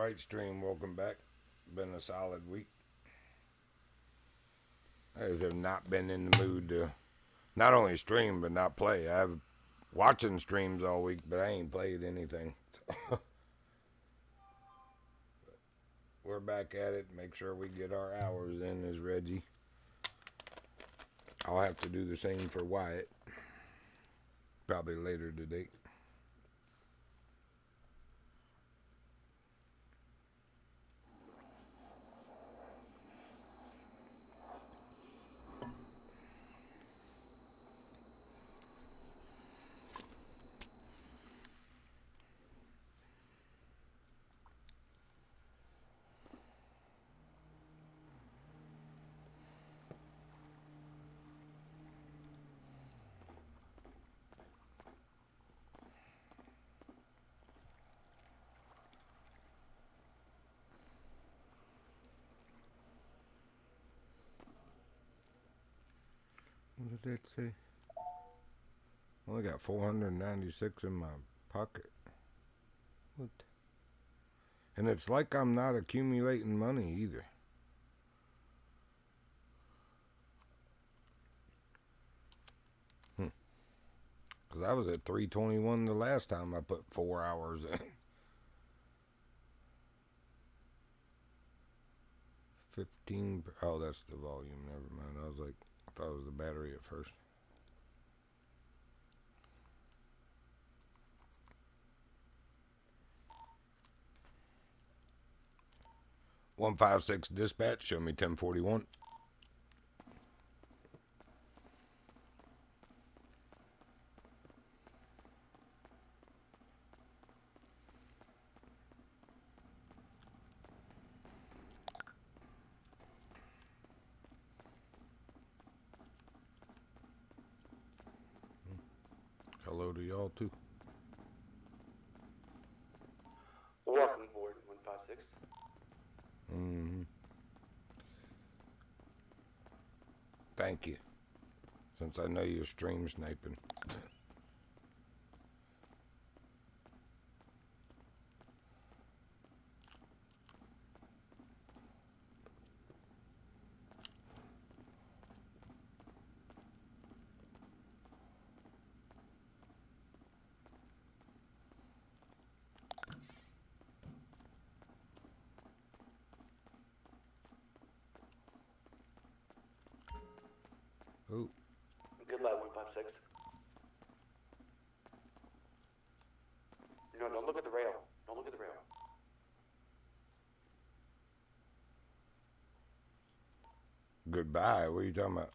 Alright, stream, welcome back. Been a solid week. I just have not been in the mood to not only stream but not play. I've watching streams all week, but I ain't played anything. We're back at it. Make sure we get our hours in as Reggie. I'll have to do the same for Wyatt. Probably later today. What did that say? I only got 496 in my pocket. What? And it's like I'm not accumulating money either. Because I was at 321 the last time I put 4 hours in. 15. Oh, that's the volume. Never mind. I thought it was the battery at first. "156 dispatch, show me 1041. Hello to y'all too. Welcome aboard 156. Thank you. Since I know you're stream sniping. Oh. Good luck, 156. No, don't look at the rail. Don't look at the rail. Goodbye. What are you talking about?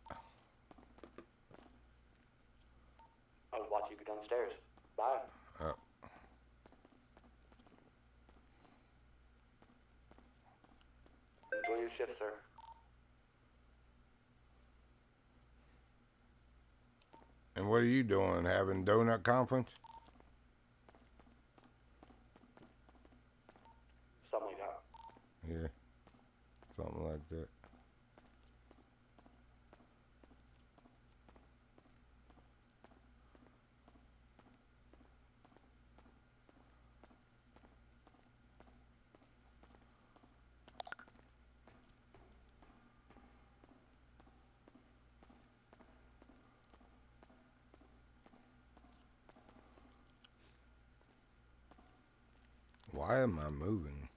I was watching you go downstairs. Bye. Oh. Enjoy your shift, sir. And what are you doing? Having donut conference? Something like that. Yeah. Something like that. Why am I moving?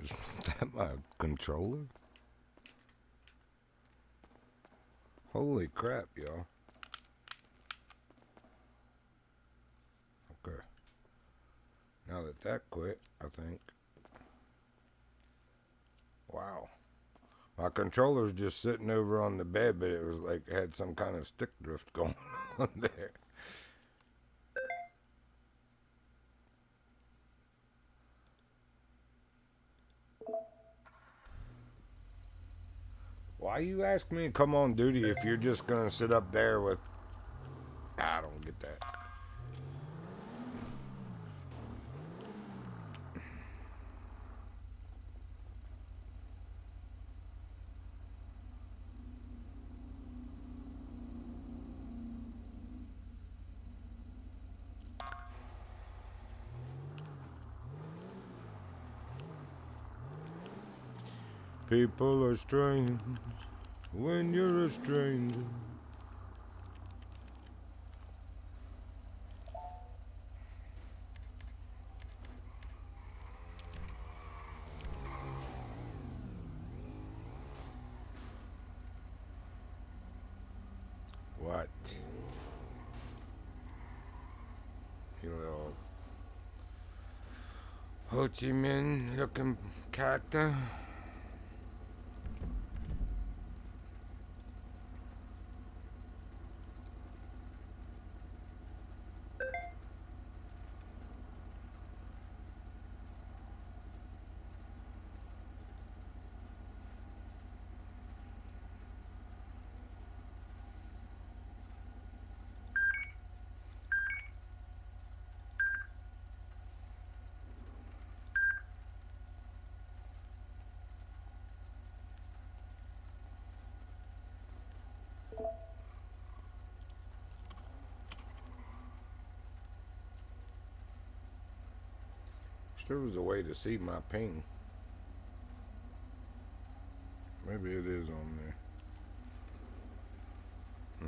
Is that my controller? Holy crap, y'all. Okay. Now that quit, I think. Wow. My controller's just sitting over on the bed, but it was like it had some kind of stick drift going on there. Why you ask me to come on duty if you're just gonna sit up there with... I don't get that. People are strange when you're a stranger. What? You little Ho Chi Minh looking character. There was a way to see my ping. Maybe it is on there.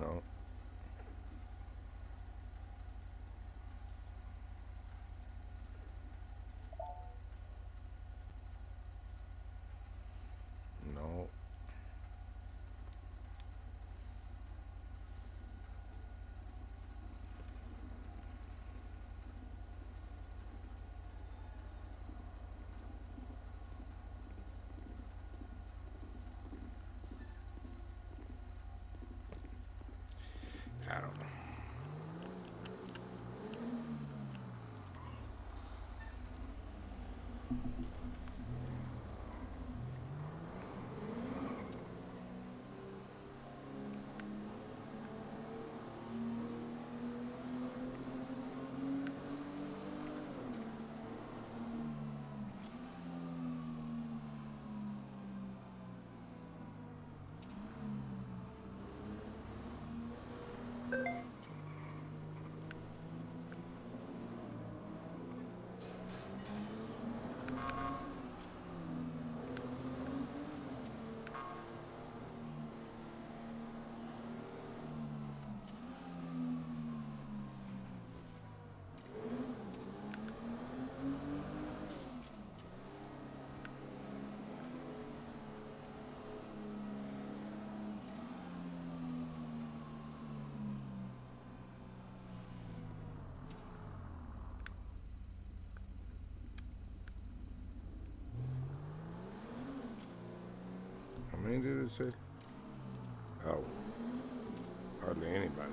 No. No. I don't know. How many did it say? Oh. Hardly anybody.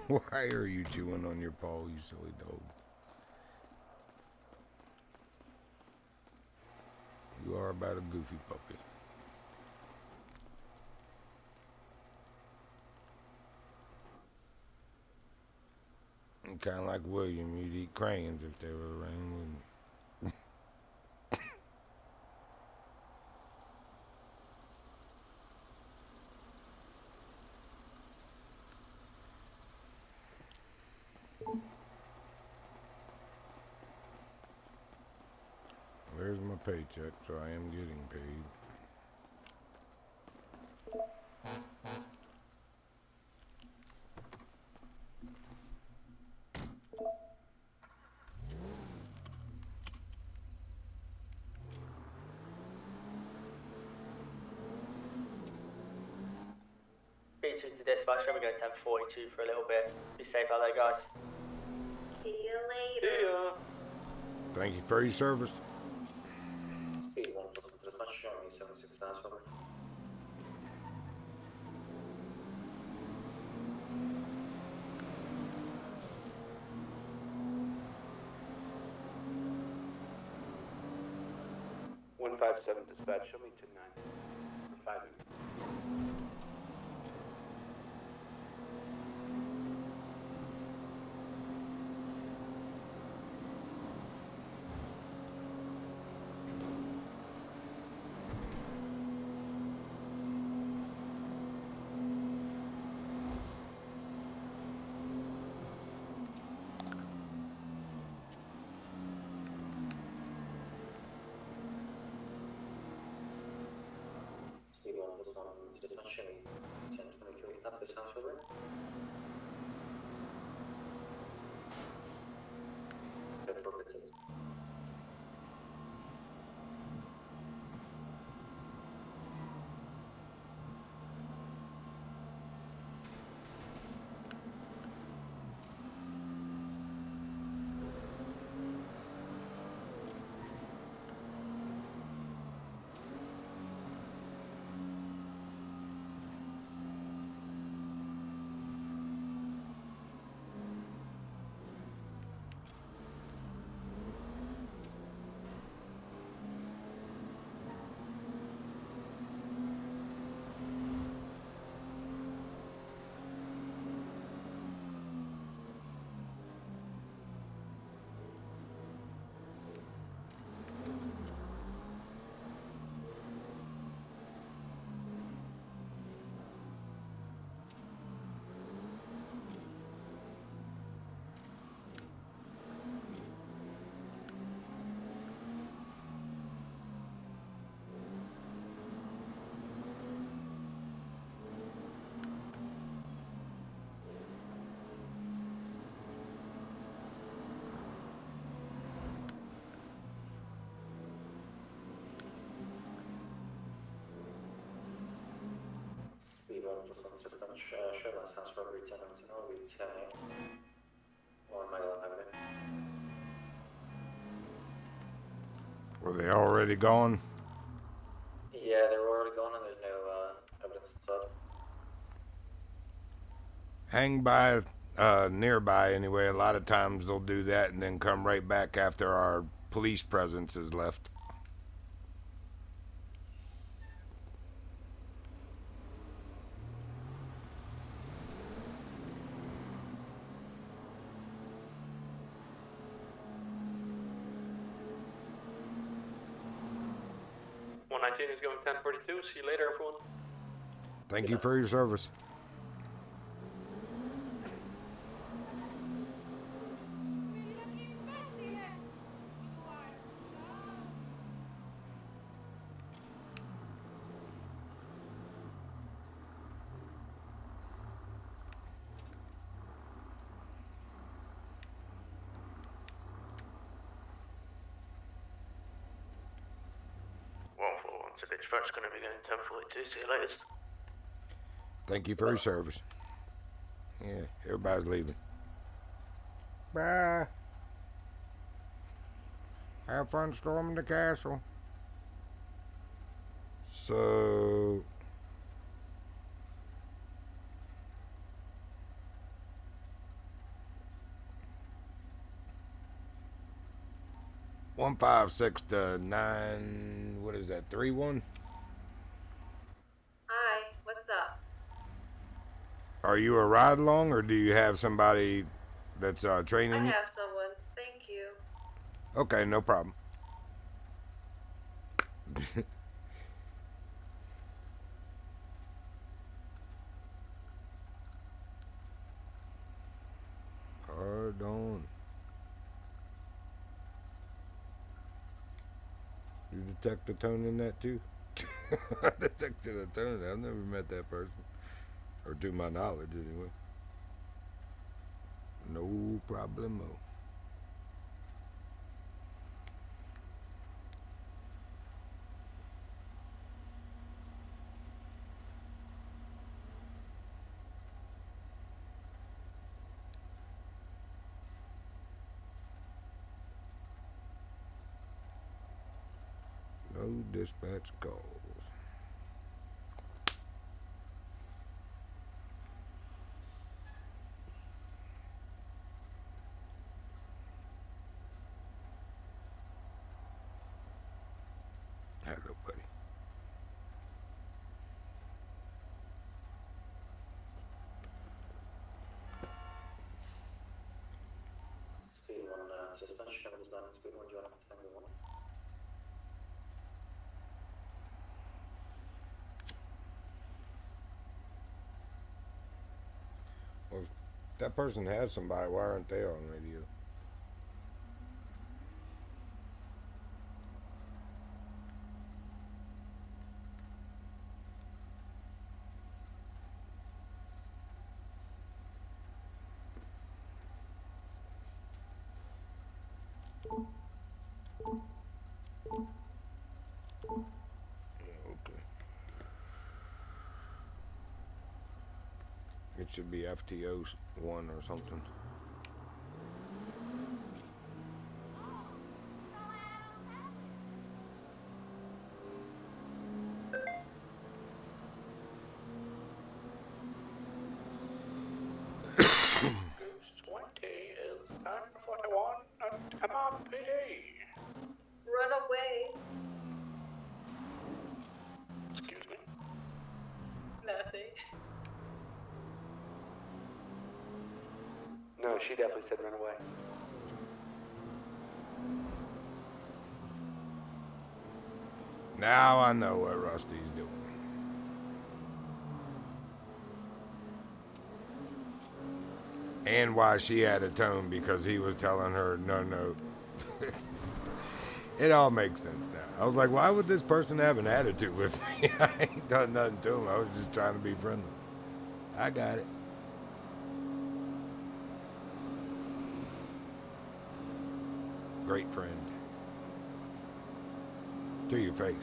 Why are you chewing on your paw, you silly dog? You are about a goofy puppy. Kind of like William, you'd eat crayons if they were around, wouldn't you? Where's my paycheck? So I am getting paid. 1042 to dispatch. I'm going 1042 for a little bit. Be safe out there, guys. See you later. See ya. Thank you for your service. Speed 1 plus dispatch, showing me 76 miles over. Dispatch, show me 29. 5 minutes. Speed 1 plus 1 dispatch, show me 1022 at this house over. Good for business. Speed 1 plus 1 dispatch, Sherlock's house robbery 10 on 10, I'll be 10 1 mile highway. Were they already gone? Yeah, they were already gone and there's no evidence inside. Hang by nearby anyway. A lot of times they'll do that and then come right back after our police presence is left. Is going 1042. See you later, everyone. Thank you for your service. So dispatch going to be going 1042. See you later. Thank you for your service. Yeah, everybody's leaving. Bye. Have fun storming the castle. So... One 5 6 to 9. What is that? 3-1. Hi, what's up? Are you a ride along, or do you have somebody that's training I you? have someone. Thank you. Okay, no problem. Pardon. You detect the tone in that too? I detected a tone. I've never met that person. Or to my knowledge, anyway. No problemo. No dispatch calls. Hello, buddy. Speed 1, suspension was done. Speed 1, join Tango 1. Well, if that person has somebody, why aren't they on radio? Okay. It should be FTO 1 or something. Goose 20 is 941 at MRPD. Run away. Excuse me? Nothing. No, she definitely said run away. Now I know what Rusty's doing. And why she had a tone, because he was telling her no. It all makes sense now. I was like, why would this person have an attitude with me? I ain't done nothing to him. I was just trying to be friendly. I got it. Great friend. To your face.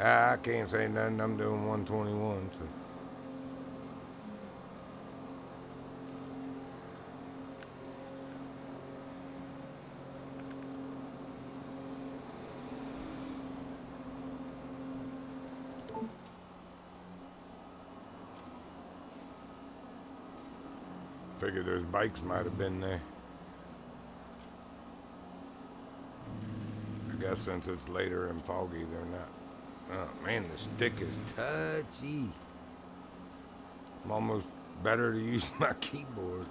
I can't say nothing. I'm doing 121. So. Figured those bikes might have been there. I guess since it's later and foggy, they're not. Oh man, the stick is touchy. I'm almost better to use my keyboard.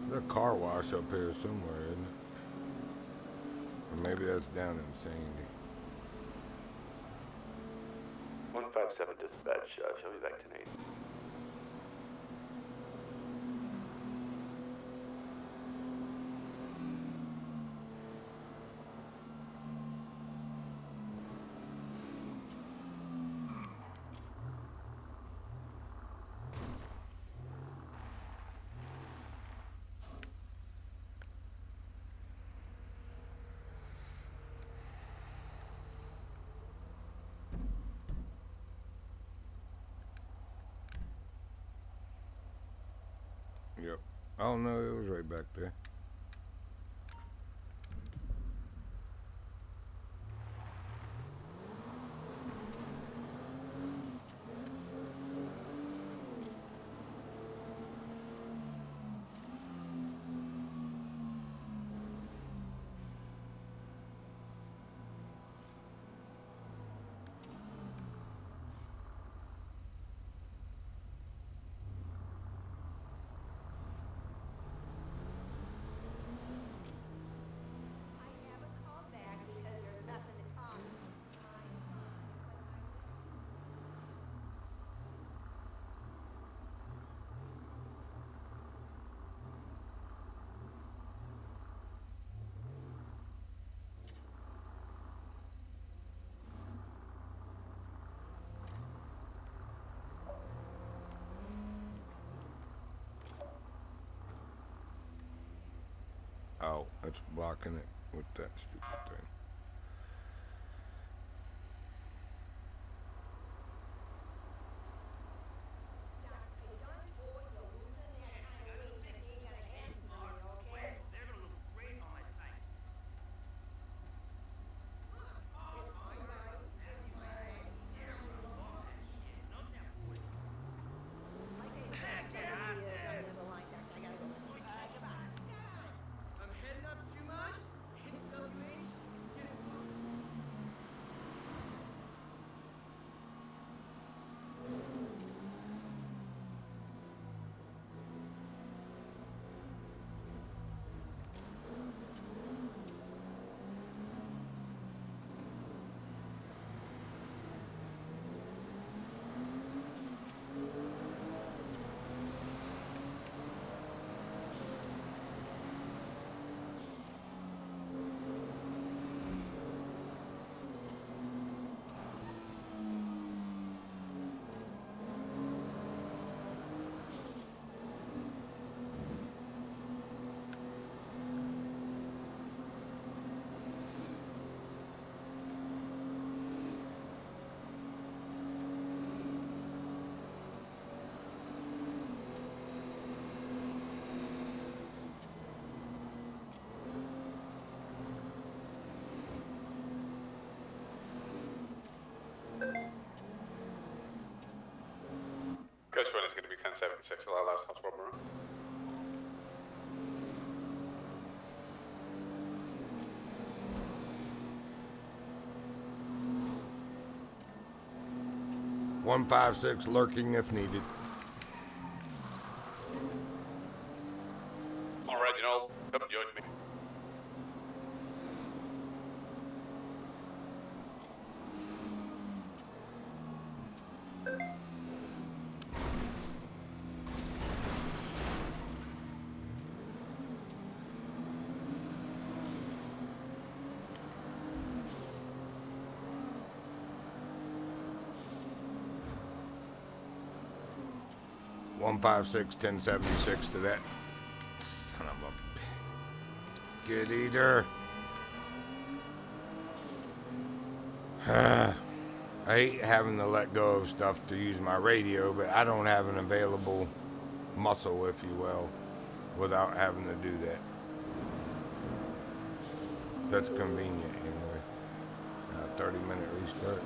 There's a car wash up here somewhere, isn't it? Or maybe that's down in Sandy. 157 dispatch, shall be back tonight. Oh no, it was right back there. Oh, it's blocking it with that stupid thing. Coast run is going to be 1076, allow last house Rob. 156 lurking if needed. Come on, Reginald. Come join me. One 1076 to that son of a good eater. I hate having to let go of stuff to use my radio, but I don't have an available muscle, if you will, without having to do that. That's convenient anyway. 30-minute restart.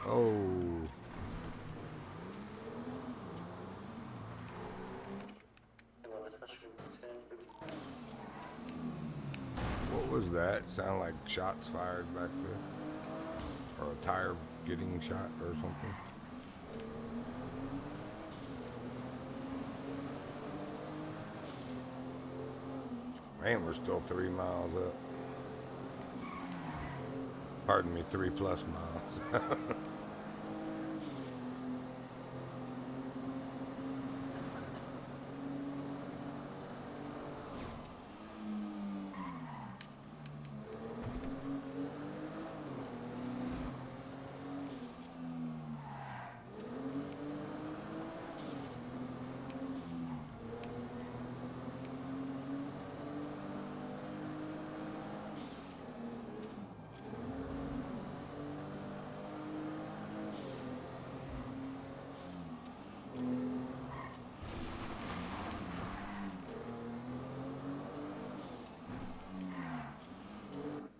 Oh. What was that? Sound like shots fired back there? Or a tire getting shot or something? Man, we're still 3 miles up. Pardon me, 3+ miles.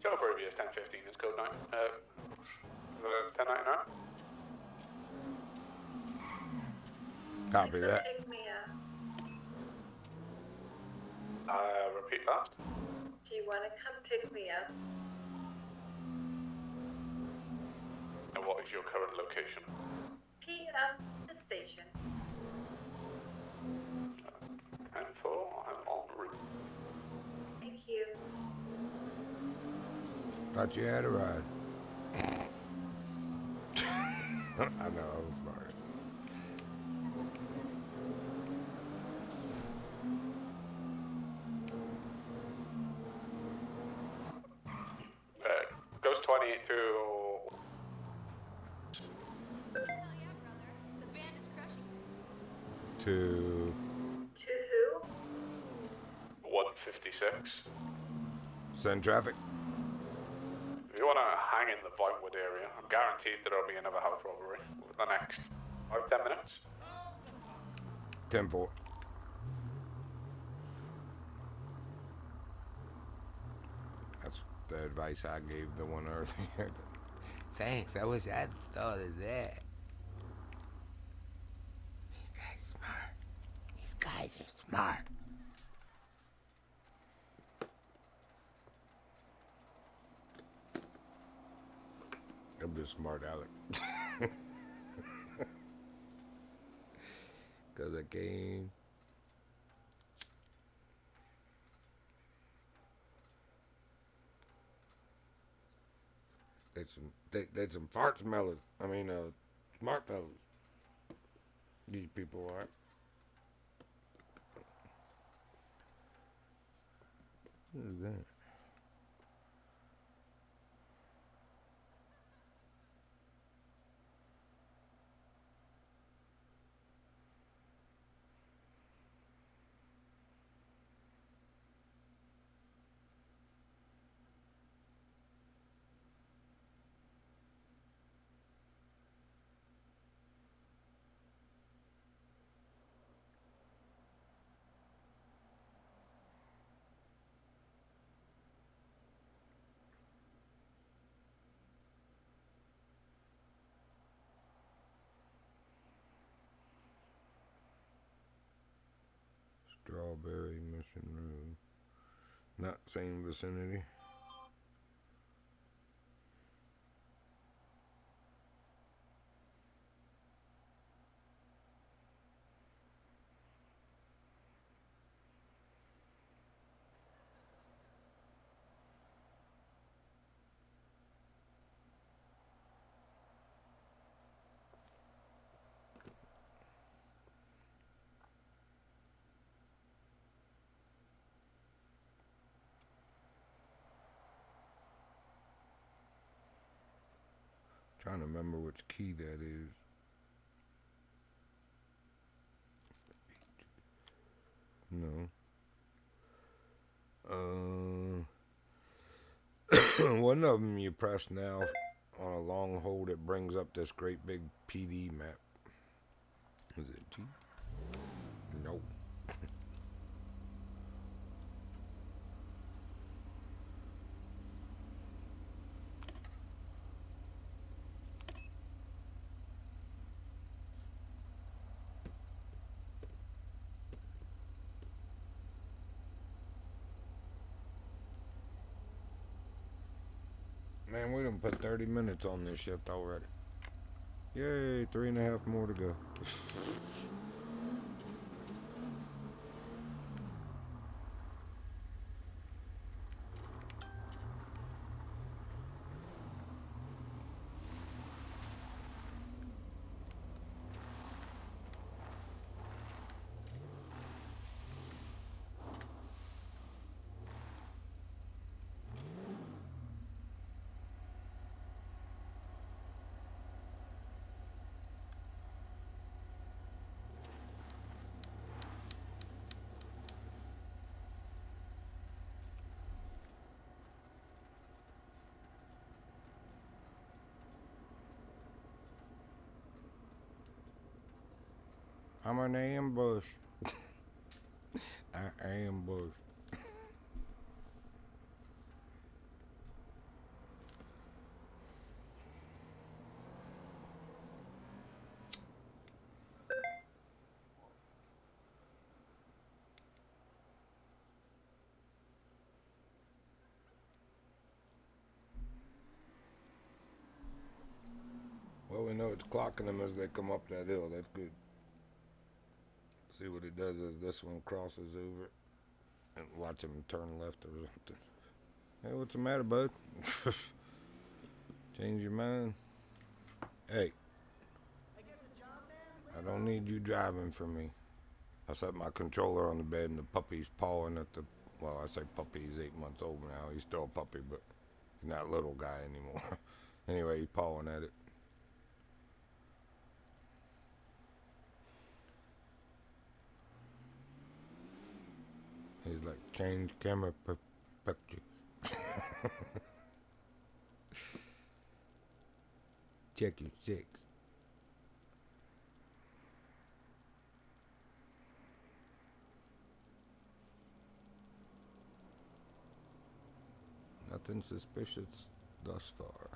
Go for ABS 1015 is code 9. 1099. Copy It's a that. pick me up. Repeat last. Do you want to come pick me up? And what is your current location? The station. 10-4, I'm en route. Thank you. Thought you had a ride. I know, I was smart. Goes 28 through. Hell yeah, brother. The band is crushing it. To To who? 156. send traffic. If you want to hang in the Vinewood area, I'm guaranteed there'll be another house robbery within the next 5-10 minutes. 10-4. That's the advice I gave the one earlier. Thanks, I wish I'd thought of that. These guys smart. These guys are smart. I'm just smart, Alec. Cause I came. They some fart smellers. I mean, smart fellas. These people are. What is that? Strawberry Mission Road. Not same vicinity. Trying to remember which key that is. No. One of them you press now on a long hold, it brings up this great big PD map. Is it G? Nope. Man, we done put 30 minutes on this shift already. Yay, 3.5 more to go. I'm an ambush. I ambush. Well, we know it's clocking them as they come up that hill. That's good. See what it does as this one crosses over and watch him turn left or something. Hey, what's the matter, bud? Change your mind? Hey, I don't need you driving for me. I set my controller on the bed and the puppy's pawing at the, well, I say puppy, he's 8 months old now. He's still a puppy, but he's not a little guy anymore. Anyway, he's pawing at it. He's like, change camera perspective. Check your six. Nothing suspicious thus far.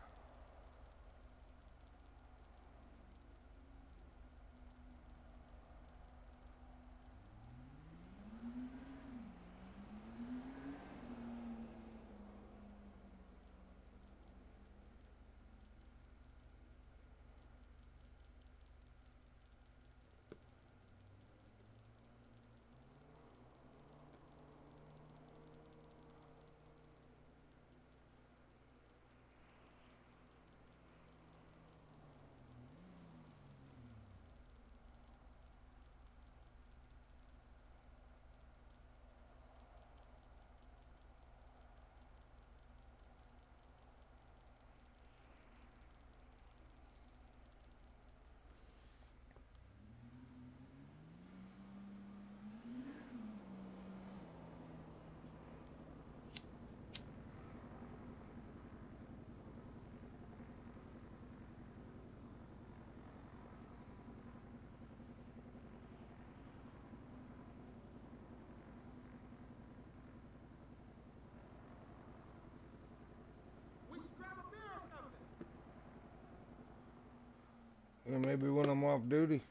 Well, maybe when I'm off duty,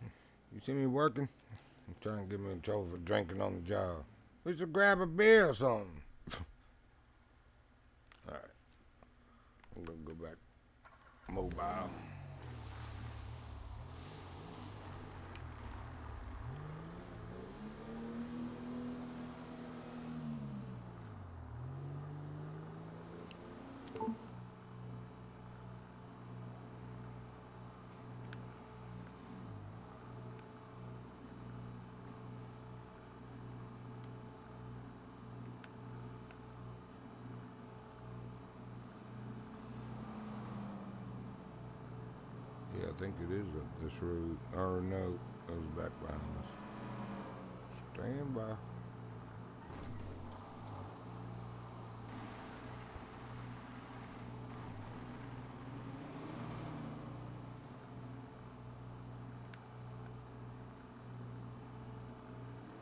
you see me working, you trying to get me in trouble for drinking on the job. We should grab a beer or something. Alright. I'm gonna go back mobile. Yeah, I think it is up this road. Or no, it was back behind us. Stand by.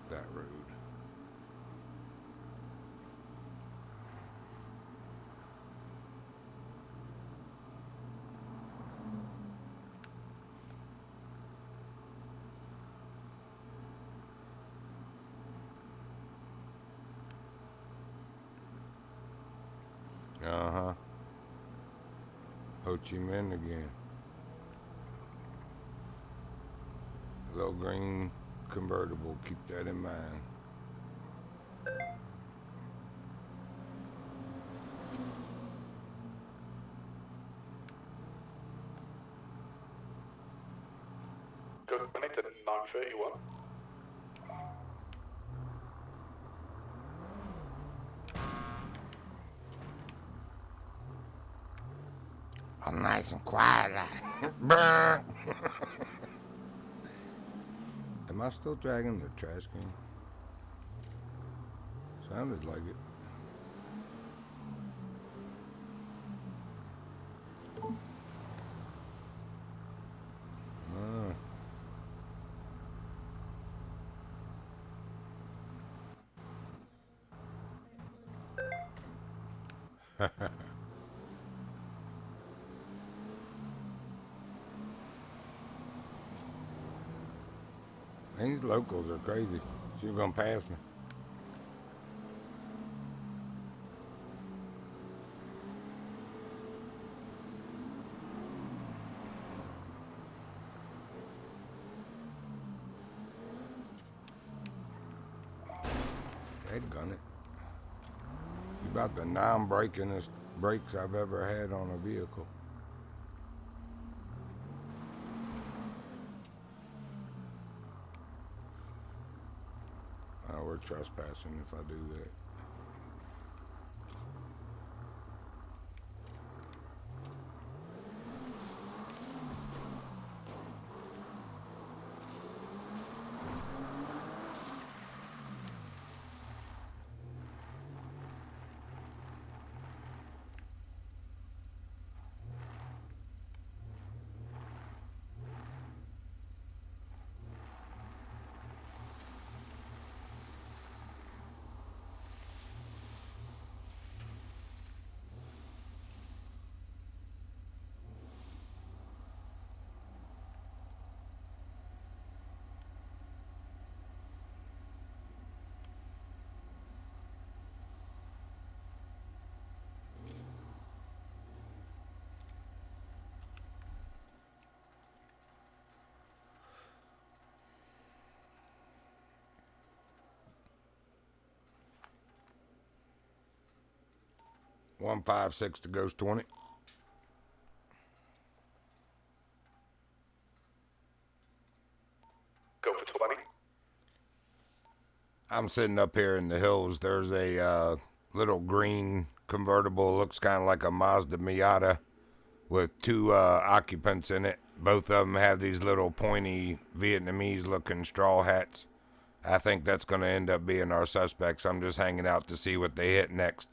That road. Uh-huh. Ho Chi Minh again. Little green convertible, keep that in mind. Go 20 to 931. I'm nice and quiet. Burn. Am I still dragging the trash can? Sounded like it. These locals are crazy. She was gonna pass me. Headgun it. You about the non-breakingest brakes I've ever had on a vehicle. Oh, we're trespassing if I do that. $156 to Ghost 20. Go for 20. I'm sitting up here in the hills. There's a little green convertible. Looks kind of like a Mazda Miata with two occupants in it. Both of them have these little pointy Vietnamese-looking straw hats. I think that's going to end up being our suspects. I'm just hanging out to see what they hit next.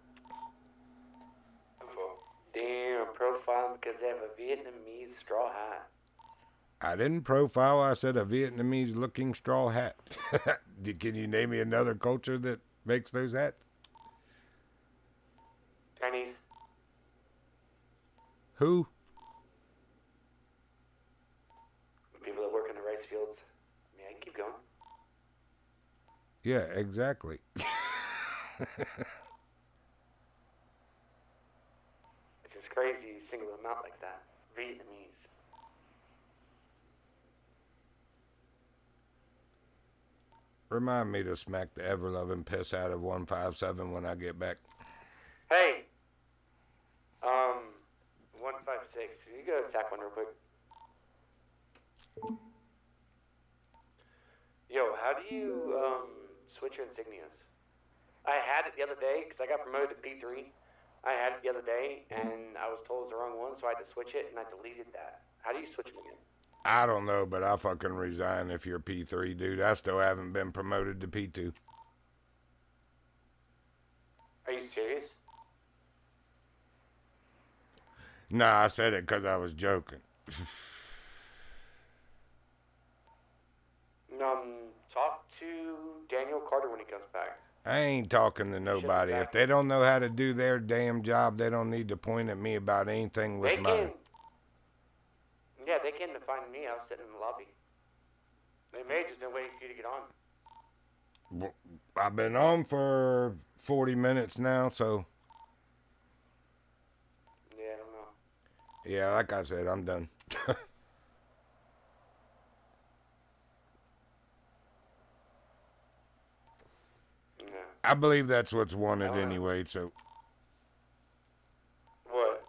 Damn, profile because they have a Vietnamese straw hat. I didn't profile. I said a Vietnamese-looking straw hat. Can you name me another culture that makes those hats? Chinese. Who? People that work in the rice fields. I mean, I can keep going. Yeah, exactly. It's just crazy you single them out like that. Vietnamese. Remind me to smack the ever-loving piss out of 157 when I get back. Hey! 156. Can you go attack one real quick? Yo, how do you, switch your insignias? I had it the other day, because I got promoted to P3. I had it the other day, and I was told it was the wrong one, so I had to switch it, and I deleted that. How do you switch it again? I don't know, but I'll fucking resign if you're P3, dude. I still haven't been promoted to P2. Are you serious? Nah, I said it because I was joking. Talk to Daniel Carter when he comes back. I ain't talking to nobody. If they don't know how to do their damn job, they don't need to point at me about anything with mine. Yeah, they came to find me. I was sitting in the lobby. They may have just been waiting for you to get on. Well, I've been on for 40 minutes now, so. Yeah, I don't know. Yeah, like I said, I'm done. Yeah. I believe that's what's wanted anyway, so. What?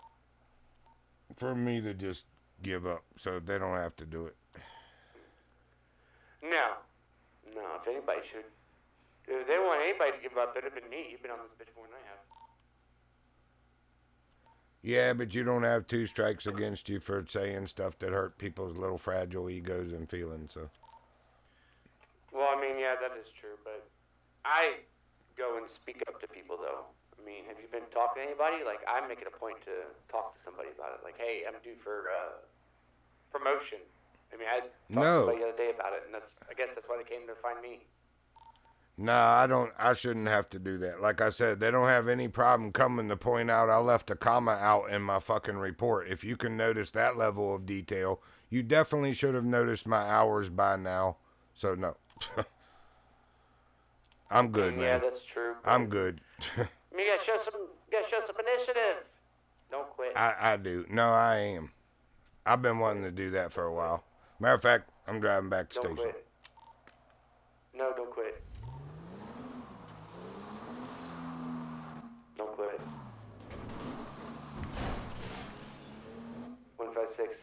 For me to just give up, so they don't have to do it. No. If anybody should. If they want anybody to give up, it'd have been me. You've been on this bitch more than I have. Yeah, but you don't have 2 strikes against you for saying stuff that hurt people's little fragile egos and feelings, so. Well, I mean, yeah, that is true, but I go and speak up to people, though. I mean, have you been talking to anybody? Like, I make it a point to talk to somebody about it. Like, hey, I'm due for promotion. I mean, I talked to somebody the other day about it, and I guess that's why they came to find me. Nah, I don't. I shouldn't have to do that. Like I said, they don't have any problem coming to point out I left a comma out in my fucking report. If you can notice that level of detail, you definitely should have noticed my hours by now. So no, I'm good, Yeah, man. that's true. I'm good. You gotta show some initiative. Don't quit. I do. No, I am. I've been wanting to do that for a while. Matter of fact, I'm driving back to Don't station. quit. No, don't quit. Don't quit. 156.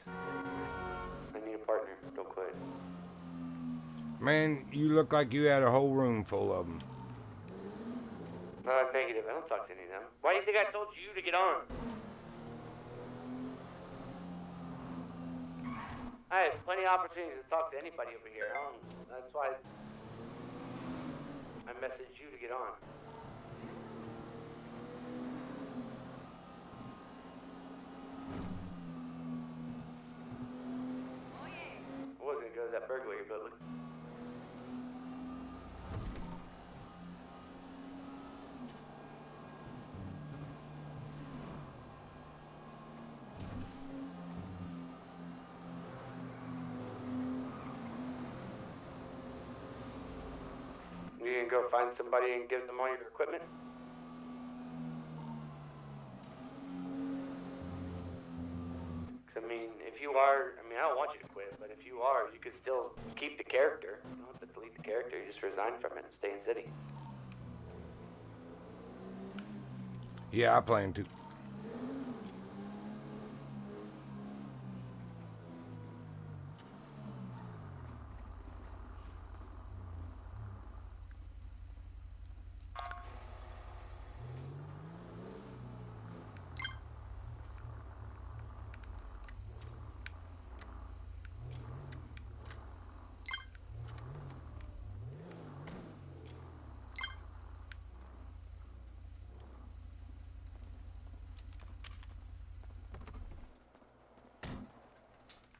I need a partner. Don't quit. Man, you look like you had a whole room full of them. No, negative. I don't talk to any of them. Why do you think I told you to get on? I had plenty of opportunities to talk to anybody over here. That's why I messaged you to get on. Oh yeah. I wasn't gonna go to that burglary building. You can go find somebody and give them all your equipment? I mean, if you are, I don't want you to quit, but if you are, you could still keep the character. You don't have to delete the character, you just resign from it and stay in city. Yeah, I plan to.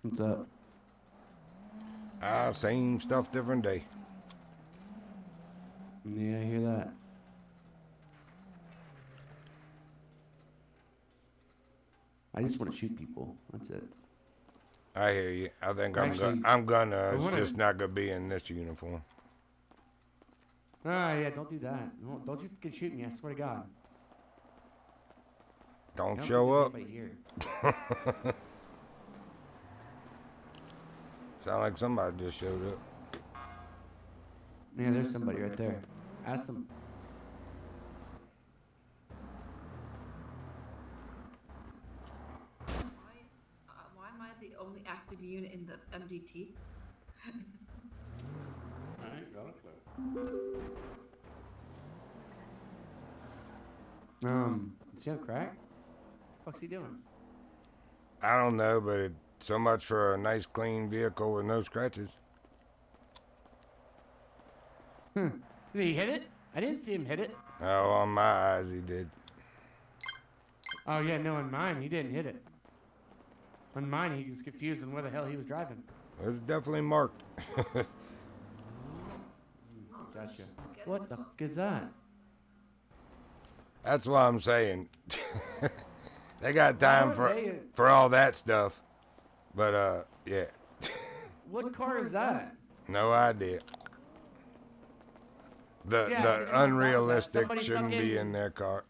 What's up? Same stuff, different day. Yeah, I hear that. I just want to shoot people. That's it. I hear you. I think Actually, I'm gonna. I It's wanna- just not gonna be in this uniform. Ah, yeah, don't do that. Don't you fucking shoot me, I swear to God. Don't I don't show think up. there's anybody here. Sound like somebody just showed up. Yeah, there's somebody right there. Ask them. Why am I the only active unit in the MDT? I ain't got a clue. Does he have crack? What the fuck's he doing? I don't know, but so much for a nice, clean vehicle with no scratches. Did he hit it? I didn't see him hit it. Oh, on my eyes, he did. Oh, yeah, no, on mine, he didn't hit it. On mine, he was confused on where the hell he was driving. It was definitely marked. Gotcha. What the fuck is that? That's what I'm saying. They got time Why would for all that stuff. But, yeah. What car is that? No idea. Yeah, The unrealistic somebody shouldn't be fucking- in their car.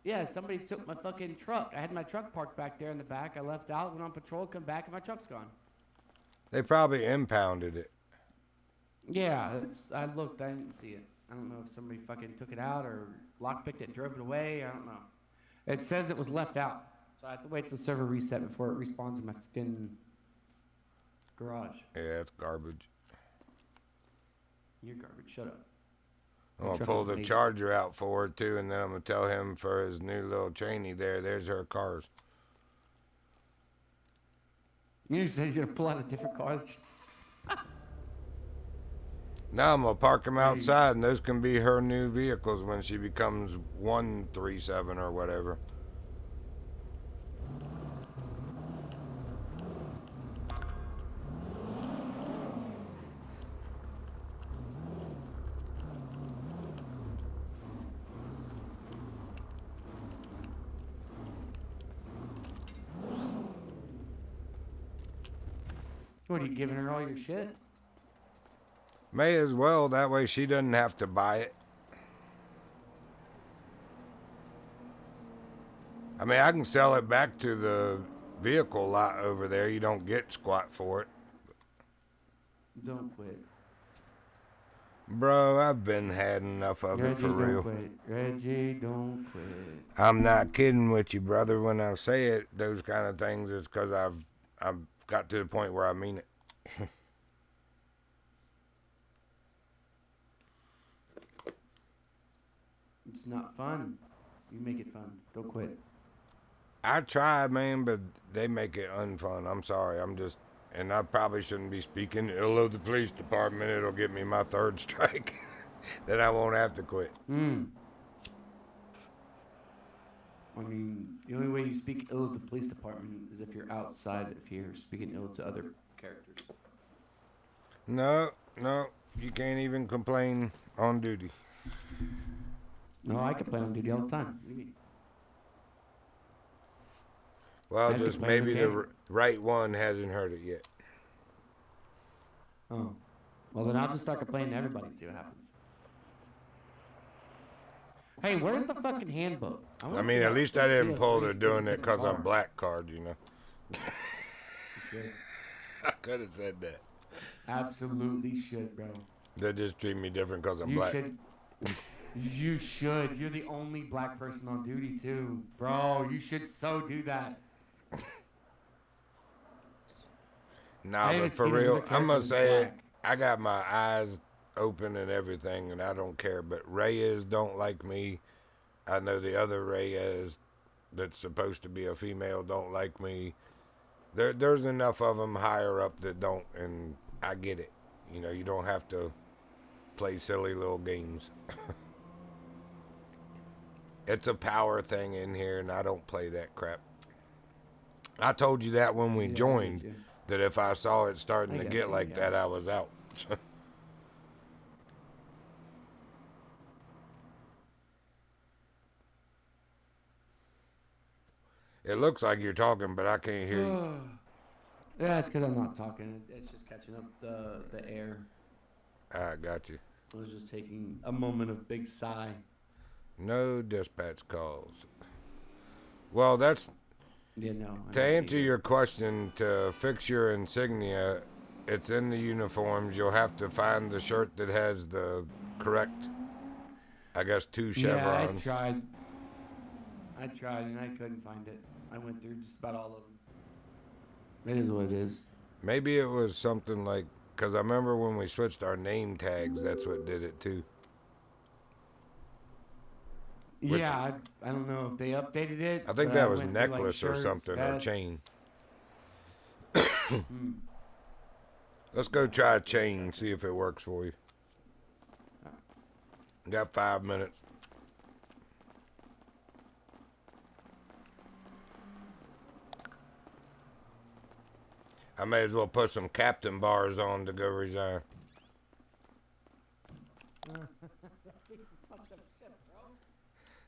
Yeah, somebody took my fucking truck. I had my truck parked back there in the back. I left out, went on patrol, come back, and my truck's gone. They probably impounded it. Yeah, I looked. I didn't see it. I don't know if somebody fucking took it out or lockpicked it and drove it away. I don't know. It says it was left out. So I have to wait till the server reset before it respawns in my fucking garage. Yeah, it's garbage. You're garbage. Shut up. I'm gonna Truck pull is the amazing. charger out for her too, and then I'm gonna tell him for his new little cheney there. There's her cars. You said you're gonna pull out a different car. Now I'm gonna park them outside, and those can be her new vehicles when she becomes 137 or whatever. What, are you giving her all your shit? May as well. That way she doesn't have to buy it. I mean, I can sell it back to the vehicle lot over there. You don't get squat for it. Don't quit. Bro, I've been had enough of Reggie, it for don't real. quit. Reggie, don't quit. I'm not kidding with you, brother. When I say it, those kind of things, it's because I've got to the point where I mean it. It's not fun. You make it fun. Don't quit. I try, man, but they make it unfun. I'm sorry. And I probably shouldn't be speaking ill of the police department. It'll get me my third strike. Then I won't have to quit. I mean, the only way you speak ill of the police department is if you're outside, if you're speaking ill to other characters. No, you can't even complain on duty. No, I complain on duty all the time. What do you mean? Well, I just complain maybe with the right one hasn't heard it yet. Oh. Well, then I'll just start complaining to everybody and see what happens. Hey, where's the fucking handbook? I mean, at least I didn't pull the doing it because I'm black card, you know. You should. I could have said that. Absolutely should, bro. They just treat me different because I'm You black. should. You should. You're the only black person on duty, too. Bro, you should so do that. Nah, but for real, I'm going to say it. I got my eyes open and everything, and I don't care. But Reyes don't like me. I know the other Reyes that's supposed to be a female don't like me. There's enough of them higher up that don't, and I get it. You know, you don't have to play silly little games. It's a power thing in here, and I don't play that crap. I told you that when we joined, that if I saw it starting to get like that, I was out. It looks like you're talking, but I can't hear you. Yeah, it's because I'm not talking. It's just catching up the air. I got you. I was just taking a moment of big sigh. No dispatch calls. Well, that's... Yeah, no. To answer your question, to fix your insignia, it's in the uniforms. You'll have to find the shirt that has the correct, I guess, 2 chevrons. Yeah, I tried and I couldn't find it. I went through just about all of them. It is what it is. Maybe it was something like, because I remember when we switched our name tags, that's what did it too. Yeah, I don't know if they updated it. I think that was necklace or something, or chain. Let's go try a chain, see if it works for you. Got 5 minutes. I may as well put some captain bars on to go resign.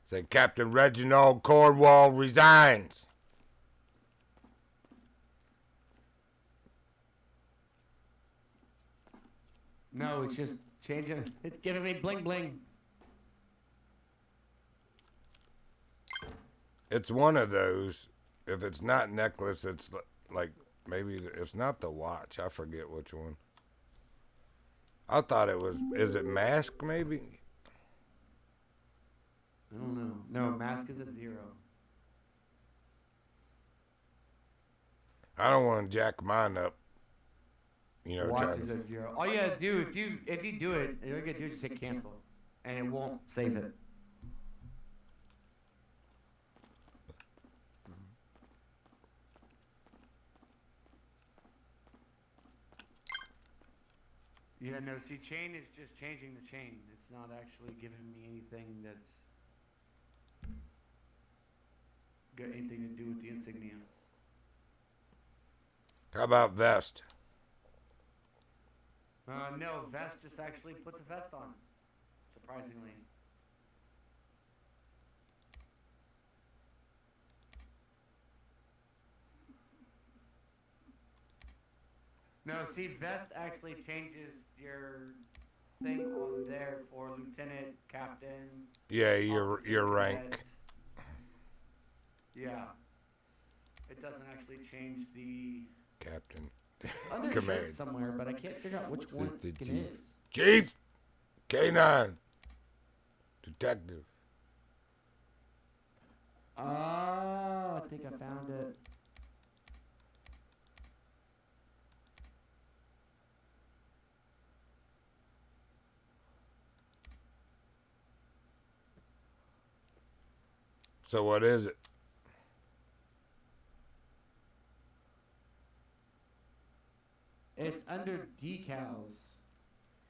Say Captain Reginald Cornwall resigns. No, it's just changing. It's giving me bling bling. It's one of those. If it's not necklace, it's like maybe it's not the watch. I forget which one. I thought it was. Is it mask maybe? I don't know. No, mask is at 0. I don't want to jack mine up. You know, Watch is at 0. All you gotta do if you do it, all you gotta do is just hit cancel, and it won't save it. Yeah, no, see, chain is just changing the chain. It's not actually giving me anything that's got anything to do with the insignia. How about vest? No, vest just actually puts a vest on, surprisingly. No, see, vest actually changes your thing on there for lieutenant, captain. Yeah, your officer, rank. cadet. Yeah. It doesn't actually change the Captain. undershirt Command. somewhere, but I can't figure out which one Assistant it chief. is. Chief! K9! Detective. I think I found it. So what is it? It's under decals.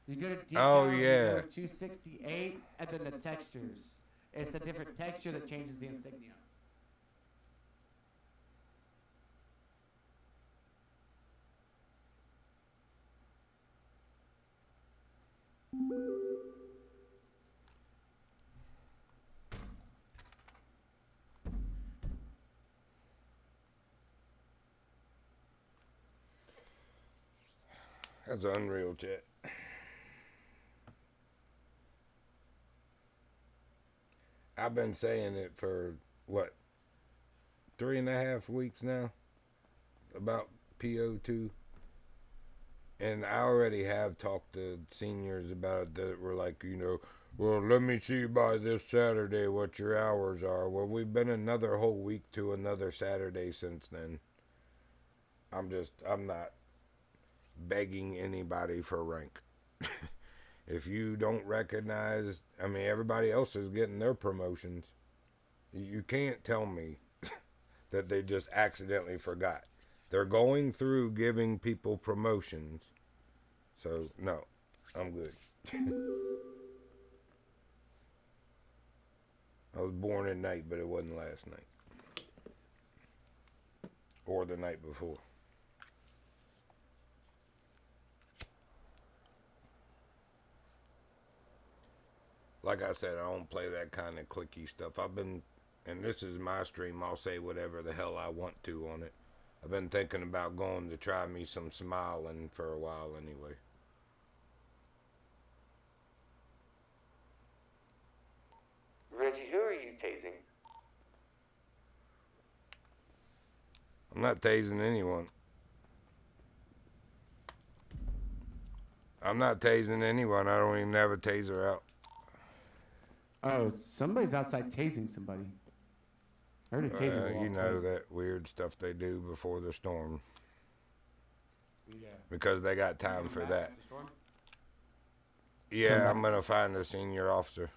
You go to decals, Oh, you yeah. go to 268, and then the textures. It's a different texture that changes the insignia. That's unreal, chat. I've been saying it for, what, 3.5 weeks now? About PO2. And I already have talked to seniors about it that were like, well, let me see by this Saturday what your hours are. Well, we've been another whole week to another Saturday since then. I'm not begging anybody for rank. If you don't recognize, everybody else is getting their promotions. You can't tell me that they just accidentally forgot. They're going through giving people promotions. So, no, I'm good. I was born at night, but it wasn't last night. Or the night before. Like I said, I don't play that kind of clicky stuff. And this is my stream, I'll say whatever the hell I want to on it. I've been thinking about going to try me some smiling for a while anyway. Reggie, who are you tasing? I'm not tasing anyone. I'm not tasing anyone. I don't even have a taser out. Oh, somebody's outside tasing somebody. I heard a taser go off You know twice. that weird stuff they do before the storm. Yeah. Because they got time for that. After the storm? Yeah, I'm going to find a senior officer.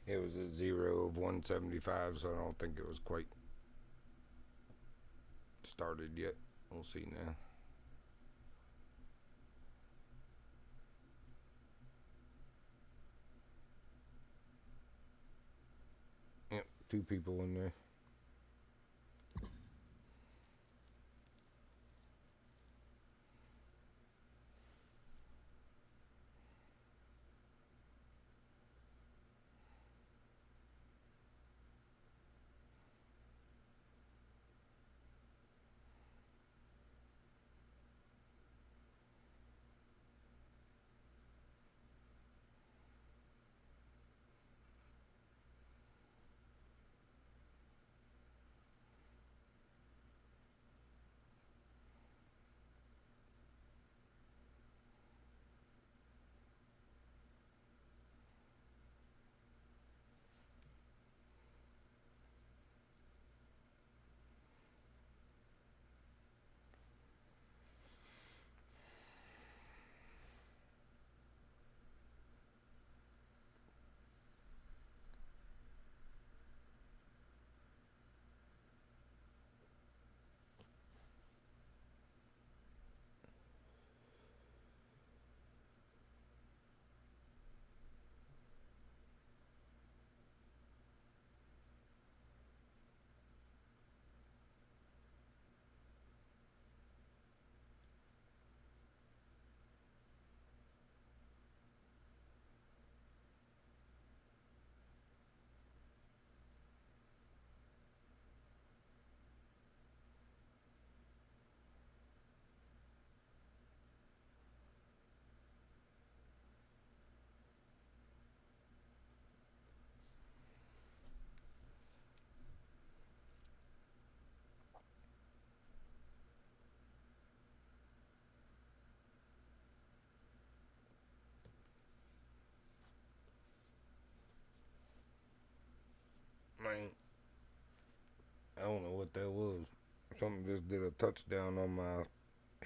It was a 0 of 175, so I don't think it was quite started yet. We'll see now. Yep, 2 people in there. Man, I don't know what that was. Something just did a touchdown on my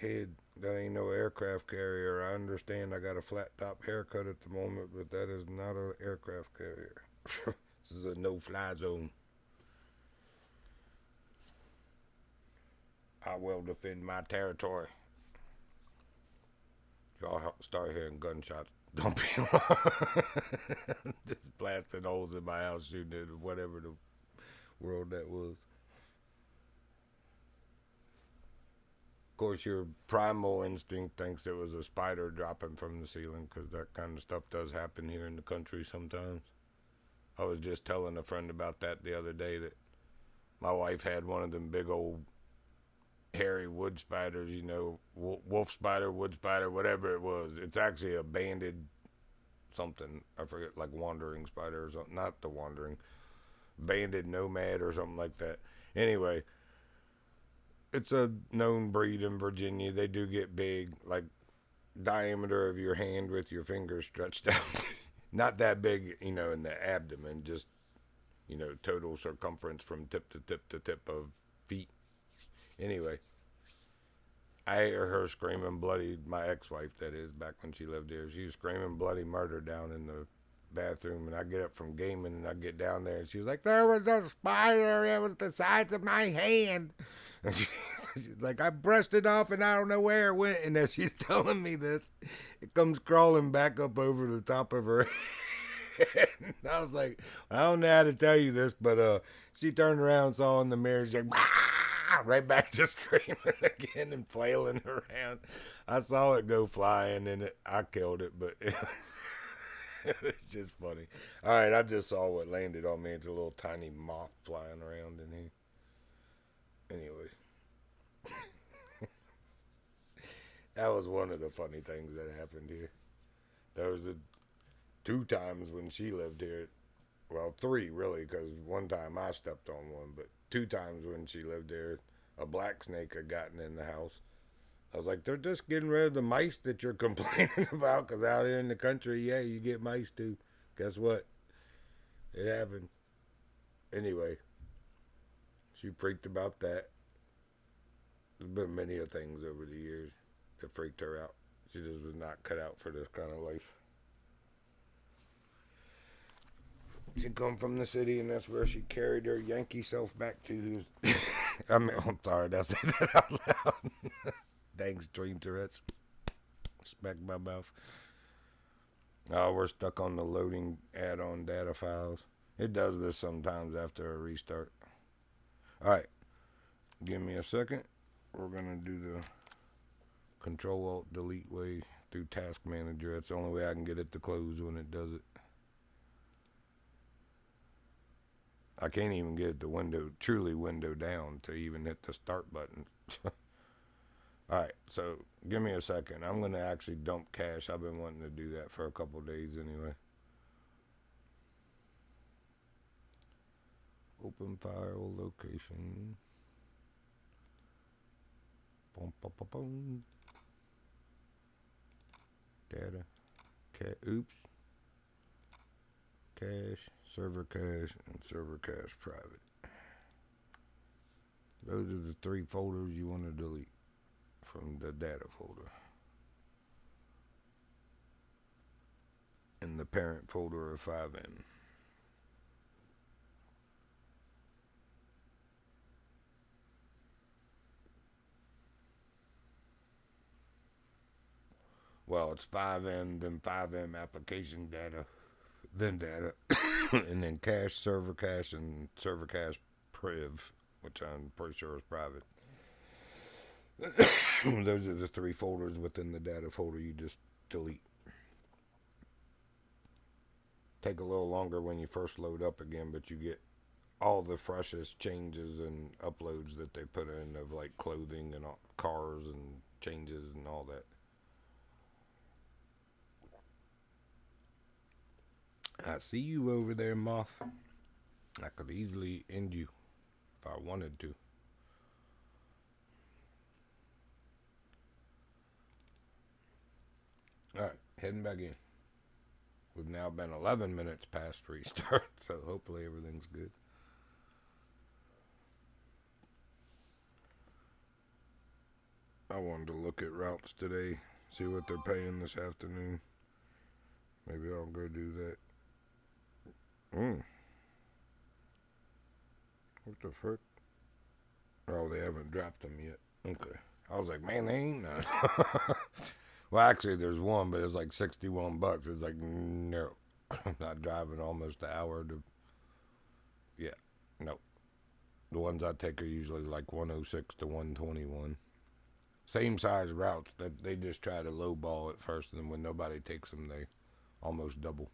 head. That ain't no aircraft carrier. I understand I got a flat top haircut at the moment, but that is not an aircraft carrier. This is a no-fly zone. I will defend my territory. Y'all start hearing gunshots. Don't be just blasting holes in my house, shooting at whatever the world that was. Of course, your primal instinct thinks it was a spider dropping from the ceiling, because that kind of stuff does happen here in the country sometimes. I was just telling a friend about that the other day, that my wife had one of them big old hairy wood spiders, you know, wolf spider, wood spider, whatever it was. It's actually a banded something. I forget, like wandering spider or something. Not the wandering. Banded nomad or something like that. Anyway, it's a known breed in Virginia. They do get big, like diameter of your hand with your fingers stretched out. Not that big, you know, in the abdomen. Just, you know, total circumference from tip to tip to tip of feet. Anyway, I hear her screaming bloody, my ex-wife that is, back when she lived here. She was screaming bloody murder down in the bathroom, and I get up from gaming and I get down there and she's like, there was a spider, it was the size of my hand. And she's like, I brushed it off and I don't know where it went. And as she's telling me this, it comes crawling back up over the top of her head. And I was like, I don't know how to tell you this, but she turned around, saw in the mirror, she's like, right back to screaming again and flailing around. I saw it go flying and I killed it, but it's just funny. All right, I just saw what landed on me. It's a little tiny moth flying around in here. Anyways, that was one of the funny things that happened here. There was 2 times when she lived here. Well, 3 really, because one time I stepped on one, but 2 times when she lived there, a black snake had gotten in the house. I was like, they're just getting rid of the mice that you're complaining about, because out here in the country, yeah, you get mice too. Guess what? It happened. Anyway, she freaked about that. There's been many of things over the years that freaked her out. She just was not cut out for this kind of life. She come from the city, and that's where she carried her Yankee self back to. I mean, I'm sorry, I said that out loud. Thanks, Dream Tourette's. Smack my mouth. Oh, we're stuck on the loading add-on data files. It does this sometimes after a restart. Alright, give me a second. We're going to do the Control-Alt-Delete way through Task Manager. That's the only way I can get it to close when it does it. I can't even get it to truly window down to even hit the start button. Alright, so give me a second. I'm going to actually dump cache. I've been wanting to do that for a couple days anyway. Open file location. Boom, boom, boom, boom. Data. Oops. Cache, server cache, and server cache private. Those are the 3 folders you want to delete from the data folder. In the parent folder of 5M. Well, it's 5M, then 5M application data, then data, and then cache, server cache, and server cache priv, which I'm pretty sure is private. Those are the 3 folders within the data folder you just delete. Take a little longer when you first load up again, but you get all the freshest changes and uploads that they put in of like clothing and cars and changes and all that. I see you over there, Moth. I could easily end you if I wanted to. Alright, heading back in. We've now been 11 minutes past restart, so hopefully everything's good. I wanted to look at routes today, see what they're paying this afternoon. Maybe I'll go do that. What the frick? Oh, they haven't dropped them yet. Okay. I was like, man, they ain't none. Well, actually, there's one, but it's like $61. It's like, no. I'm not driving almost an hour to... Yeah, no. The ones I take are usually like 106 to 121. Same size routes. That they just try to lowball at first, and then when nobody takes them, they almost double.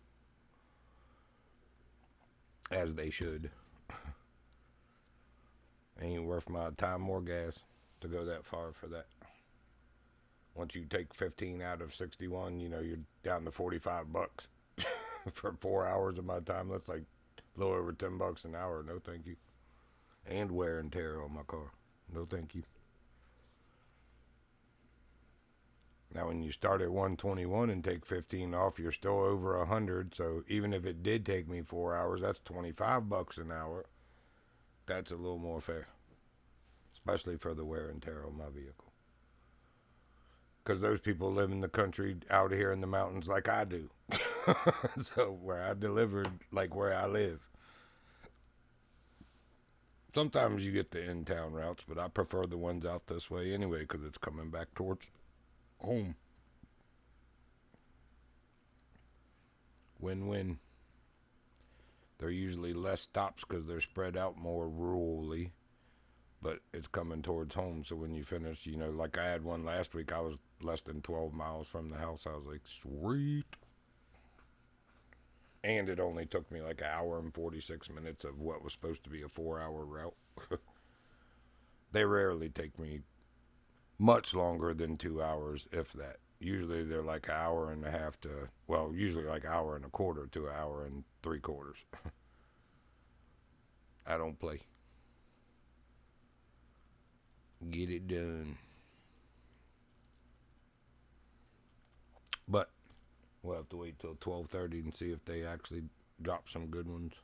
As they should. Ain't worth my time or gas to go that far for that. Once you take 15 out of 61, you know, you're down to $45 for 4 hours of my time. That's like a little over $10 an hour. No, thank you. And wear and tear on my car. No, thank you. Now, when you start at 121 and take 15 off, you're still over 100. So even if it did take me 4 hours, that's $25 an hour. That's a little more fair, especially for the wear and tear on my vehicle. Because those people live in the country out here in the mountains like I do. So where I delivered like where I live. Sometimes you get the in-town routes, but I prefer the ones out this way anyway because it's coming back towards home. Win-win. They're usually less stops because they're spread out more rurally, but it's coming towards home. So when you finish, you know, like I had one last week, I was less than 12 miles from the house. I was like, sweet. And it only took me like an hour and 46 minutes of what was supposed to be a 4-hour route. They rarely take me much longer than 2 hours, if that. Usually they're like an hour and a half to, well, usually like an hour and a quarter to an hour and 3/4. I don't play. Get it done. But we'll have to wait till 12:30 and see if they actually drop some good ones.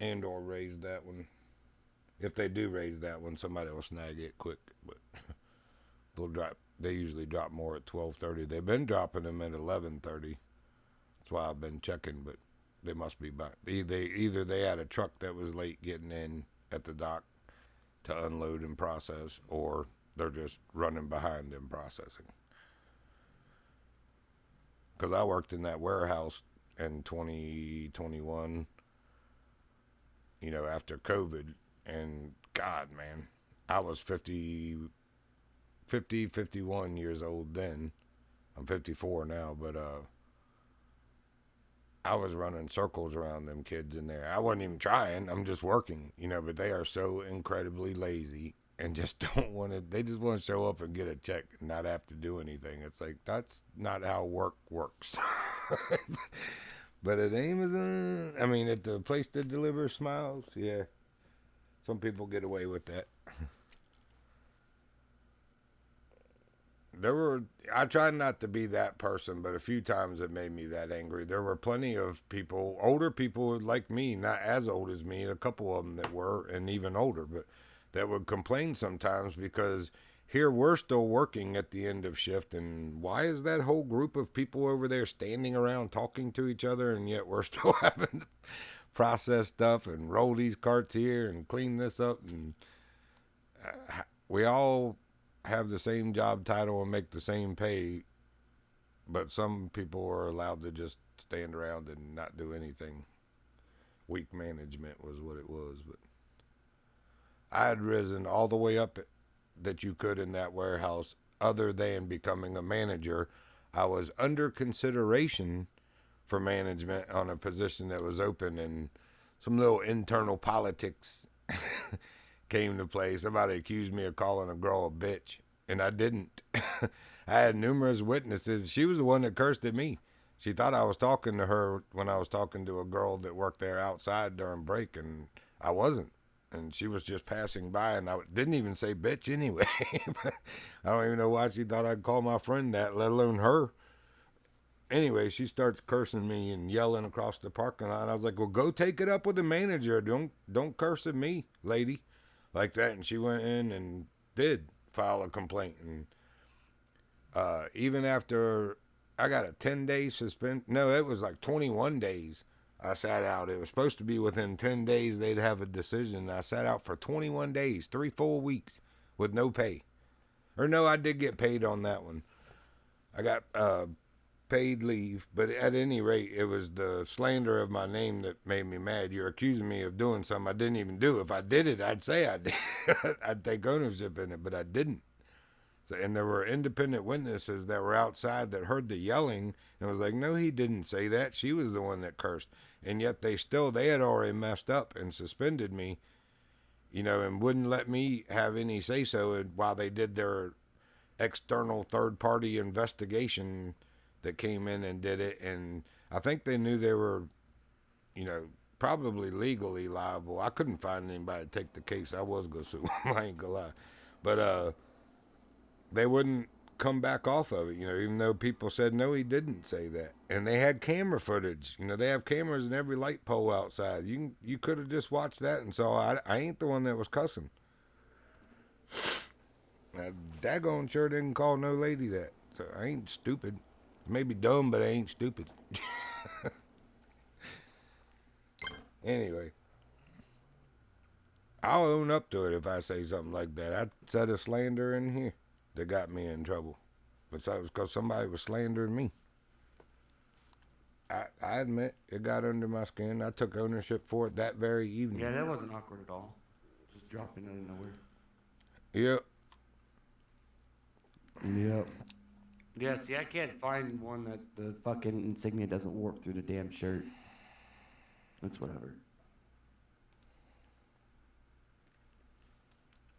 And or raise that one. If they do raise that one, somebody will snag it quick. But they'll drop. They usually drop more at 12:30. They've been dropping them at 11:30. That's why I've been checking. But They must be either they had a truck that was late getting in at the dock to unload and process, or they're just running behind in processing. Because I worked in that warehouse in 2021, you know, after COVID, and God, man, I was 51 years old then. I'm 54 now, but I was running circles around them kids in there. I wasn't even trying. I'm just working, you know, but they are so incredibly lazy and just don't want to, they just want to show up and get a check and not have to do anything. It's like, that's not how work works. But at Amazon, I mean, at the place that delivers smiles, yeah, some people get away with that. I tried not to be that person, but a few times it made me that angry. There were plenty of people, older people like me, not as old as me, a couple of them that were, and even older, but that would complain sometimes because here we're still working at the end of shift, and why is that whole group of people over there standing around talking to each other, and yet we're still having to process stuff and roll these carts here and clean this up, and we all have the same job title and make the same pay, but some people are allowed to just stand around and not do anything. Weak management was what it was. But I had risen all the way up that you could in that warehouse. Other than becoming a manager, I was under consideration for management on a position that was open, and some little internal politics came to play. Somebody accused me of calling a girl a bitch, and I didn't. I had numerous witnesses. She was the one that cursed at me. She thought I was talking to her when I was talking to a girl that worked there outside during break, and I wasn't. And she was just passing by, and I didn't even say bitch anyway. I don't even know why she thought I'd call my friend that, let alone her. Anyway, she starts cursing me and yelling across the parking lot. I was like, well, go take it up with the manager. Don't curse at me, lady. Like that. And she went in and did file a complaint. And even after I got a 10-day suspension, no, it was like 21 days I sat out. It was supposed to be within 10 days they'd have a decision. I sat out for 21 days, 3 full weeks with no pay. Or no, I did get paid on that one. I got paid leave, but at any rate, it was the slander of my name that made me mad. You're accusing me of doing something I didn't even do. If I did it, I'd say I did. I'd take ownership in it, but I didn't. So, and there were independent witnesses that were outside that heard the yelling and was like, no, he didn't say that. She was the one that cursed. And yet they had already messed up and suspended me, you know, and wouldn't let me have any say-so while they did their external third-party investigation that came in and did it. And I think they knew they were, you know, probably legally liable. I couldn't find anybody to take the case. I was going to sue them, I ain't gonna lie. But they wouldn't come back off of it, you know, even though people said, no, he didn't say that. And they had camera footage. You know, they have cameras in every light pole outside. You could have just watched that and saw I ain't the one that was cussing. Now, daggone sure didn't call no lady that. So I ain't stupid. Maybe dumb, but I ain't stupid. Anyway, I'll own up to it if I say something like that. I said a slander in here that got me in trouble. But that was because somebody was slandering me. I admit it got under my skin. I took ownership for it that very evening. Yeah, that wasn't awkward at all. Just dropping out of nowhere. Yep. Yep. Yeah, see, I can't find one that the fucking insignia doesn't warp through the damn shirt. That's whatever.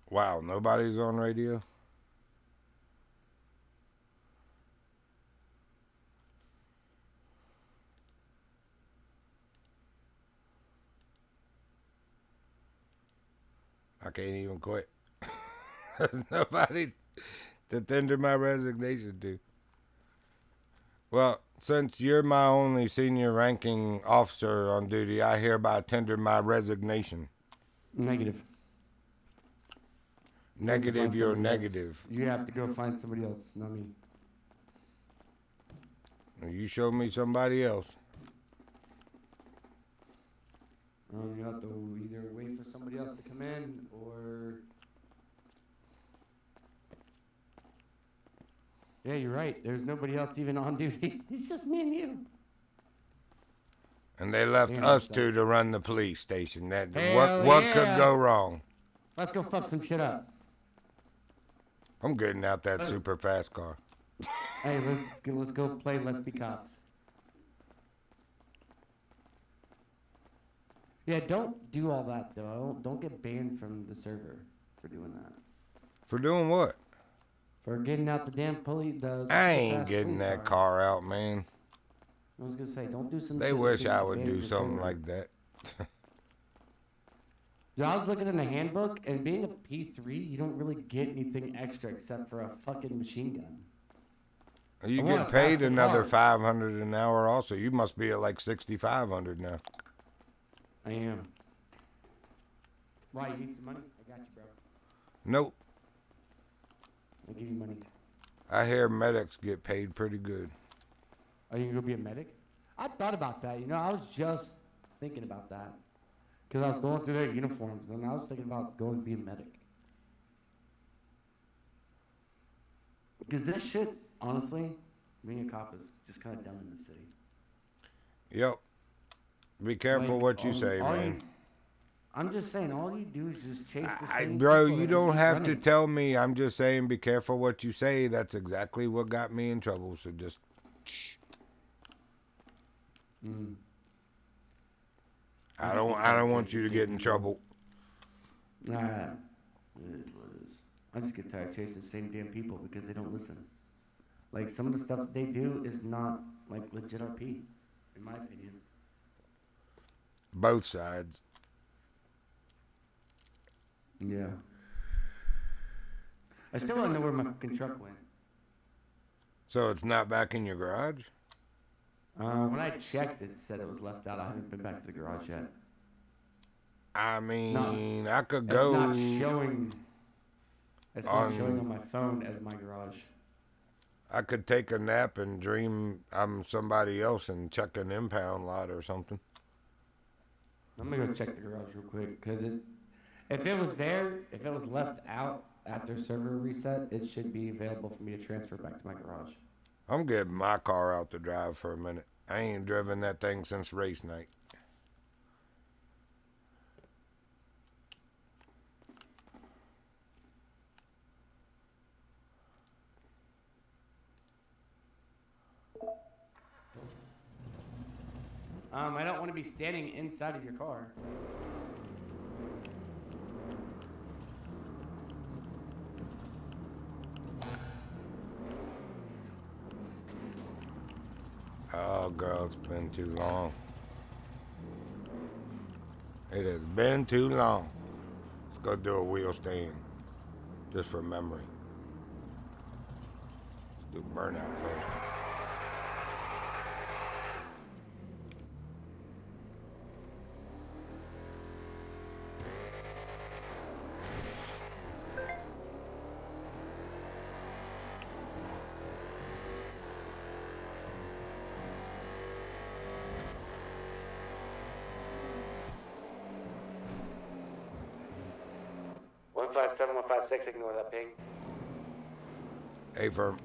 Wow, nobody's on radio? I can't even quit. There's nobody to tender my resignation to. Well, since you're my only senior ranking officer on duty, I hereby tender my resignation. Negative. Negative, you're negative. You have to go find somebody else, not me. You show me somebody else. You have to either wait for somebody else to come in or. Yeah, you're right. There's nobody else even on duty. It's just me and you. And they left Damn, us that two sucks. to run the police station. That Hell what yeah. could go wrong? Let's go fuck some shit up. I'm getting out that super fast car. Hey, let's go play Let's Be Cops. Yeah, don't do all that though. Don't get banned from the server for doing that. For doing what? For getting out the damn police. I ain't getting that car out, man. I was gonna say, don't do some. They shit wish that's I gonna would get banned do from the something server. like that. Dude, I was looking in the handbook, and being a P3, you don't really get anything extra except for a fucking machine gun. You I want get a paid faster another car. $500 an hour. Also, you must be at like $6,500 now. I am. Why, you need some money? I got you, bro. Nope. I'll give you money. I hear medics get paid pretty good. Are you gonna go be a medic? I thought about that. You know, I was just thinking about that. Because I was going through their uniforms, and I was thinking about going to be a medic. Because this shit, honestly, being a cop is just kind of dumb in the city. Yep. Be careful Like, what you say, man. I'm just saying, all you do is just chase the same Bro, people you that just don't keep have to running. tell me. I'm just saying be careful what you say. That's exactly what got me in trouble. So just shh. Mm. I don't want you to get in trouble. Nah, it is what it is. I just get tired of chasing the same damn people because they don't listen. Like, some of the stuff that they do is not, like, legit RP, in my opinion. Both sides. Yeah. I still don't know where my fucking truck went. So it's not back in your garage? When I checked, it said it was left out. I haven't been back to the garage yet. I mean, I could It's go not showing. It's not showing on my phone as my garage. I could take a nap and dream I'm somebody else and check an impound lot or something. I'm gonna go check the garage real quick, because if it was there, if it was left out after server reset, it should be available for me to transfer back to my garage. I'm getting my car out to drive for a minute. I ain't driven that thing since race night. I don't want to be standing inside of your car. Oh, girl, it's been too long. It has been too long. Let's go do a wheel stand. Just for memory. Let's do burnout first. Ignore that ping. Hey, firm.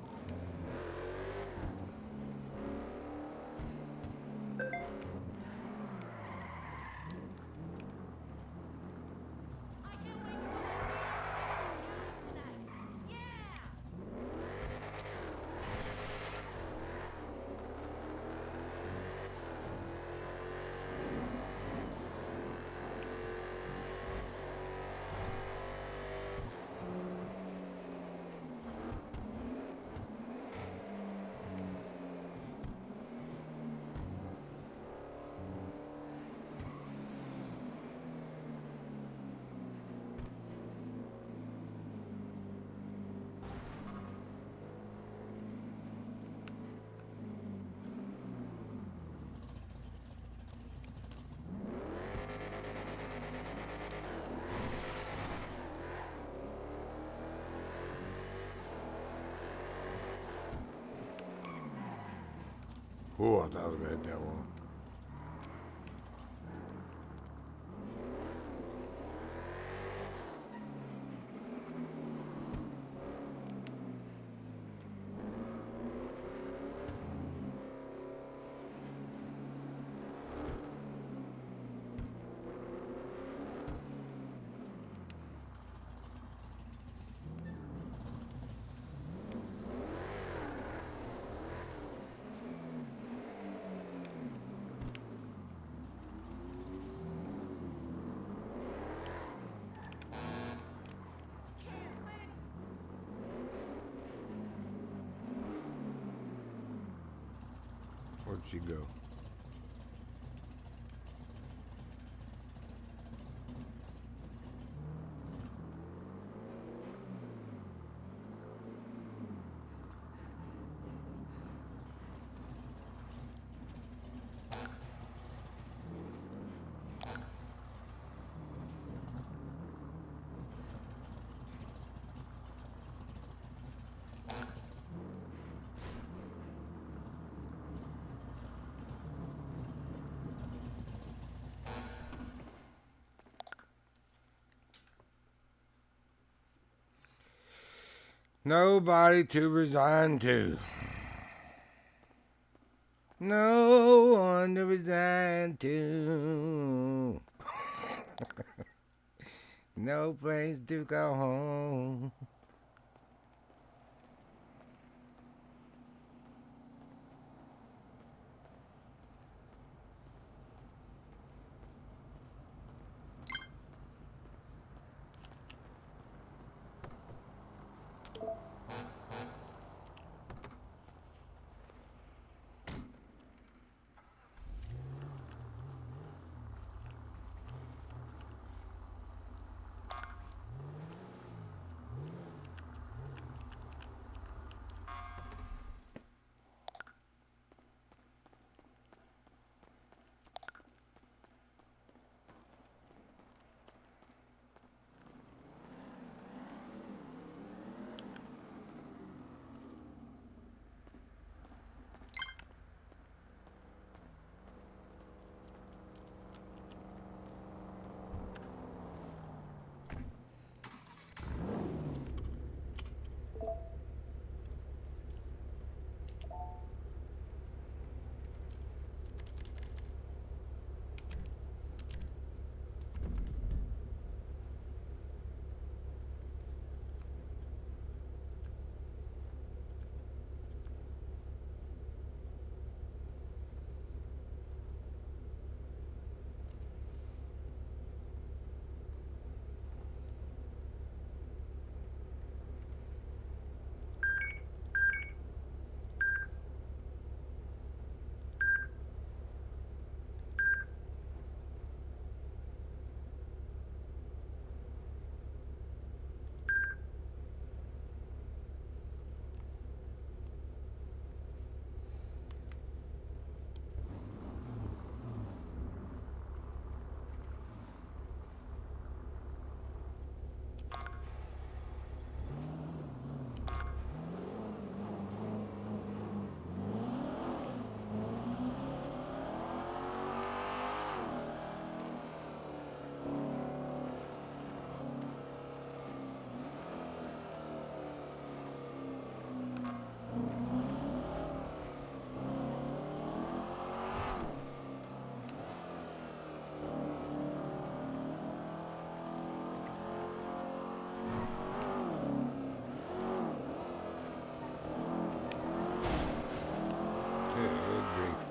Ooh, I thought I was gonna hit that wall. she go? Nobody to resign to. No one to resign to. No place to go home. Good grief.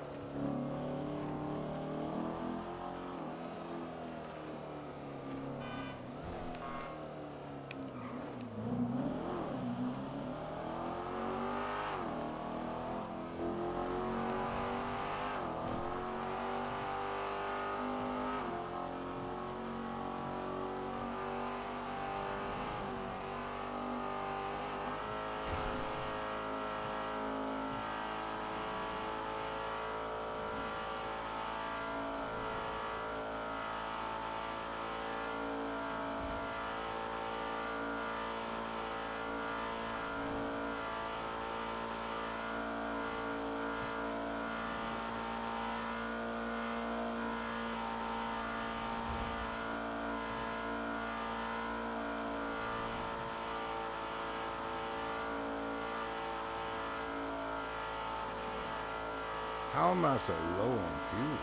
How am I so low on fuel?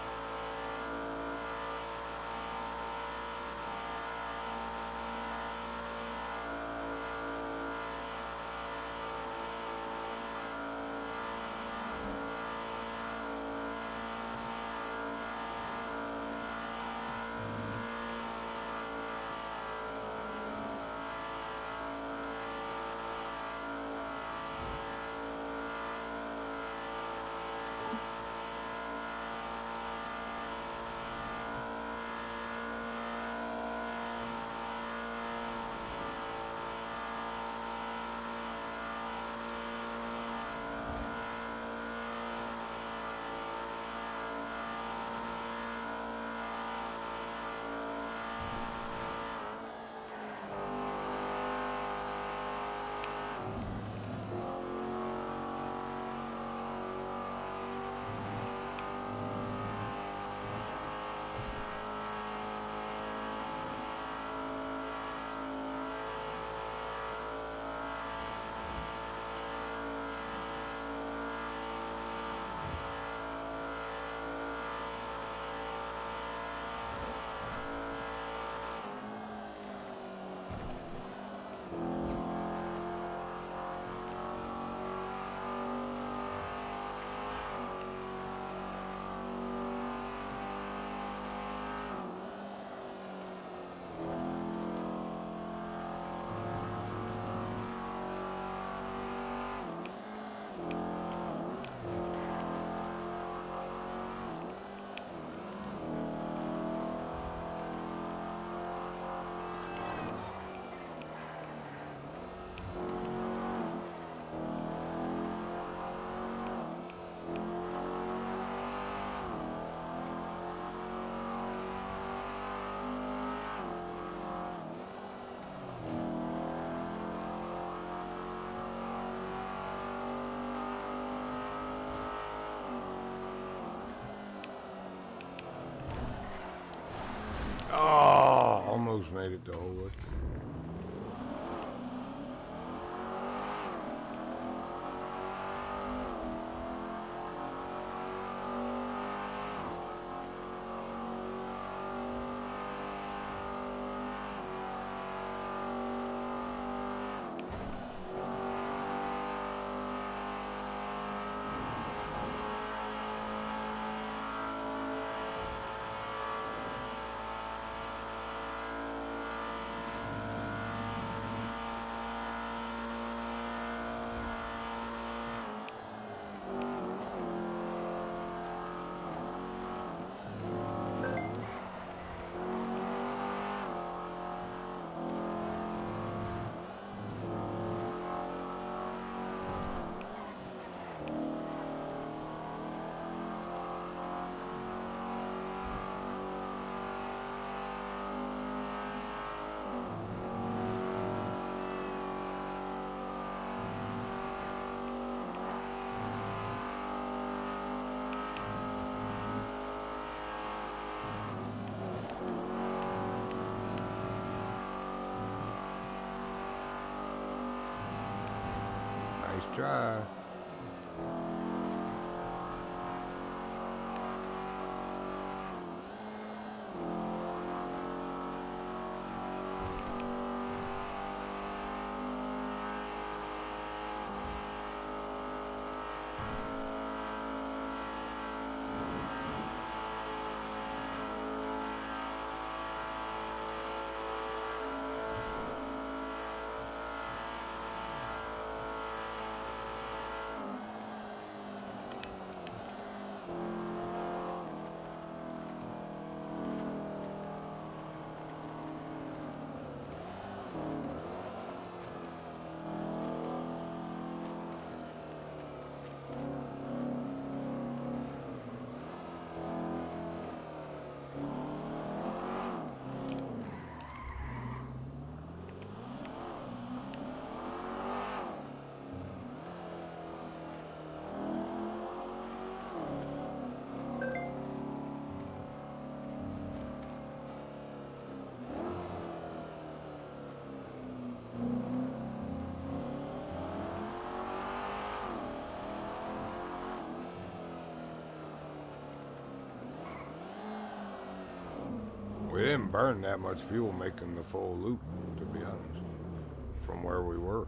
made it the whole way. Nice try. We didn't burn that much fuel making the full loop, to be honest, from where we were.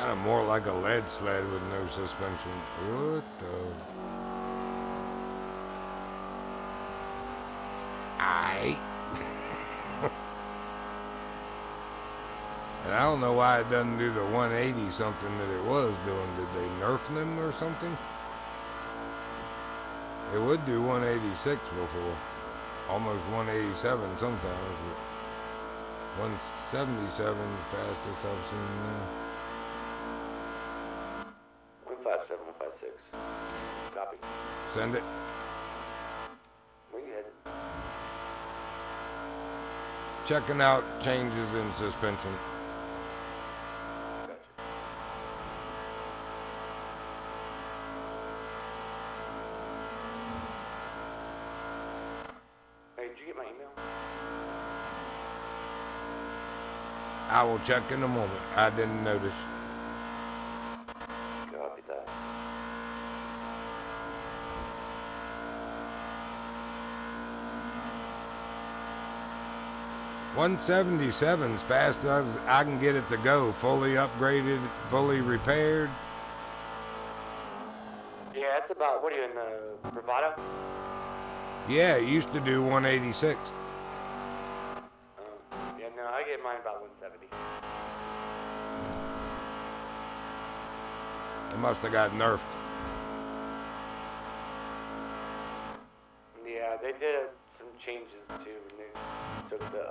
Kind of more like a lead sled with no suspension. What the? Aight. And I don't know why it doesn't do the 180 something that it was doing. Did they nerf them or something? It would do 186 before. Almost 187 sometimes. But 177 is the fastest I've seen now. 157, 156. Copy. Send it. Where you headed? Checking out changes in suspension. Gotcha. Hey, did you get my email? I will check in a moment. I didn't notice. Copy that. .177 as fast as I can get it to go. Fully upgraded, fully repaired. Yeah, it's about, what are you in, Bravado? Yeah, it used to do 186. Yeah, no, I get mine about 170. It must have got nerfed. Yeah, they did some changes too. And they took the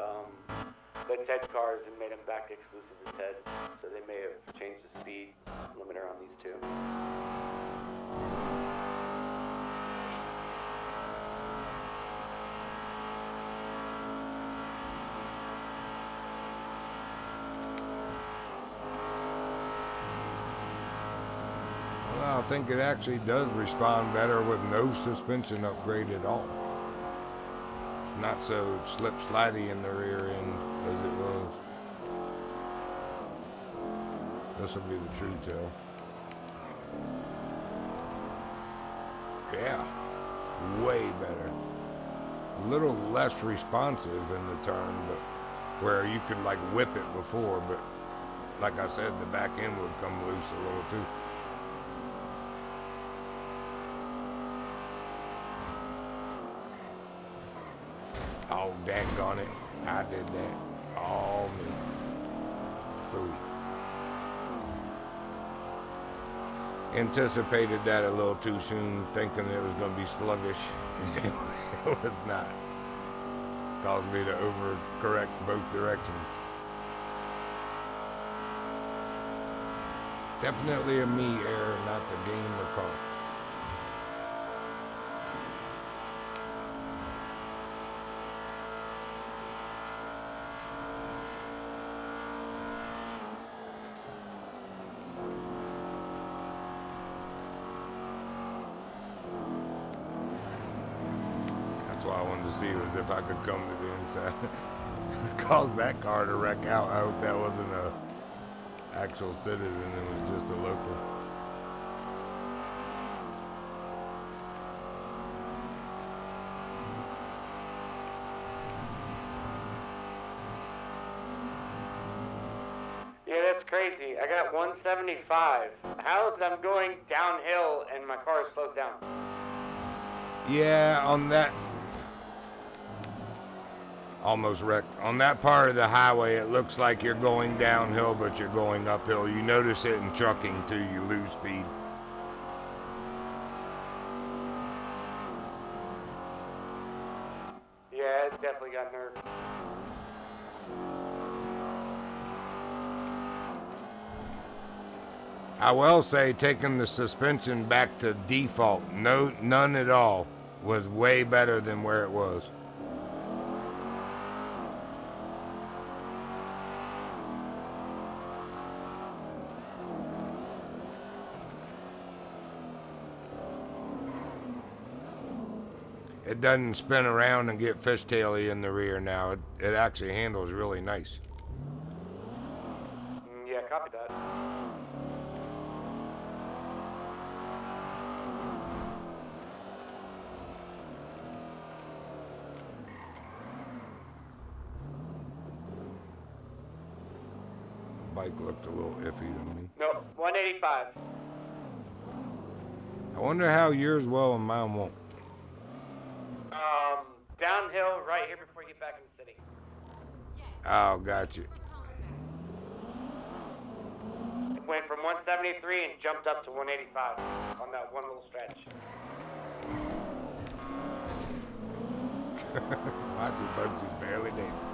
TED cars and made them back exclusive to TED. So they may have changed the speed limiter on these two. Well, I think it actually does respond better with no suspension upgrade at all. It's not so slip-slidey in the rear end as it was. This will be the true tell. Yeah, way better. A little less responsive in the turn, but where you could like whip it before, but like I said, the back end would come loose a little too. Oh, daggone it. I did that. Oh, me. Phooey. Anticipated that a little too soon, thinking it was going to be sluggish. It was not. Caused me to overcorrect both directions. Definitely a me error, not the game or car. That's why I wanted to see was if I could come to the inside. Cause that car to wreck out. I hope that wasn't a actual citizen, it was just a local. Yeah, that's crazy. I got 175. How is I'm going downhill and my car slows down? Yeah, on that almost wrecked. On that part of the highway, it looks like you're going downhill, but you're going uphill. You notice it in trucking too, you lose speed. Yeah, it definitely got nerfed. I will say taking the suspension back to default, none at all, was way better than where it was. It doesn't spin around and get fishtaily in the rear now. It actually handles really nice. Yeah, copy that. bike looked a little iffy to me. No, 185. I wonder how yours will and mine won't. Downhill right here before you get back in the city. Oh, got you. It went from 173 and jumped up to 185 on that one little stretch. Watching folks is fairly dangerous.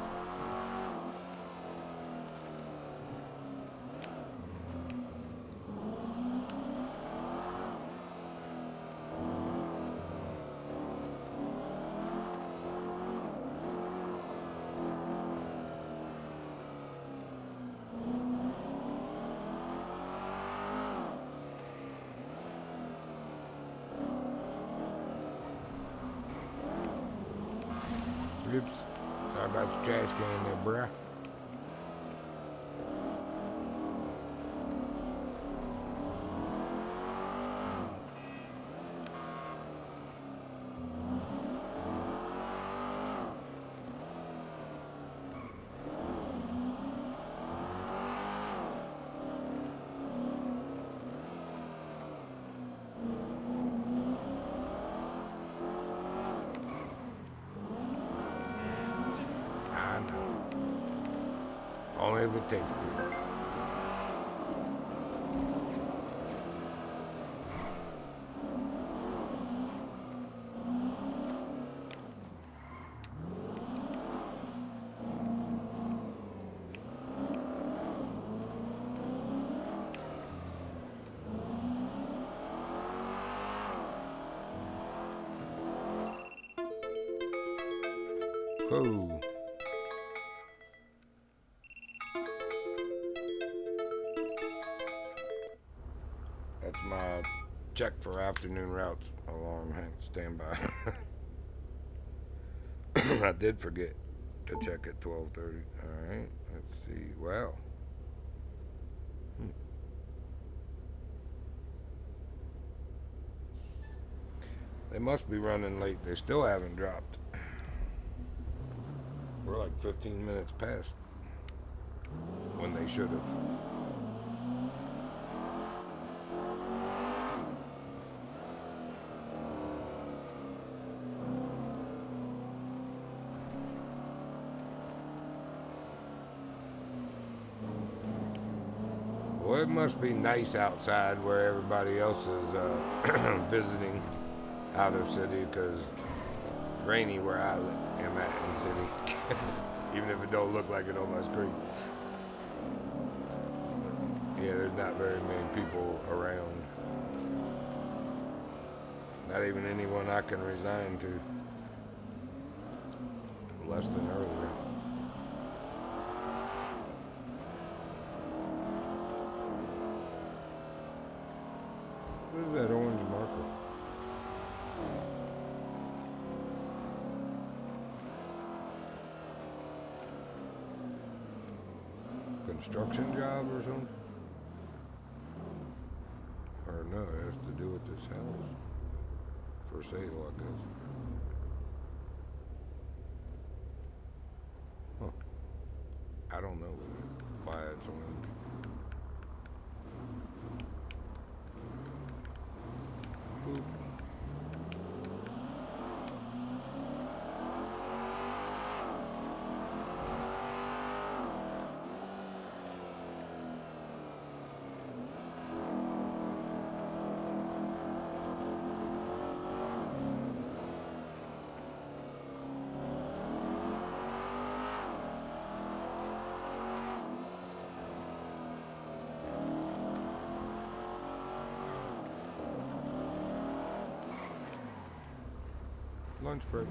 Oops. Sorry about the trash can there, bruh. I know. Only if it takes me. Whoa. That's my check for afternoon routes alarm. Stand by. I did forget to check at 12:30. All right, let's see. Wow. They must be running late. They still haven't dropped. We're like 15 minutes past when they should have. Well, it must be nice outside where everybody else is visiting out of city, because it's rainy where I am at in city. Even if it don't look like it on my screen. Yeah, there's not very many people around. Not even anyone I can resign to. Less than earlier. What is that orange marker? Construction job or something? Or no, it has to do with this house. For sale, I guess. Huh. I don't know why it's orange. Boop. Lunch break.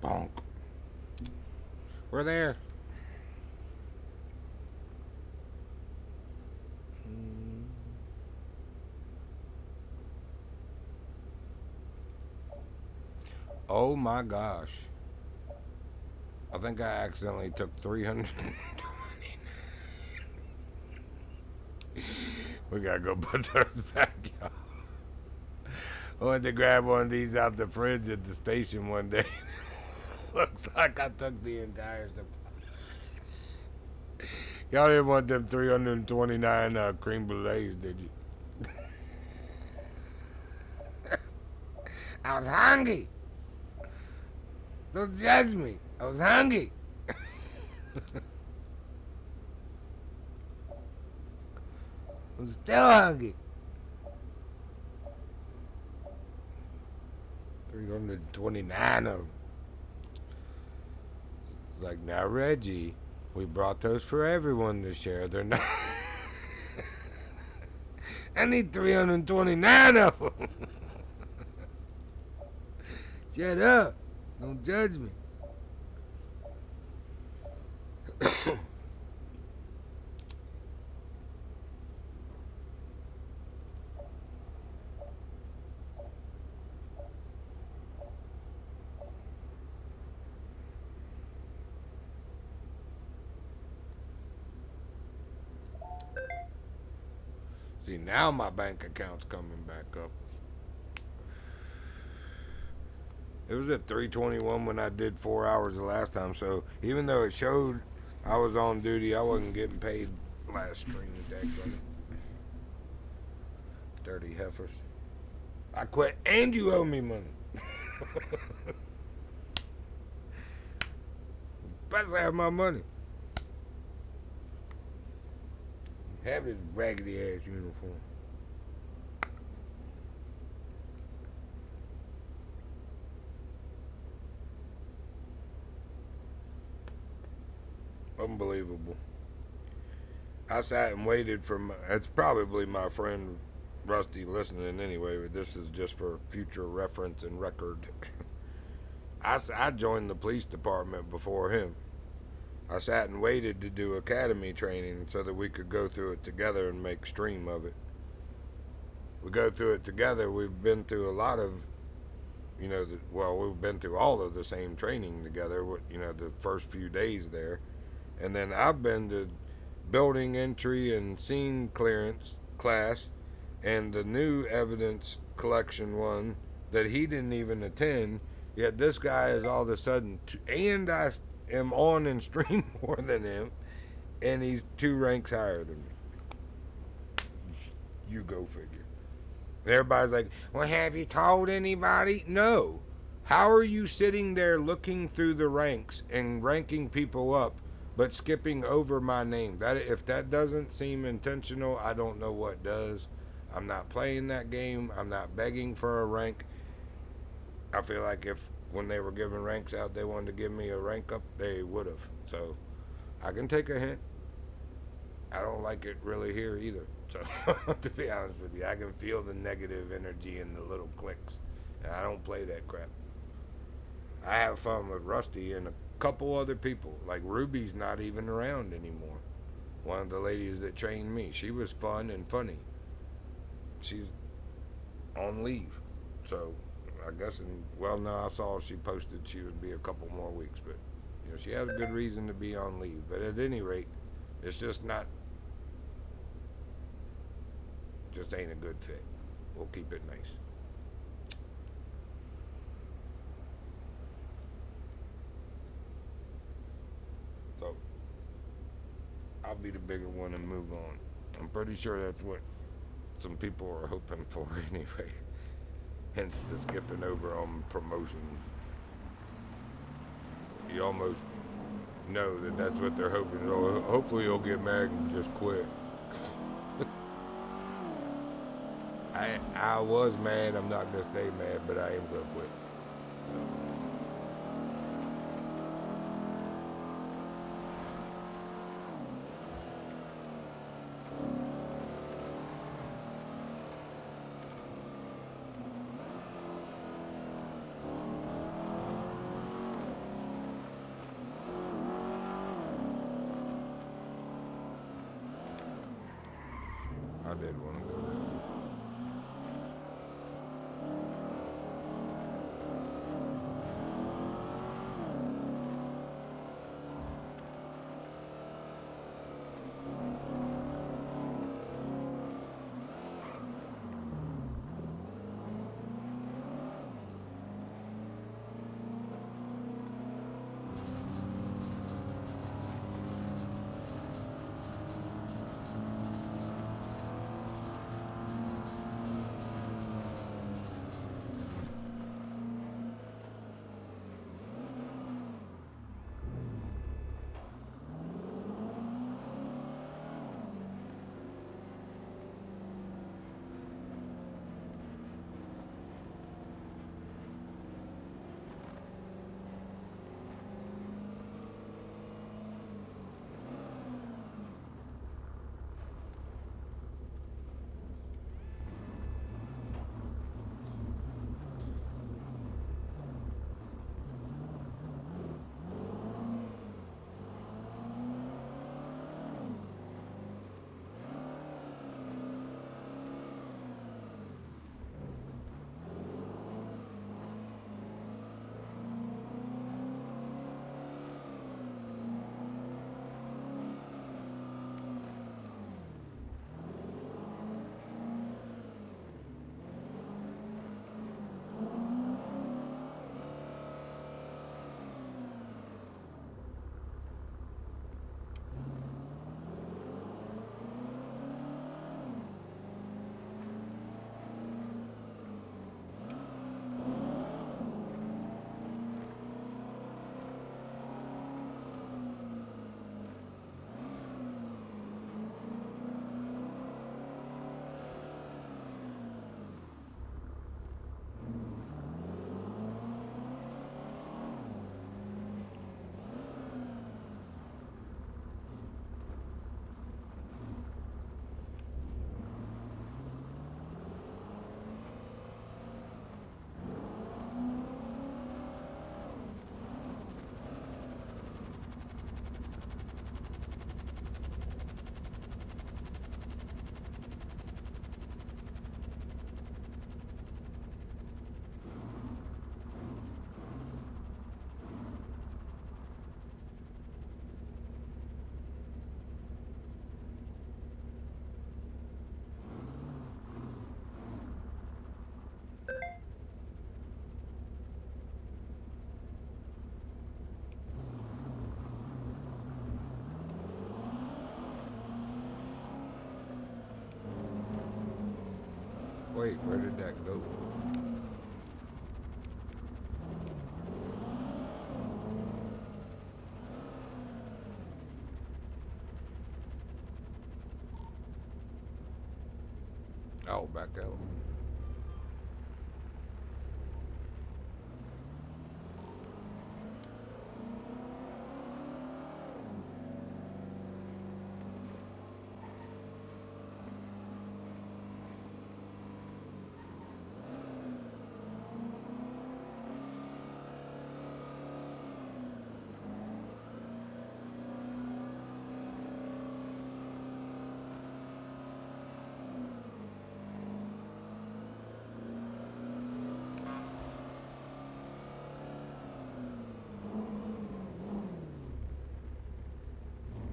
Bonk. We're there. Oh my gosh. I think I accidentally took 329. We gotta go put those back, y'all. I went to grab one of these out the fridge at the station one day. Looks like I took the entire supply. Y'all didn't want them 329 cream brulees, did you? I was hungry. Don't judge me. I was hungry. I'm still hungry. 329 of them. Like, now, Reggie, we brought those for everyone to share. They're not. I need 329 of them. Shut up. Don't judge me. See, now my bank account's coming back up. It was at 321 when I did 4 hours the last time, so even though it showed I was on duty, I wasn't getting paid last stream day. Dirty heifers. I quit and you owe me money. Best have my money. Have this raggedy ass uniform. Unbelievable. I sat and waited for it's probably my friend Rusty listening anyway, but this is just for future reference and record. I joined the police department before him. I sat and waited to do academy training so that we could go through it together and make stream of it. We go through it together. We've been through a lot of, we've been through all of the same training together, the first few days there. And then I've been to building entry and scene clearance class and the new evidence collection one that he didn't even attend. Yet this guy is all of a sudden, and I am on and stream more than him, and he's 2 ranks higher than me. You go figure. And everybody's like, well, have you told anybody? No. How are you sitting there looking through the ranks and ranking people up, but skipping over my name? If that doesn't seem intentional, I don't know what does. I'm not playing that game. I'm not begging for a rank. I feel like if when they were giving ranks out, they wanted to give me a rank up, they would have. So I can take a hint. I don't like it really here either. So to be honest with you, I can feel the negative energy in the little clicks. And I don't play that crap. I have fun with Rusty and a couple other people. Like Ruby's not even around anymore. One of the ladies that trained me. She was fun and funny. She's on leave. So I guess, I saw she posted she would be a couple more weeks, but she has a good reason to be on leave. But at any rate, it's just ain't a good fit. We'll keep it nice. So I'll be the bigger one and move on. I'm pretty sure that's what some people are hoping for anyway. Hence the skipping over on promotions. You almost know that that's what they're hoping. Oh, hopefully you'll get mad and just quit. I was mad. I'm not going to stay mad, but I am going to quit. I did want to go there. wait, where did that go? Oh, back out.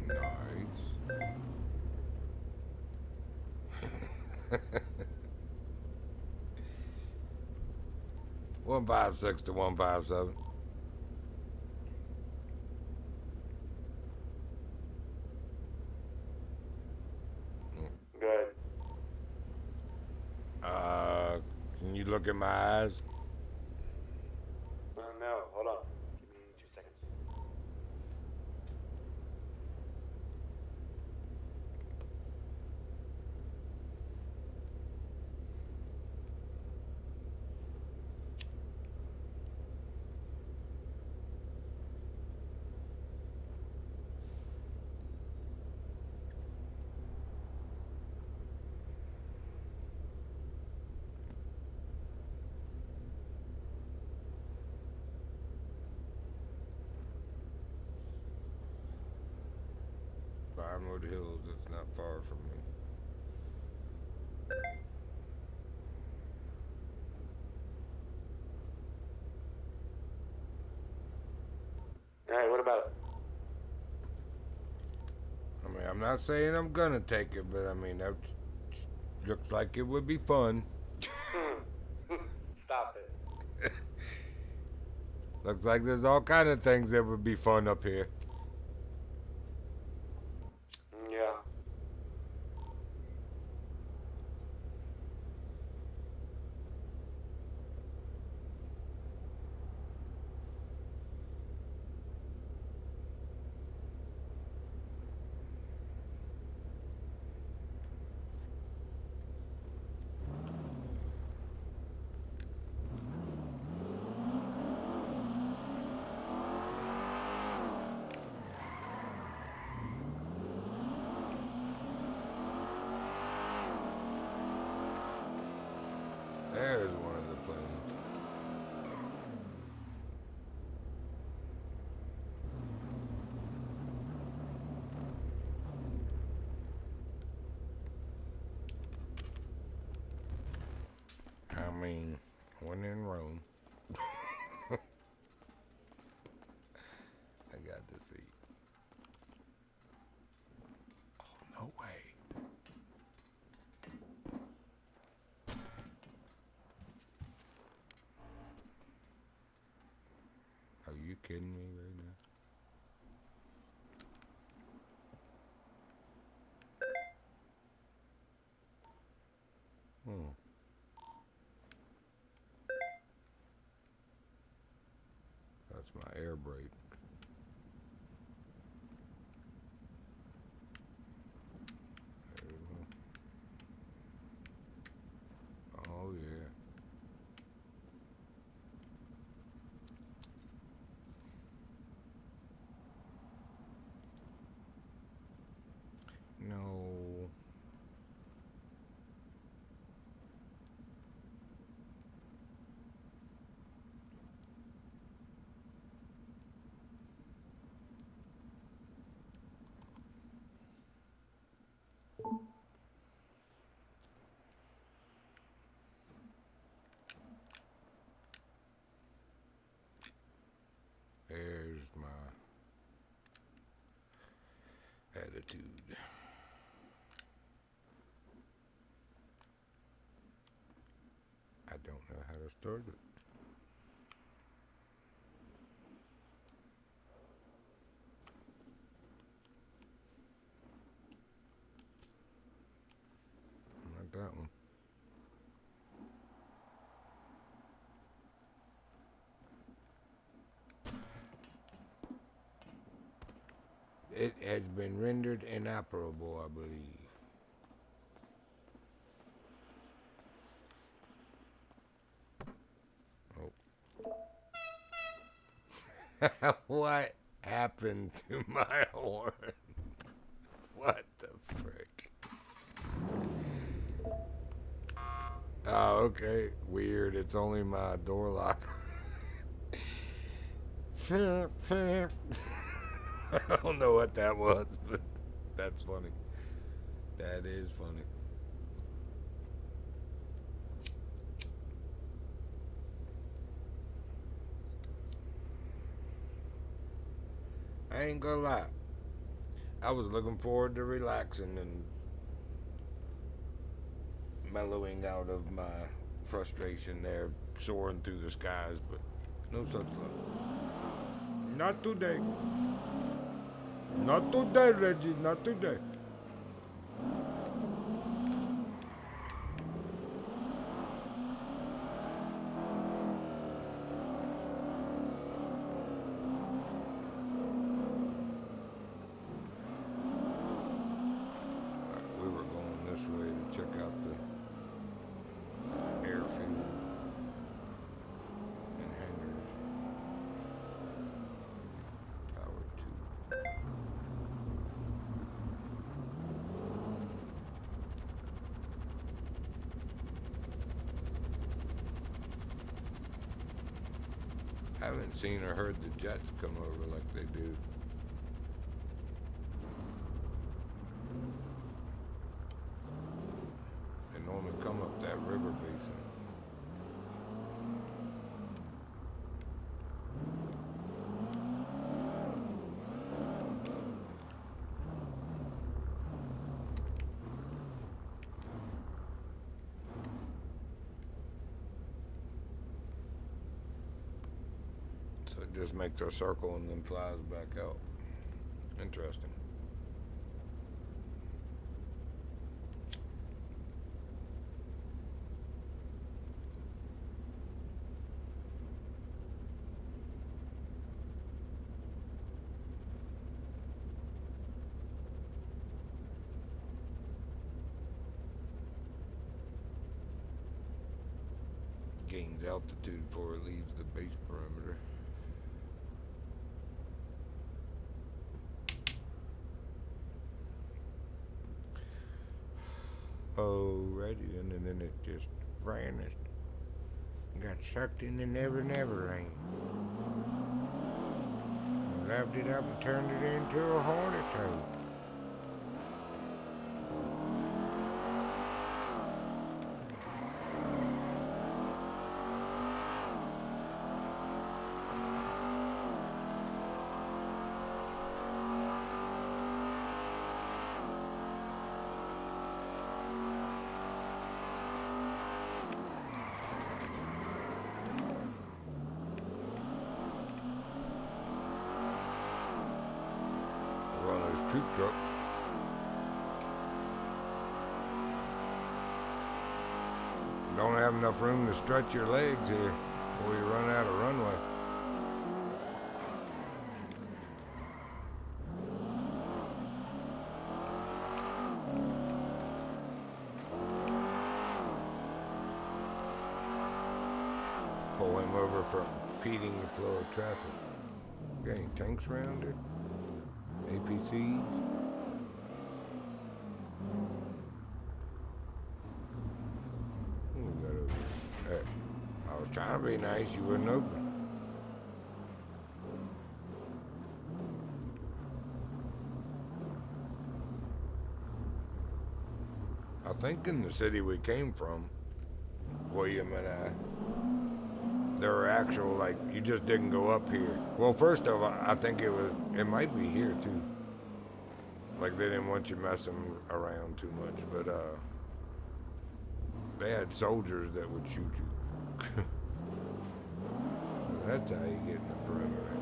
Nice. 156 to 157. Good. Can you look at my eyes? No, hold on. Give me 2 seconds. Vinewood Hills, it's not far from me. Alright, what about it? I mean, I'm not saying I'm gonna take it, but I mean, that looks like it would be fun. Stop it. Looks like there's all kind of things that would be fun up here. Yeah. There's one of the planes. I mean, when in Rome. I got to see. Oh, no way. Are you kidding me right now? Hmm. That's my air brake. There we go. Oh yeah. No. There's my attitude. I don't know how to start it. Not that one. It has been rendered inoperable, I believe. Oh. What happened to my horn? What the frick? Oh, okay. Weird. It's only my door lock. I don't know what that was, but that's funny. That is funny. I ain't gonna lie. I was looking forward to relaxing and mellowing out of my frustration there, soaring through the skies, but no such luck. Not today. Not today, Reggie. Not today. We were going this way to check out the airfield and hangars. Tower 2. I haven't seen or heard the jets come over like they do. They normally come up that river basin. So it just makes a circle and then flies back out. Interesting. Gains altitude before it leaves the base perimeter. Alrighty, and then it just vanished. Got sucked in the Never Never Land. Loved it up and turned it into a hornet toad. One of those troop trucks. Don't have enough room to stretch your legs here before you run out of runway. Pull him over from impeding the flow of traffic. Got any tanks around here? APCs? What we got over here? Hey, I was trying to be nice, you wouldn't open. I think in the city we came from, William and I, there were actual, like, you just didn't go up here. Well, first of all, I think it might be here too. Like, they didn't want you messing around too much, but they had soldiers that would shoot you. That's how you get in the perimeter.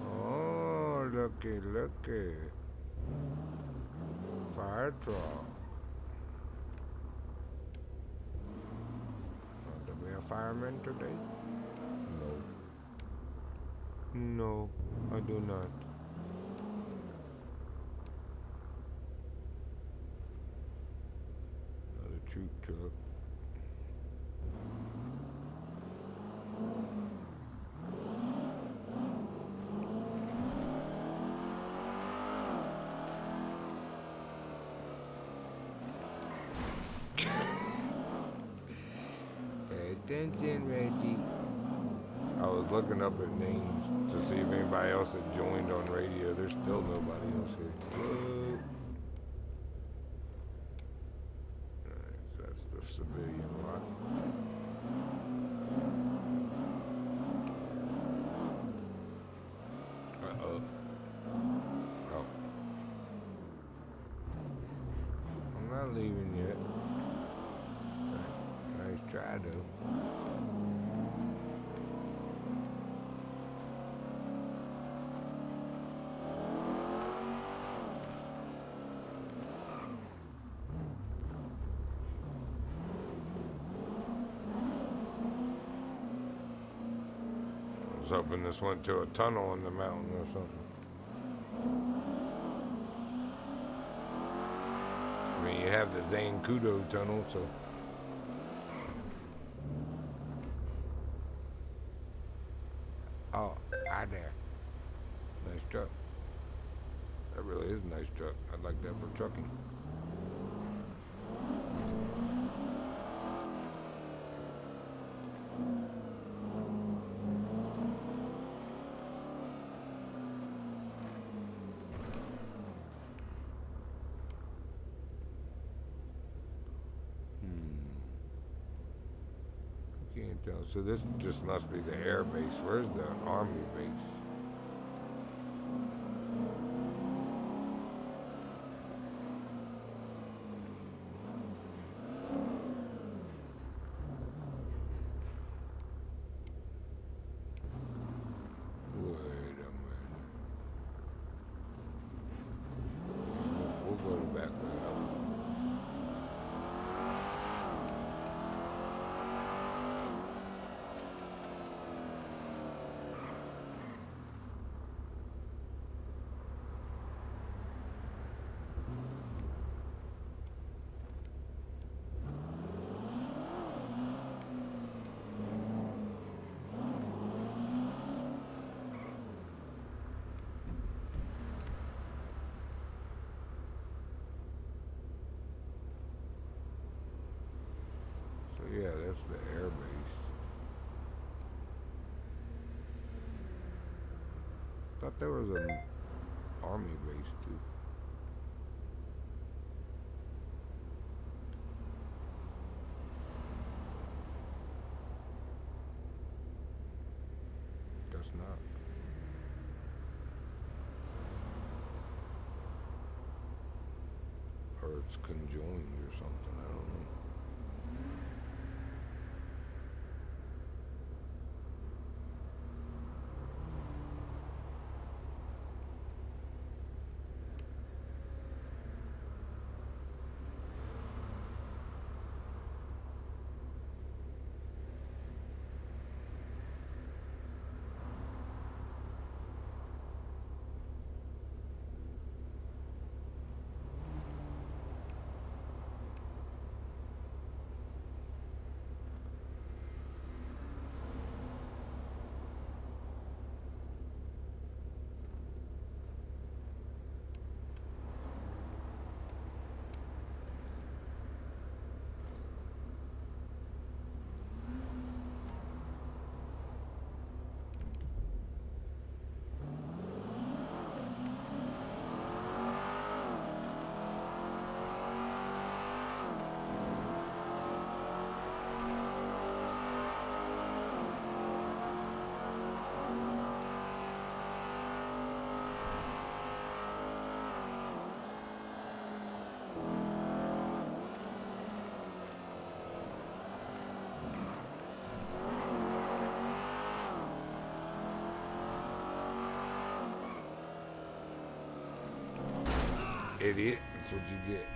Oh, looky, looky. Fire truck. Oh, do we a fireman today? No. No, I do not. Another troop truck. Pay attention, Reggie. I was looking up at names to see if anybody else had joined on radio. There's still nobody else here. Whoa. Alright, so that's the civilian lot. Uh-oh. Oh. I'm not leaving yet. Nice try, though. I was hoping this went to a tunnel in the mountain or something. I mean, you have the Zancudo tunnel, so. Oh, hi there. Nice truck. That really is a nice truck. I'd like that for trucking. Can't tell. So this just must be the air base. Where's the army base? Wait a minute. We'll go to back way up. Yeah, that's the air base. Thought there was an army base too. Guess not. Or it's conjoined or something, I don't know. Idiot, that's what you get.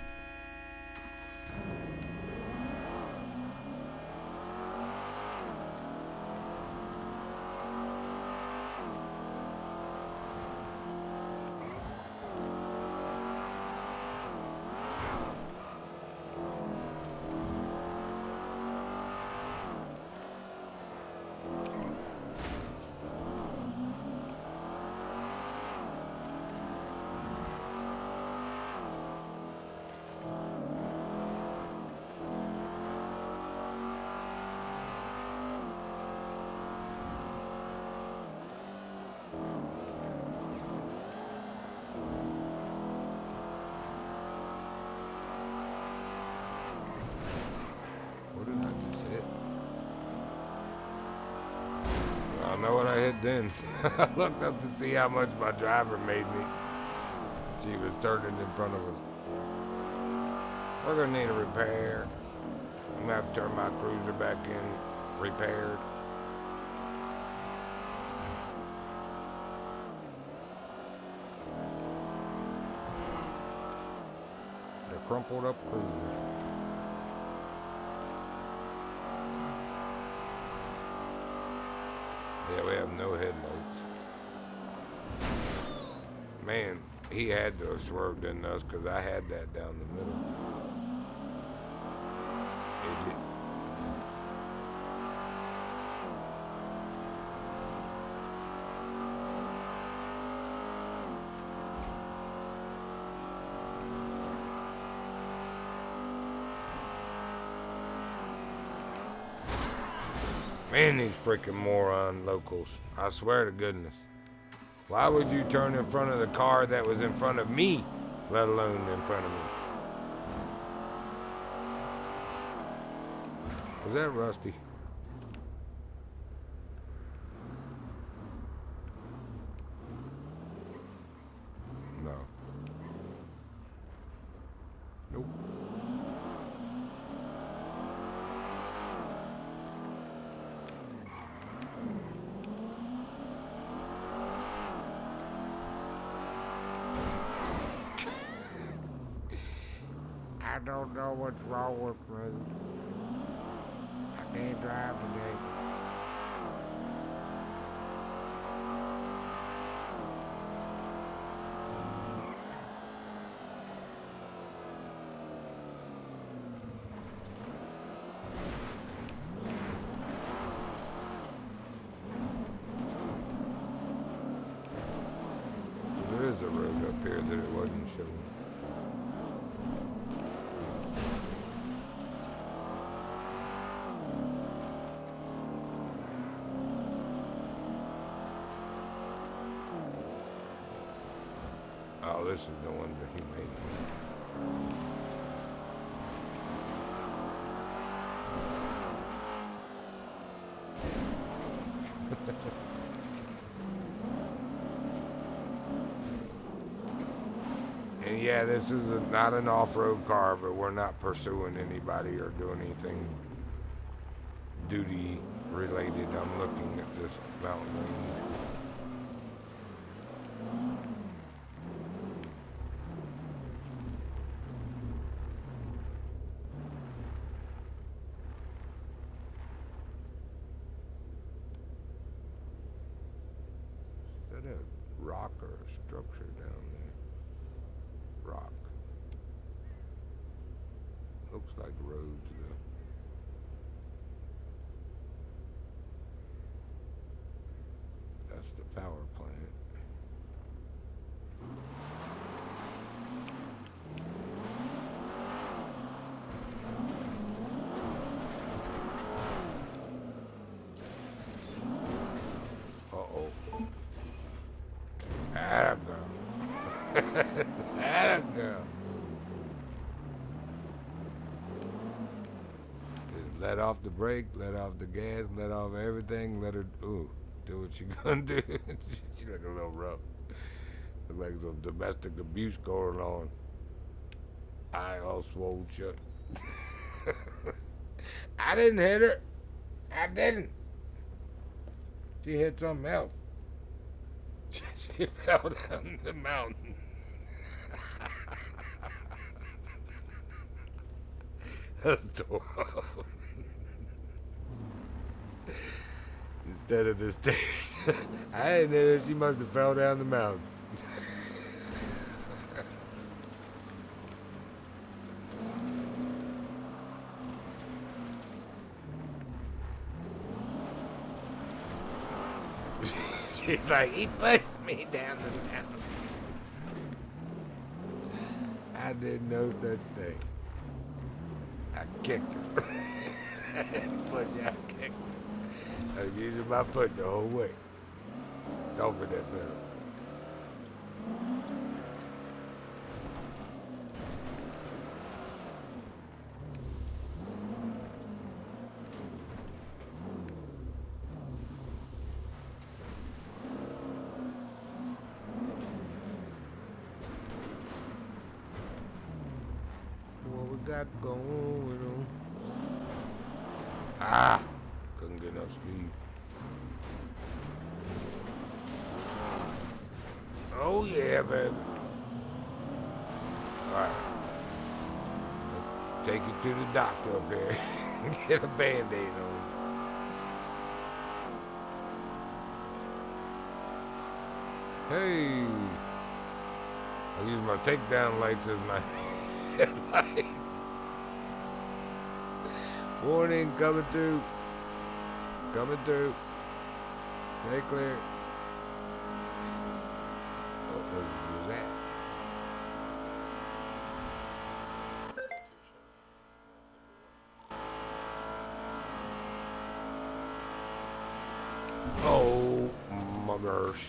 out then. I looked up to see how much my driver made me. She was turning in front of us. We're gonna need a repair. I'm gonna have to turn my cruiser back in, repaired. They're crumpled up cruisers. Yeah, we have no headlights. Man, he had to have swerved in us because I had that down the middle. Idiot. Man, these freaking moron locals. I swear to goodness. Why would you turn in front of the car that was in front of me, let alone in front of me? Was that Rusty? No. Nope. I don't know what's wrong with me. I can't drive today. There is a road up here that it wasn't showing. Oh, this is the one that he made. And yeah, this is not an off-road car, but we're not pursuing anybody or doing anything duty related. I'm looking at this mountain range. Is that a rock or a structure down there? Rock. Looks like roads though. That's the power plant. Uh-oh. Atta girl. Atta girl. Just let off the brake, let off the gas, let off everything, let her, ooh, do what she gonna do. She look a little rough. Look like some domestic abuse going on. Eye all swole shut. I didn't hit her. I didn't. She hit something else. She fell down the mountain. That's adorable. Instead of the stairs. I didn't hit her. She must have fell down the mountain. She's like, he pushed me down the mountain. I did no such thing. I kicked her. I didn't push her, I kicked her. I was using my foot the whole way. Stomping that pedal. got going on? Ah, couldn't get enough speed. Oh yeah, baby. Alright. Take you to the doctor up here. Get a band-aid on. Hey. I use my takedown lights as my headlights. Warning, coming through. Coming through. Stay clear. What was that? Oh my gosh.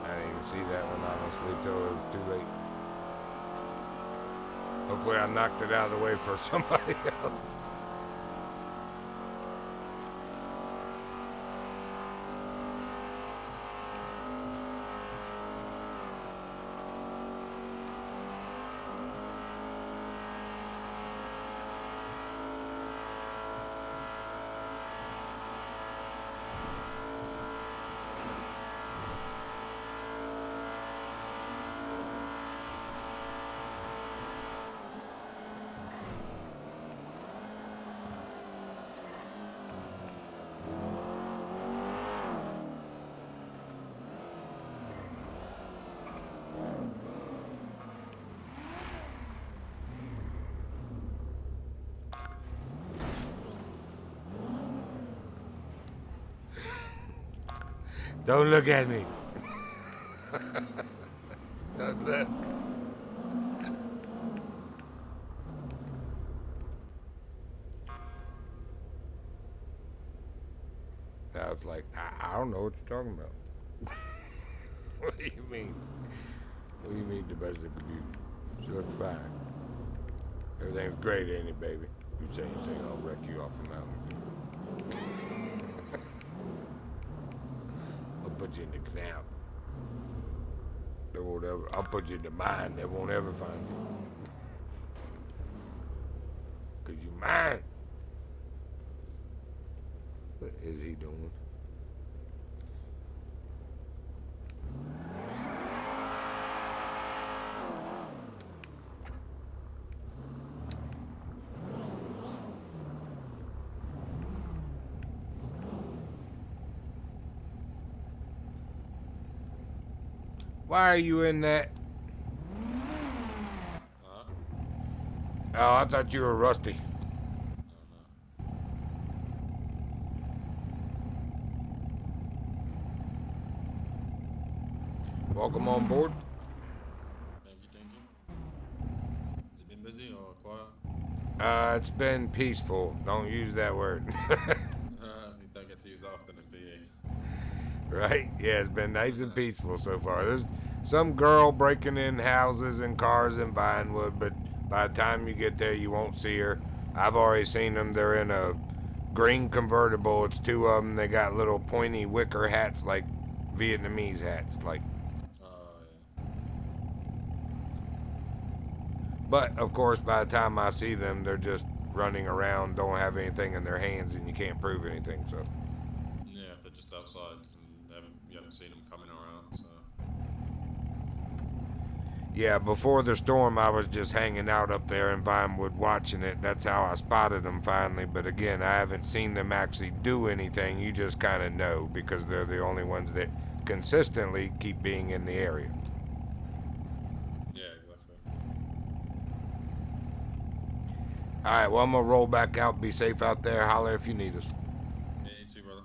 I didn't even see that one honestly till it was too late. Hopefully I knocked it out of the way for somebody else. Don't look at me. Don't look. I was like, I don't know what you're talking about. What do you mean? What do you mean the best it could be? She looks fine. Everything's great, ain't it, baby? You say anything, I'll wreck you off the mountain. I'll put you in the canal. They won't ever. I'll put you in the mine. They won't ever find you. 'Cause you mine. What is he doing? Why are you in that? Oh, I thought you were Rusty. Welcome on board. Thank you. Has it been busy or quiet? It's been peaceful. Don't use that word. You don't get to use that often in PE. Right? Yeah, it's been nice and peaceful so far. There's some girl breaking in houses and cars in Vinewood, but by the time you get there, you won't see her. I've already seen them. They're in a green convertible. It's two of them. They got little pointy wicker hats like Vietnamese hats. Like. Yeah. But, of course, by the time I see them, they're just running around, don't have anything in their hands, and you can't prove anything, so. Yeah, if they're just outside and you haven't seen them coming around, so. Yeah, before the storm, I was just hanging out up there in Vinewood watching it. That's how I spotted them finally. But again, I haven't seen them actually do anything. You just kind of know because they're the only ones that consistently keep being in the area. Yeah, exactly. All right, well, I'm going to roll back out. Be safe out there. Holler if you need us. Yeah, you too, brother.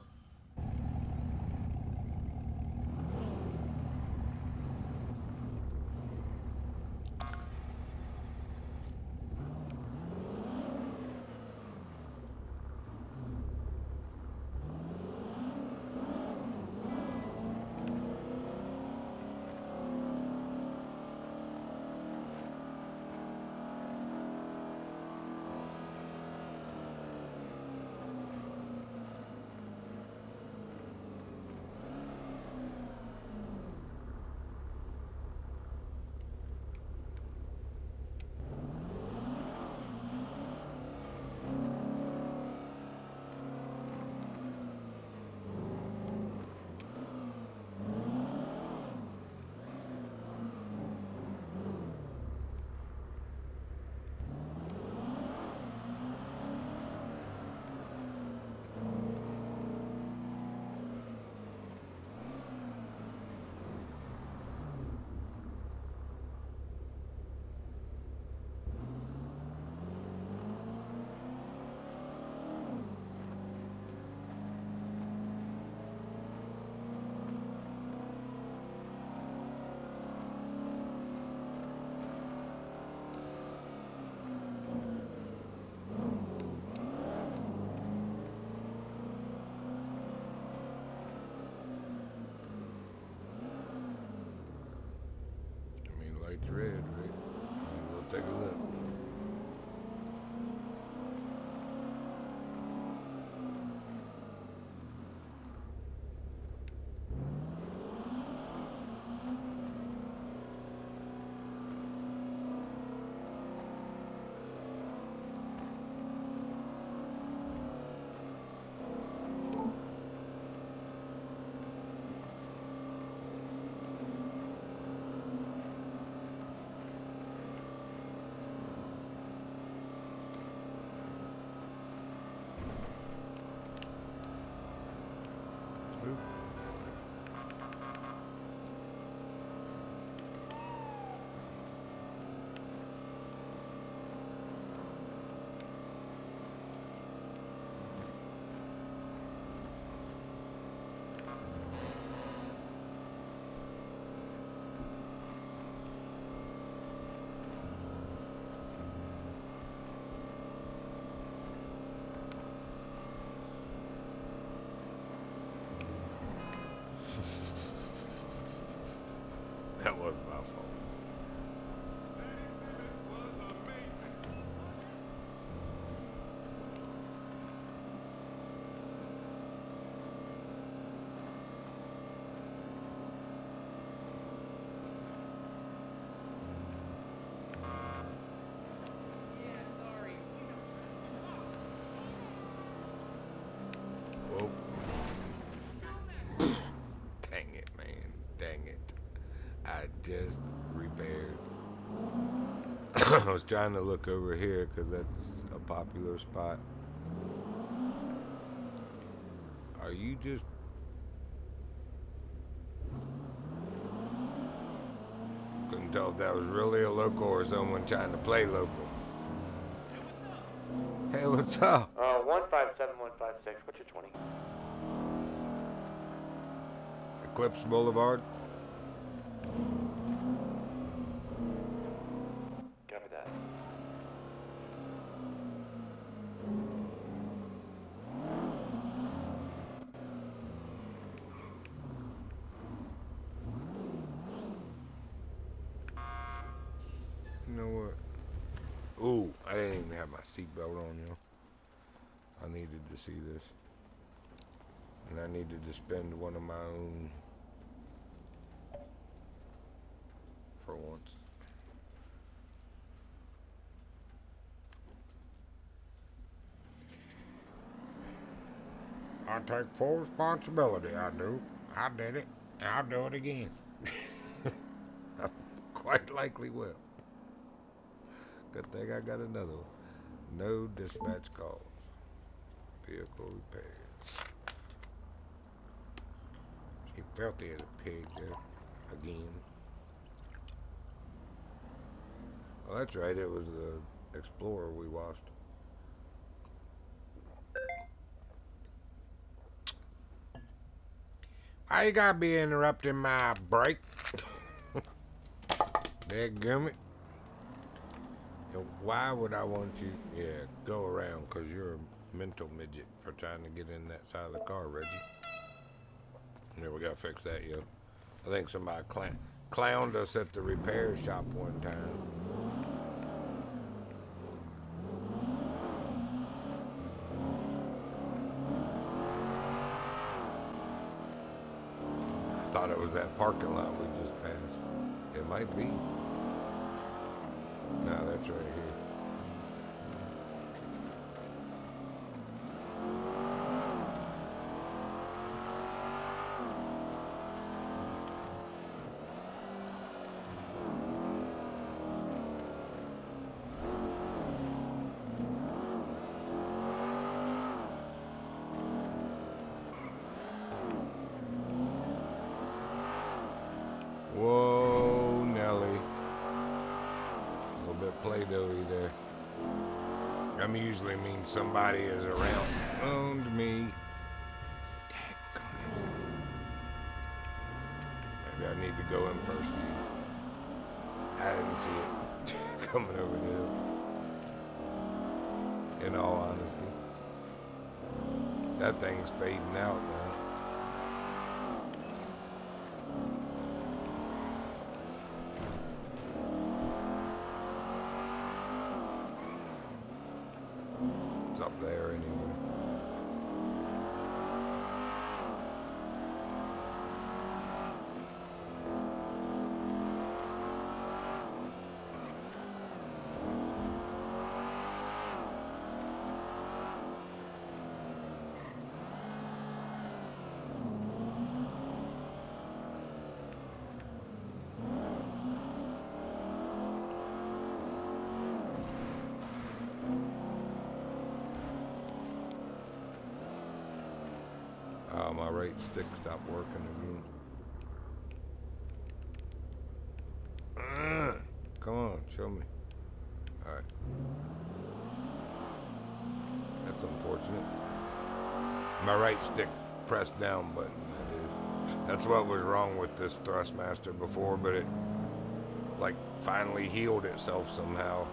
That was my fault. Whoa. Dang it, man. Dang it. I just repaired. I was trying to look over here because that's a popular spot. Are you just... Couldn't tell if that was really a local or someone trying to play local. Hey, what's up? 157156. What's your 20? Eclipse Boulevard. Copy that. You know what? Ooh, I didn't even have my seatbelt on, yo. I needed to see this. And I needed to spend one of my own for once. I take full responsibility, I do. I did it, and I'll do it again. I quite likely will. Good thing I got another one. No dispatch calls. Vehicle repairs. She filthy as a pig there. Again. Well, that's right. It was the Explorer we washed. Why you gotta be interrupting my break? Dadgummit. Why would I want you? Yeah, go around, because you're a mental midget for trying to get in that side of the car, Reggie. Yeah, we gotta fix that, yo. I think somebody clowned us at the repair shop one time. I thought it was that parking lot we just passed. It might be. No, that's right here. Whoa, Nelly. A little bit Play-Doh-y there. That usually means somebody is around me. Maybe I need to go in first. I didn't see it coming over the hill. In all honesty. That thing's fading out now. Up there anyway. My right stick stopped working again. Come on, show me. Alright. That's unfortunate. My right stick pressed down button, that is. That's what was wrong with this Thrustmaster before, but it like finally healed itself somehow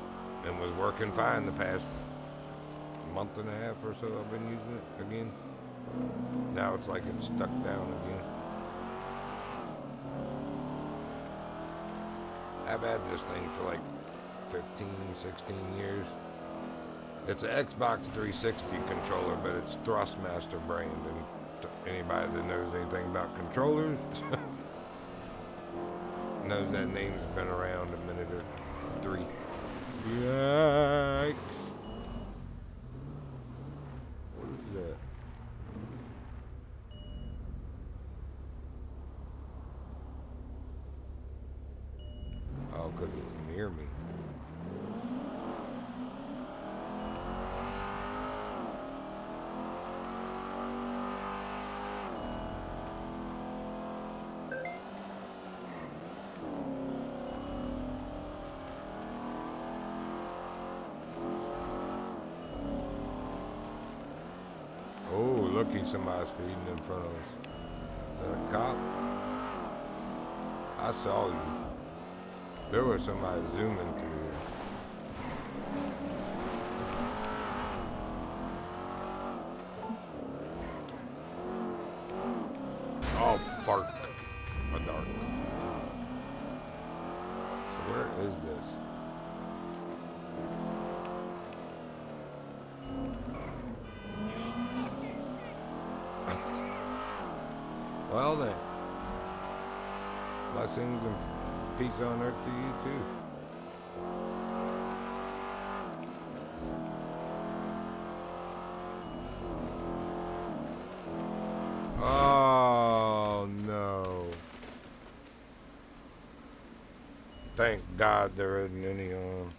and was working fine the past month and a half or so I've been using it again. Now it's like it's stuck down again. I've had this thing for like 15, 16 years. It's an Xbox 360 controller, but it's Thrustmaster brand. And anybody that knows anything about controllers knows that name's been around a minute or three. Yikes. What is that? Oh, because it's near me. Oh, looky, somebody speeding in front of us. Is that a cop? I saw you. There was somebody zooming through here. Oh, fart. A dark. So where is this? Well then, blessings and peace on earth to you too. Oh no. Thank God there isn't any on.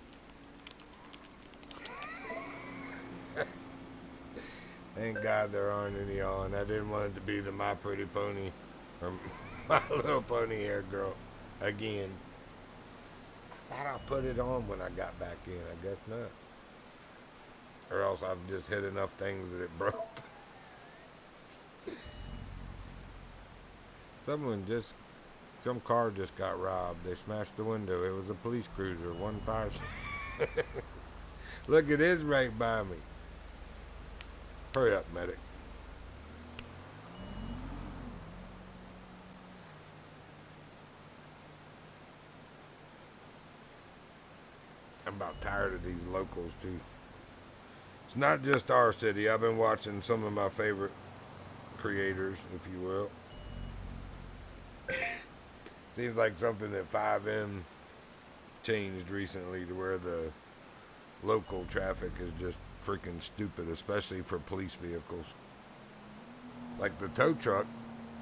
Thank God there aren't any on. I didn't want it to be the My Pretty Pony or My Little Pony Hair Girl again. I thought I put it on when I got back in. I guess not. Or else I've just hit enough things that it broke. Some car just got robbed. They smashed the window. It was a police cruiser, 156. Look, it is right by me. Hurry up, medic. I'm about tired of these locals, too. It's not just our city. I've been watching some of my favorite creators, if you will. Seems like something that 5M changed recently to where the local traffic is just freaking stupid, especially for police vehicles. Like the tow truck,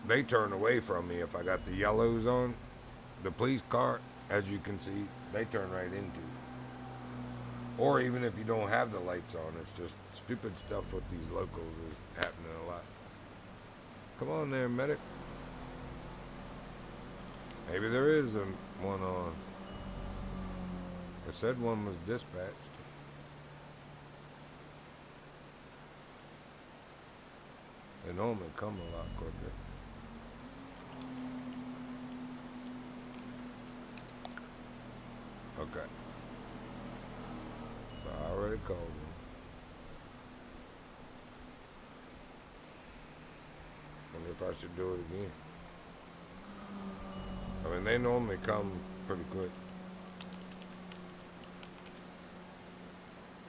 they turn away from me if I got the yellows on. The police car, as you can see, they turn right into it. Or even if you don't have the lights on, it's just stupid stuff with these locals is happening a lot. Come on there, medic. Maybe there is one on. It said one was dispatched. They normally come a lot quicker. Okay. So I already called them. Wonder if I should do it again. I mean, they normally come pretty quick.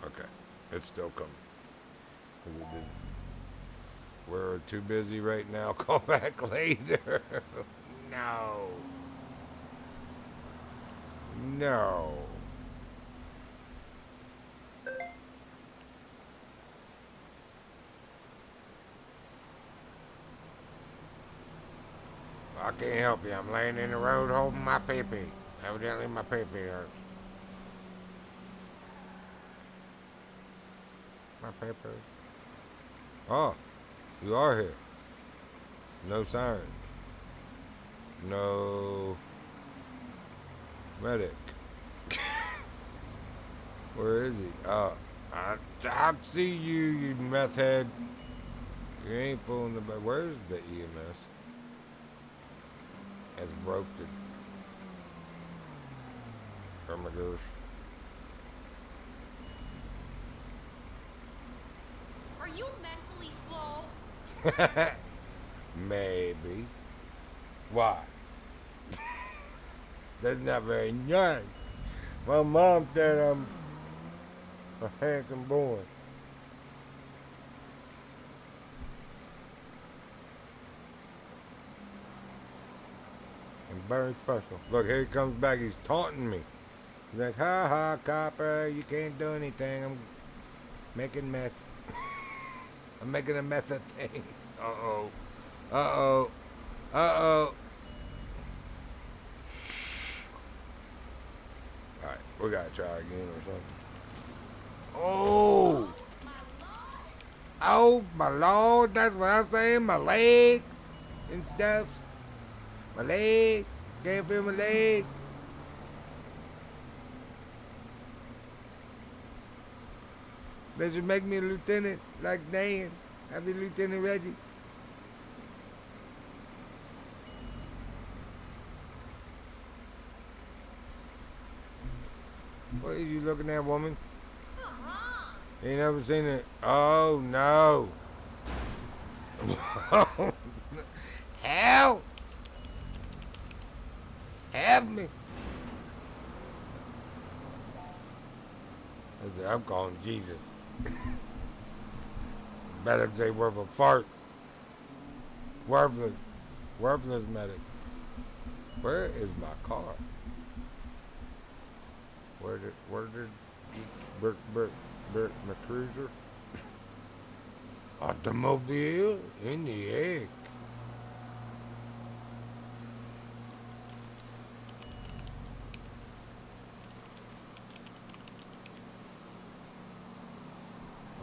Okay. It's still coming. 'Cause it didn't. We're too busy right now. Call back later. No. No. I can't help you. I'm laying in the road holding my pee-pee. Evidently my pee-pee hurts. My pee-pee. Oh. You are here. No sirens. No medic. Where is he? I see you, you meth head. You ain't fooling the bed. Where's the EMS? It's broken. Oh my gosh. Are you mentally slow? Maybe. Why? That's not very nice. My mom said I'm a handsome boy. And very special. Look, here he comes back. He's taunting me. He's like, ha ha, copper, you can't do anything. I'm making mess. I'm making a mess of things. Uh-oh. Uh-oh. Uh-oh. Alright, we gotta try again or something. Oh! Oh, my lord, that's what I'm saying. My legs and stuff. My legs. Can't feel my legs. They should make me a lieutenant like Dan. I'll be Lieutenant Reggie. What are you looking at, woman? You ain't never seen it. Oh, no. Help! Help me. I'm calling Jesus. Better say worth a fart. Worthless. Worthless medic. Where is my car? Where did my cruiser? Automobile in the egg.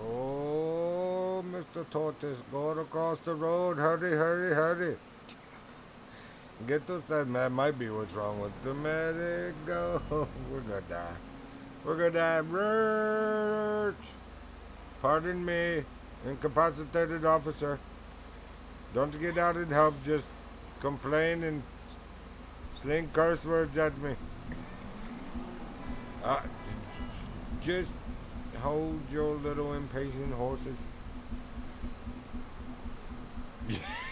Oh, Mr. Tortoise, going across the road. Hurry, hurry, hurry. Get to that, that might be what's wrong with the medic. Go. We're gonna die. We're gonna die. Birch. Pardon me, incapacitated officer. Don't get out and help. Just complain and sling curse words at me. Just hold your little impatient horses.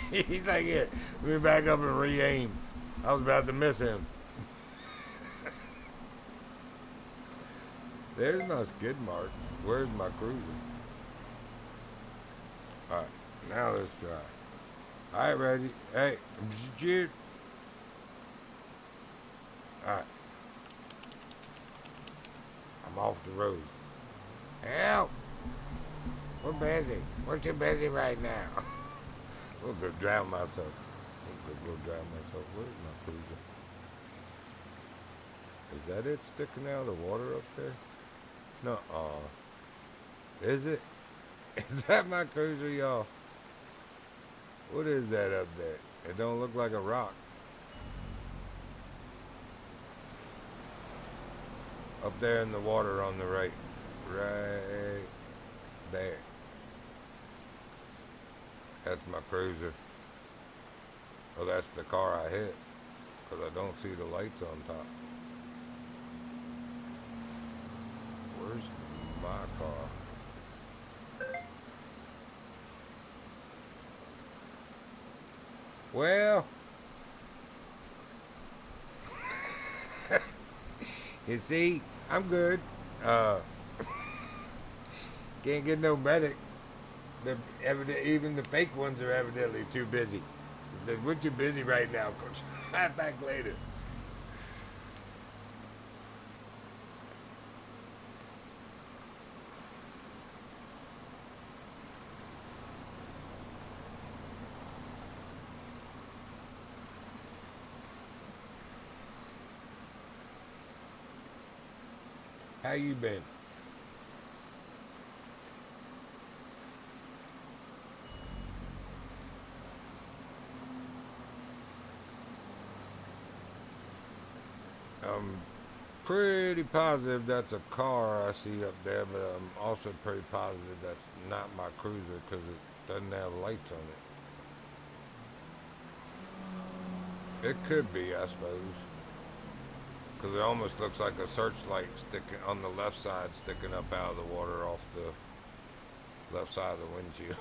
He's like, here, let me back up and re-aim. I was about to miss him. There's my skid mark. Where's my cruiser? Alright, now let's try. Alright, Reggie. Hey, shoot. Alright. I'm off the road. Help! We're busy. We're too busy right now. We'll go drown myself. Where's my cruiser? Is that it sticking out of the water up there? No. Is it? Is that my cruiser, y'all? What is that up there? It don't look like a rock. Up there in the water on the right. Right there. That's my cruiser. Oh, that's the car I hit. Because I don't see the lights on top. Where's my car? Well, you see, I'm good. Can't get no medic. Even the fake ones are evidently too busy. It says, we're too busy right now, coach. I'll back later. How you been? I'm pretty positive that's a car I see up there, but I'm also pretty positive that's not my cruiser because it doesn't have lights on it. It could be, I suppose. Because it almost looks like a searchlight sticking on the left side, sticking up out of the water off the left side of the windshield.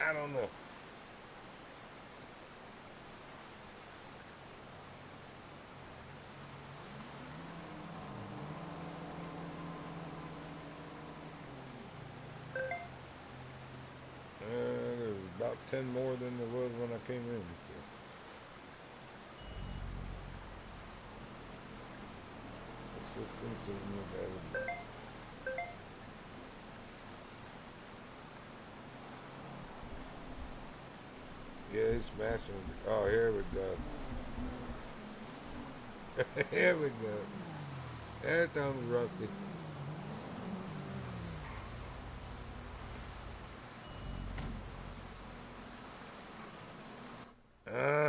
I don't know. about 10 more than there was when I came in. So. Assistance and available. Yeah, he's smashing. Oh, here we go. Here we go. That thumb's rusty.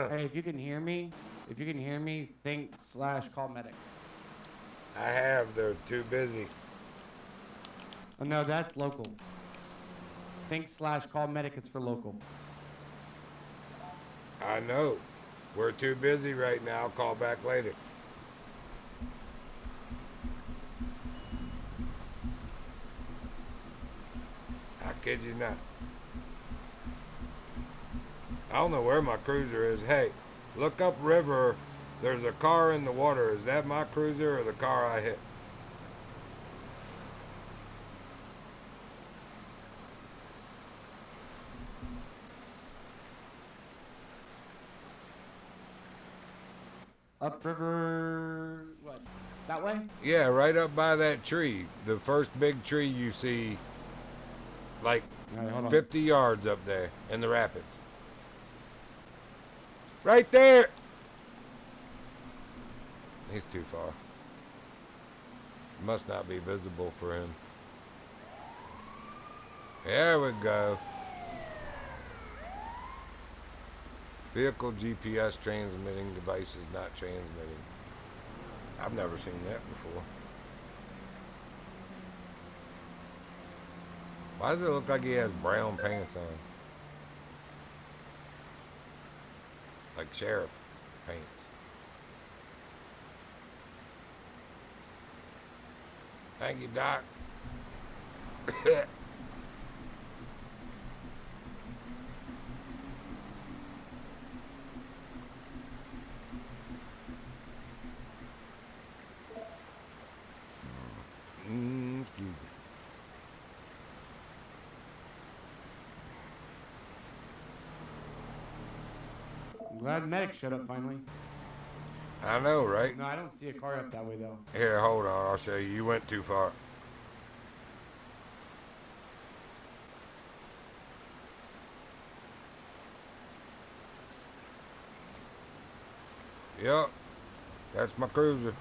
Hey, if you can hear me, think/call medic. I have. They're too busy. Oh no, that's local. Think/call medic is for local. I know. We're too busy right now. I'll call back later. I kid you not. I don't know where my cruiser is. Hey, look up river. There's a car in the water. Is that my cruiser or the car I hit? Upriver, what? That way? Yeah, right up by that tree. The first big tree you see, like All right, hold on. 50 yards up there in the rapids. Right there! He's too far. Must not be visible for him. There we go. Vehicle GPS transmitting device is not transmitting. I've never seen that before. Why does it look like he has brown pants on? Like sheriff pants. Thank you, Doc. Excuse me. I'm glad medic showed up finally. I know, right? No, I don't see a car up that way though. Here, hold on. I'll show you. You went too far. Yep. That's my cruiser.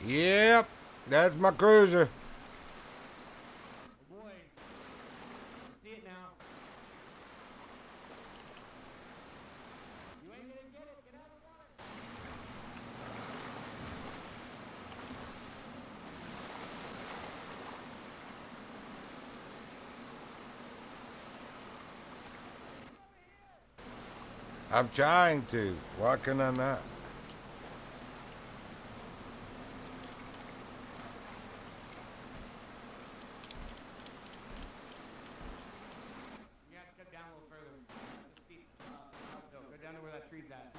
Yep. That's my cruiser. Oh boy. I see it now. You ain't gonna get it. Get out of the water. I'm trying to. Why can I not? You have to cut down a little further. That's a steep uphill. Go down to where that tree's at.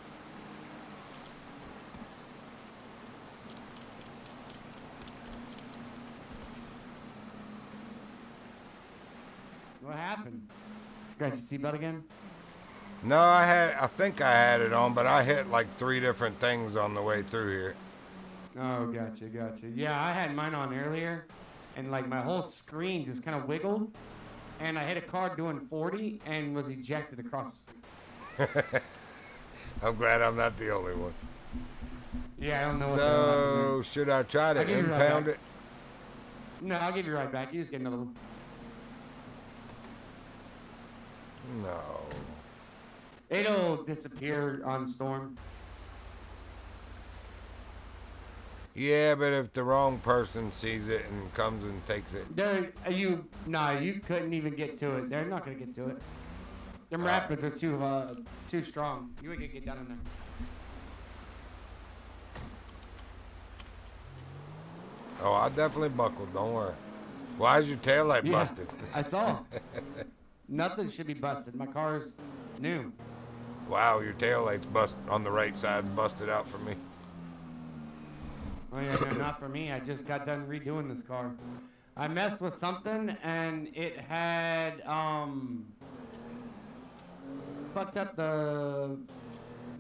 What happened? Scratch your seatbelt again? No, I think I had it on, but I hit like 3 different things on the way through here. Oh, gotcha. Yeah, I had mine on earlier, and like my whole screen just kind of wiggled, and I hit a car doing 40 and was ejected across the street. I'm glad I'm not the only one. Yeah, I don't know what So, should I try to I'll give you right impound back. it? No, I'll give you right back. You just get another one. No. It'll disappear on storm. Yeah, but if the wrong person sees it and comes and takes it. You couldn't even get to it. They're not gonna get to it. Them rapids are too strong. You ain't gonna get down in there. Oh, I definitely buckled. Don't worry. Why is your taillight Yeah, busted? I saw. Nothing should be busted. My car's new. Wow, your taillight's busted on the right side's busted out for me. Oh not for me. I just got done redoing this car. I messed with something and it had fucked up the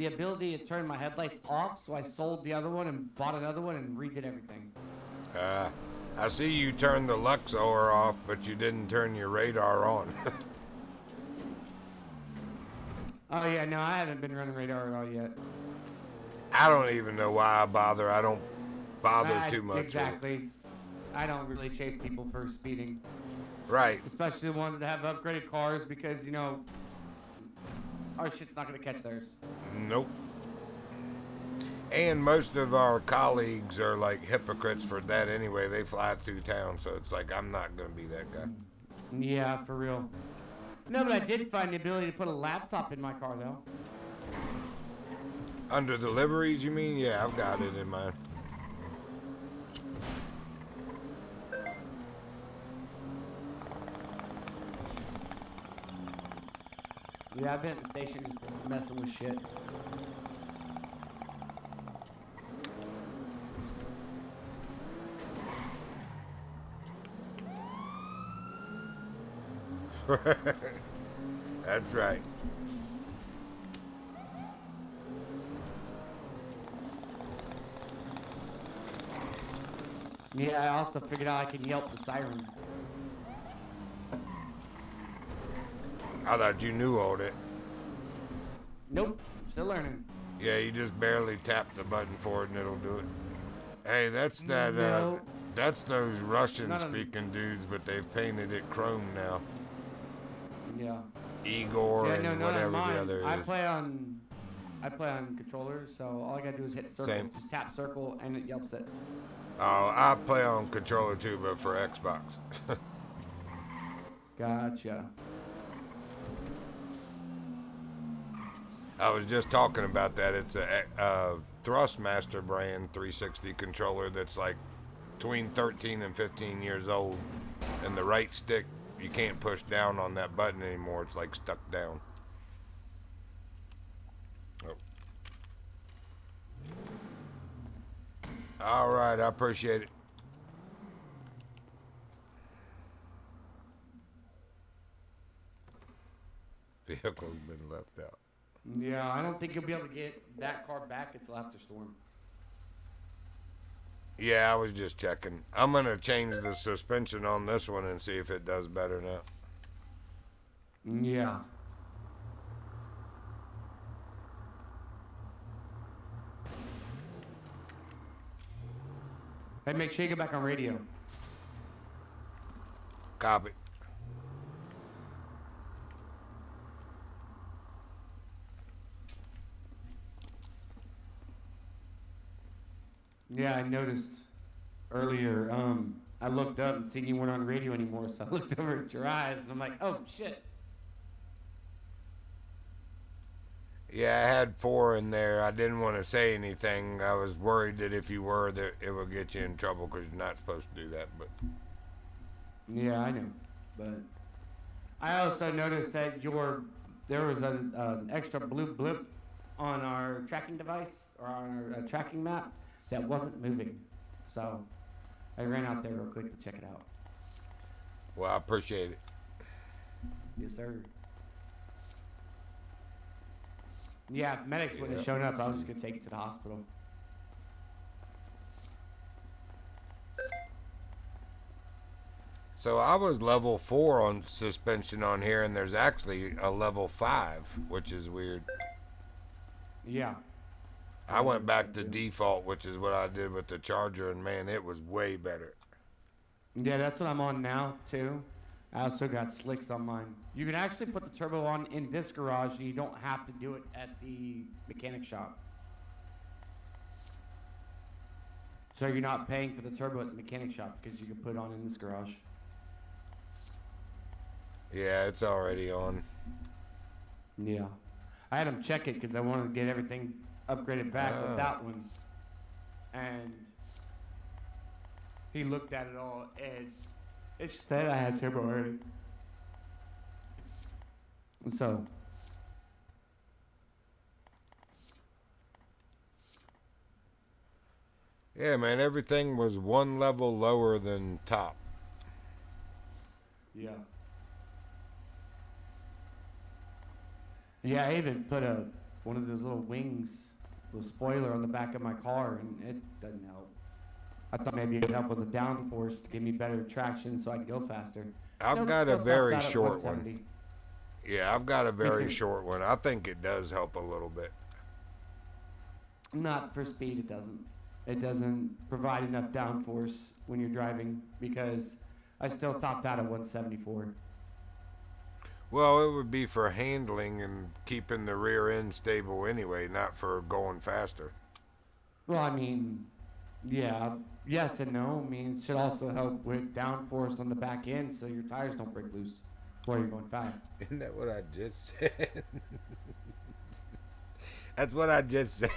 ability to turn my headlights off, so I sold the other one and bought another one and redid everything. I see you turned the Luxor off, but you didn't turn your radar on. Oh yeah, no, I haven't been running radar at all yet. I don't even know why I bother. I don't bother too much. Exactly. I don't really chase people for speeding. Right. Especially the ones that have upgraded cars, because, you know, our shit's not going to catch theirs. Nope. And most of our colleagues are like hypocrites for that anyway. They fly through town, so it's like, I'm not going to be that guy. Yeah, for real. No, but I did find the ability to put a laptop in my car, though. Under deliveries, you mean? Yeah, I've got it in mine. Yeah, I've been at the station just messing with shit. That's right. Yeah, I also figured out I can yelp the siren. I thought you knew all that. Nope, still learning. Yeah, you just barely tap the button for it and it'll do it. Hey, that's that, No. that's those Russian-speaking dudes, but they've painted it chrome now. Yeah. Igor Yeah, and no, none of whatever mine. the other I is. play on controller, so all I gotta do is hit circle. Same. Just tap circle and it yelps it. Oh, I play on controller too, but for Xbox. Gotcha. I was just talking about that. It's a Thrustmaster brand 360 controller that's like between 13 and 15 years old, and the right stick, you can't push down on that button anymore. It's like stuck down. Oh. All right, I appreciate it. Vehicle's been left out. Yeah, I don't think you'll be able to get that car back until after storm. Yeah, I was just checking. I'm gonna change the suspension on this one and see if it does better now. Yeah. Hey, make sure you get back on radio. Copy. Yeah, I noticed earlier, I looked up and seen you weren't on radio anymore, so I looked over at your eyes and I'm like, oh shit. Yeah, I had 4 in there. I didn't want to say anything. I was worried that if you were, that it would get you in trouble because you're not supposed to do that. But Yeah, I know, but I also noticed that there was an extra blue blip on our tracking device or on our tracking map that wasn't moving, so I ran out there real quick to check it out. well, I appreciate it. Yes, sir. Yeah, if medics wouldn't have shown up, I was just gonna take it to the hospital. So I was level 4 on suspension on here, and there's actually a level 5, which is weird. Yeah. I went back to default, which is what I did with the Charger, and man, it was way better. Yeah, that's what I'm on now, too. I also got slicks on mine. You can actually put the turbo on in this garage, and you don't have to do it at the mechanic shop. So you're not paying for the turbo at the mechanic shop because you can put it on in this garage. Yeah, it's already on. Yeah. I had him check it because I wanted to get everything upgraded back with that one. And he looked at it all, and it said I had turbo already. So. Yeah, man, everything was one level lower than top. Yeah. Yeah, I even put one of those little wings, little spoiler on the back of my car, and it doesn't help. I thought maybe it would help with the downforce to give me better traction so I could go faster. I've Nope, got a still tops very out at short 170. one. Yeah, I've got a very too. short one. I think it does help a little bit. Not for speed, it doesn't. It doesn't provide enough downforce when you're driving because I still topped out at 174. Well, it would be for handling and keeping the rear end stable anyway, not for going faster. Well, I mean, yeah, yes and no. I mean, it should also help with downforce on the back end so your tires don't break loose while you're going fast. Isn't that what I just said? That's what I just said.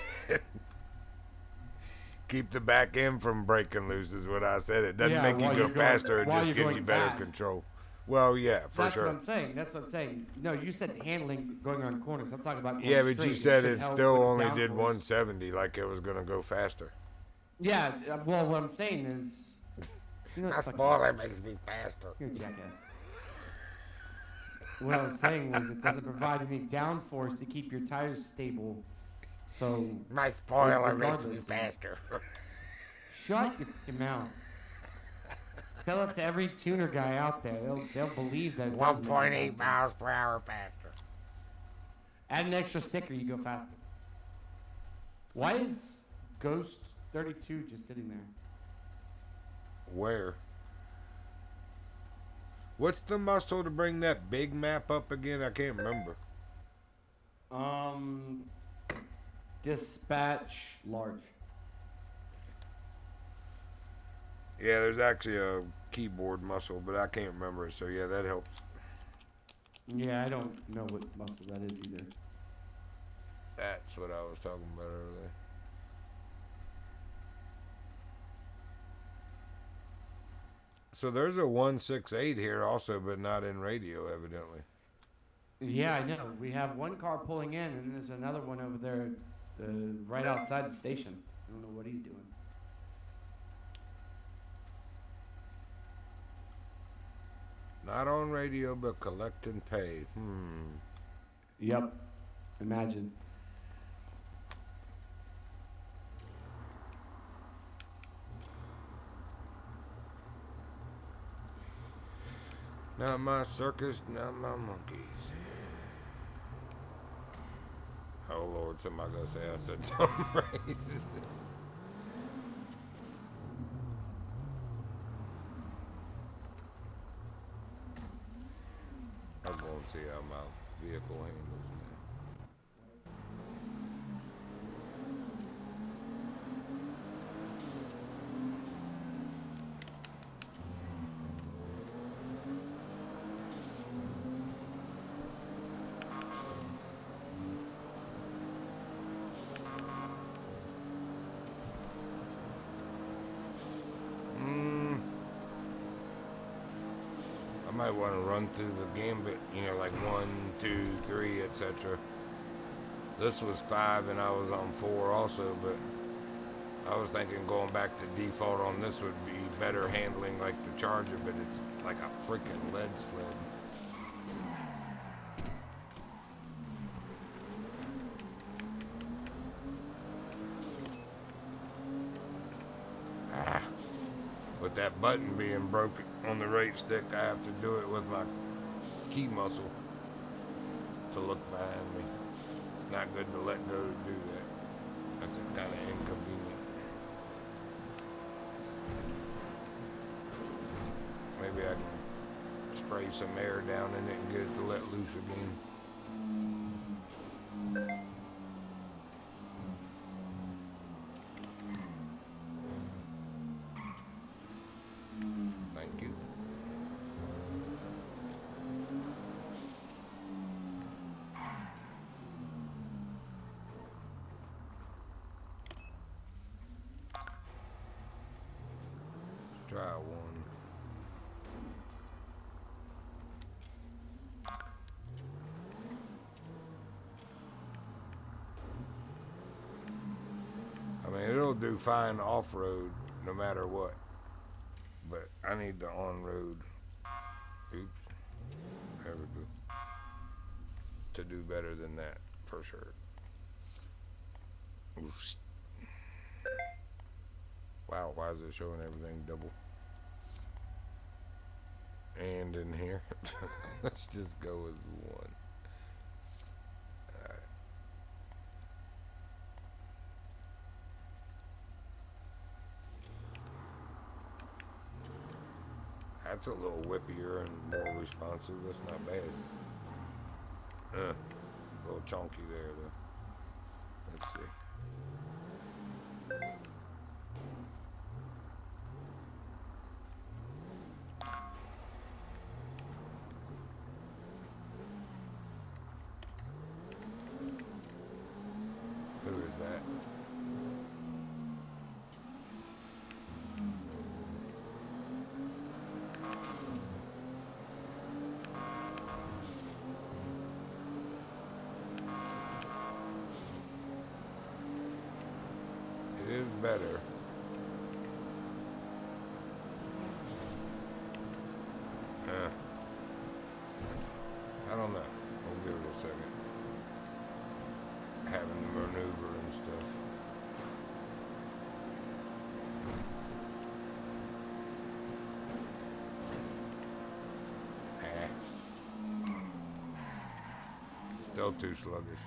Keep the back end from breaking loose is what I said. It doesn't make you go faster. It just gives you better control. Well, yeah, for That's sure. what I'm saying. That's what I'm saying. No, you said handling going around corners. I'm talking about going Yeah, but straight. you said should it help still with only did downforce. 170, like it was going to go faster. Yeah, well, what I'm saying is... You know, My fucking- spoiler makes me faster. You're a jackass. What I was saying was it doesn't provide any downforce to keep your tires stable. So... My spoiler regardless, makes me faster. Shut your fucking mouth. Tell it to every tuner guy out there. They'll believe that it does make you 1.8 faster. miles per hour faster. Add an extra sticker, you go faster. Why is Ghost 32 just sitting there? Where? What's the muscle to bring that big map up again? I can't remember. Dispatch large. Yeah, there's actually a keyboard muscle, but I can't remember it, so yeah, that helps. Yeah, I don't know what muscle that is either. That's what I was talking about earlier. So there's a 168 here also, but not in radio, evidently. Yeah, I know. We have one car pulling in, and there's another one over there right outside the station. I don't know what he's doing. Not on radio, but collect and pay. Yep. Imagine. Not my circus, not my monkeys. Oh Lord, somebody gonna say I said something racist. I'm going to see how my vehicle handles now. I might want to run through the gambit, you know, like 1, 2, 3, etc. This was 5 and I was on 4 also, but I was thinking going back to default on this would be better handling like the Charger, but it's like a freaking lead sled. With that button being broken on the right stick, I have to do it with my key muscle to look behind me. It's not good to let go to do that. That's kind of inconvenient. Maybe I can spray some air down in it and get it to let loose again. Thank you. Let's try one. I mean, it'll do fine off-road no matter what. But I need the on-road. Oops. There we go. To do better than that, for sure. Oops. Wow, why is it showing everything double? And in here. Let's just go with one. Alright. That's a little whippier and more responsive. That's not bad. A little chunky there, though. Let's see. Who is that? It is better. I don't know. We'll give it a second. Having to maneuver and stuff. Still too sluggish.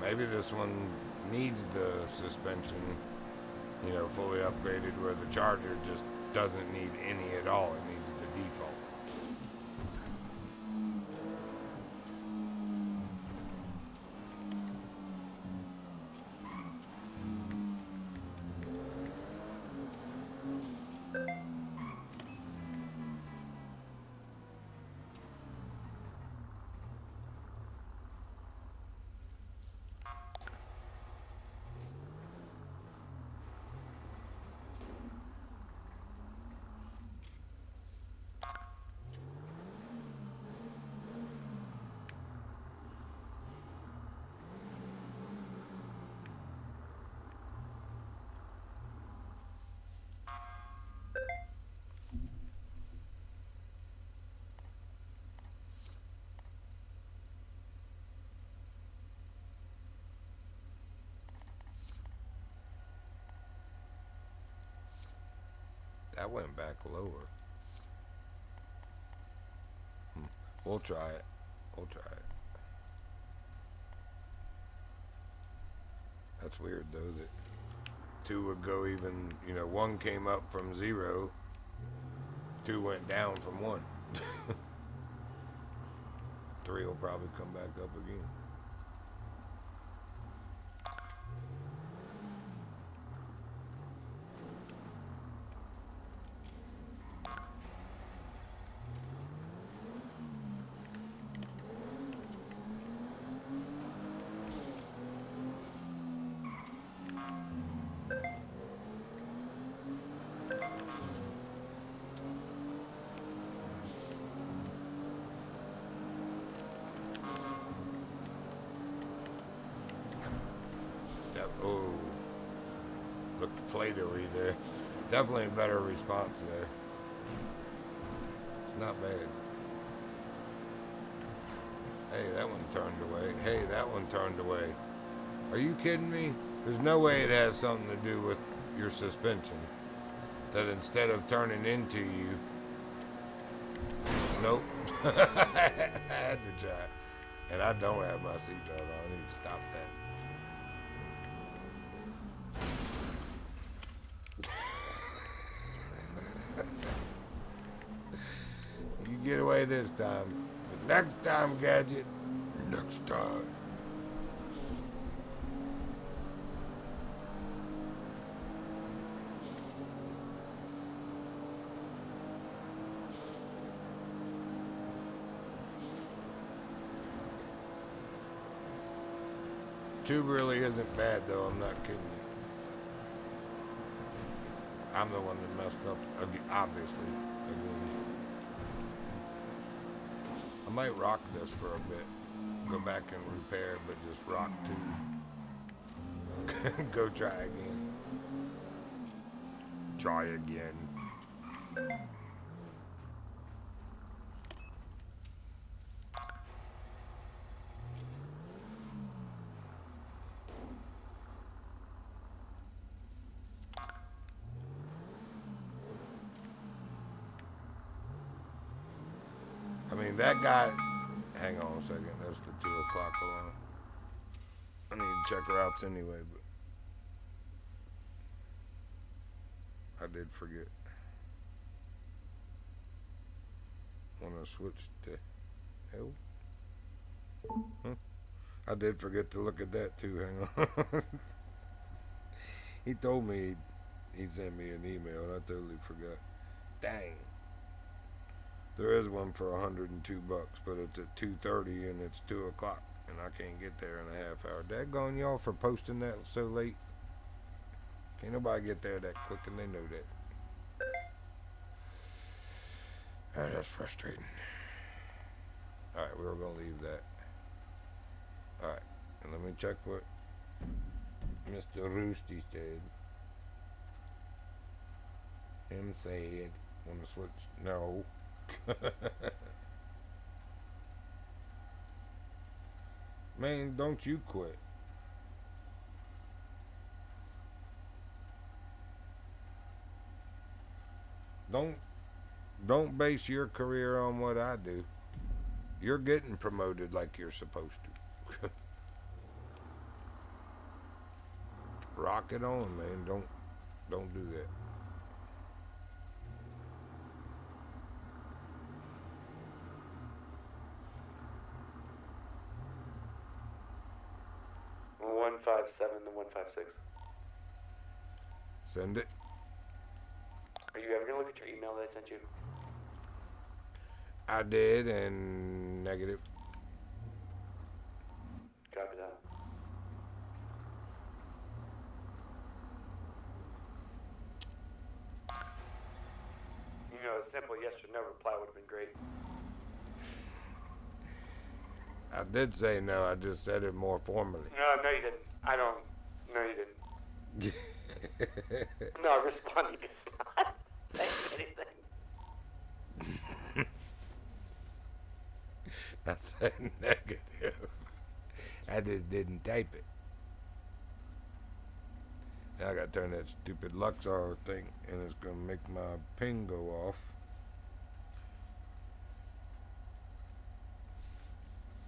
Maybe this one needs the suspension, you know, fully upgraded, where the Charger just doesn't need any at all. It needs the default. That went back lower. We'll try it. We'll try it. That's weird though that two would go even, you know, one came up from 0, two went down from 1. 3 will probably come back up again. Oh, looked Play-Doh-y there. Definitely a better response there. It's not bad. Hey, that one turned away. Hey, that one turned away. Are you kidding me? There's no way it has something to do with your suspension. That instead of turning into you... Nope. I had to try. And I don't have my seatbelt on. I need to stop that. You get away this time. But next time, Gadget. Next time. tube really isn't bad though, I'm not kidding you. I'm the one that messed up, obviously. Again. I might rock this for a bit. Go back and repair, but just rock tube. Go try again. Try again. I mean, that guy, hang on a second, that's the 2 o'clock alarm. I need to check routes anyway, but I did forget. When I switched to hell. Huh? I did forget to look at that too, hang on. He told me he sent me an email and I totally forgot. Dang. There is one for $102, but it's at 2:30 and it's 2 o'clock, and I can't get there in a half hour. Daggone y'all for posting that so late. Can't nobody get there that quick, and they know that. That's frustrating. Alright, we were gonna leave that. Alright, and let me check what Mr. Roosty said. Him said, wanna switch? No. Man, don't you quit. Don't base your career on what I do. You're getting promoted like you're supposed to. Rock it on, man. Don't do that. To 156. Send it. Are you ever gonna look at your email that I sent you? I did, and negative. Copy that. You know, a simple yes or no reply would have been great. I did say no, I just said it more formally. No, you didn't. I don't. No, you didn't. No, responding is not saying anything. I said negative. I just didn't type it. Now I gotta turn that stupid Luxor thing, and it's gonna make my ping go off.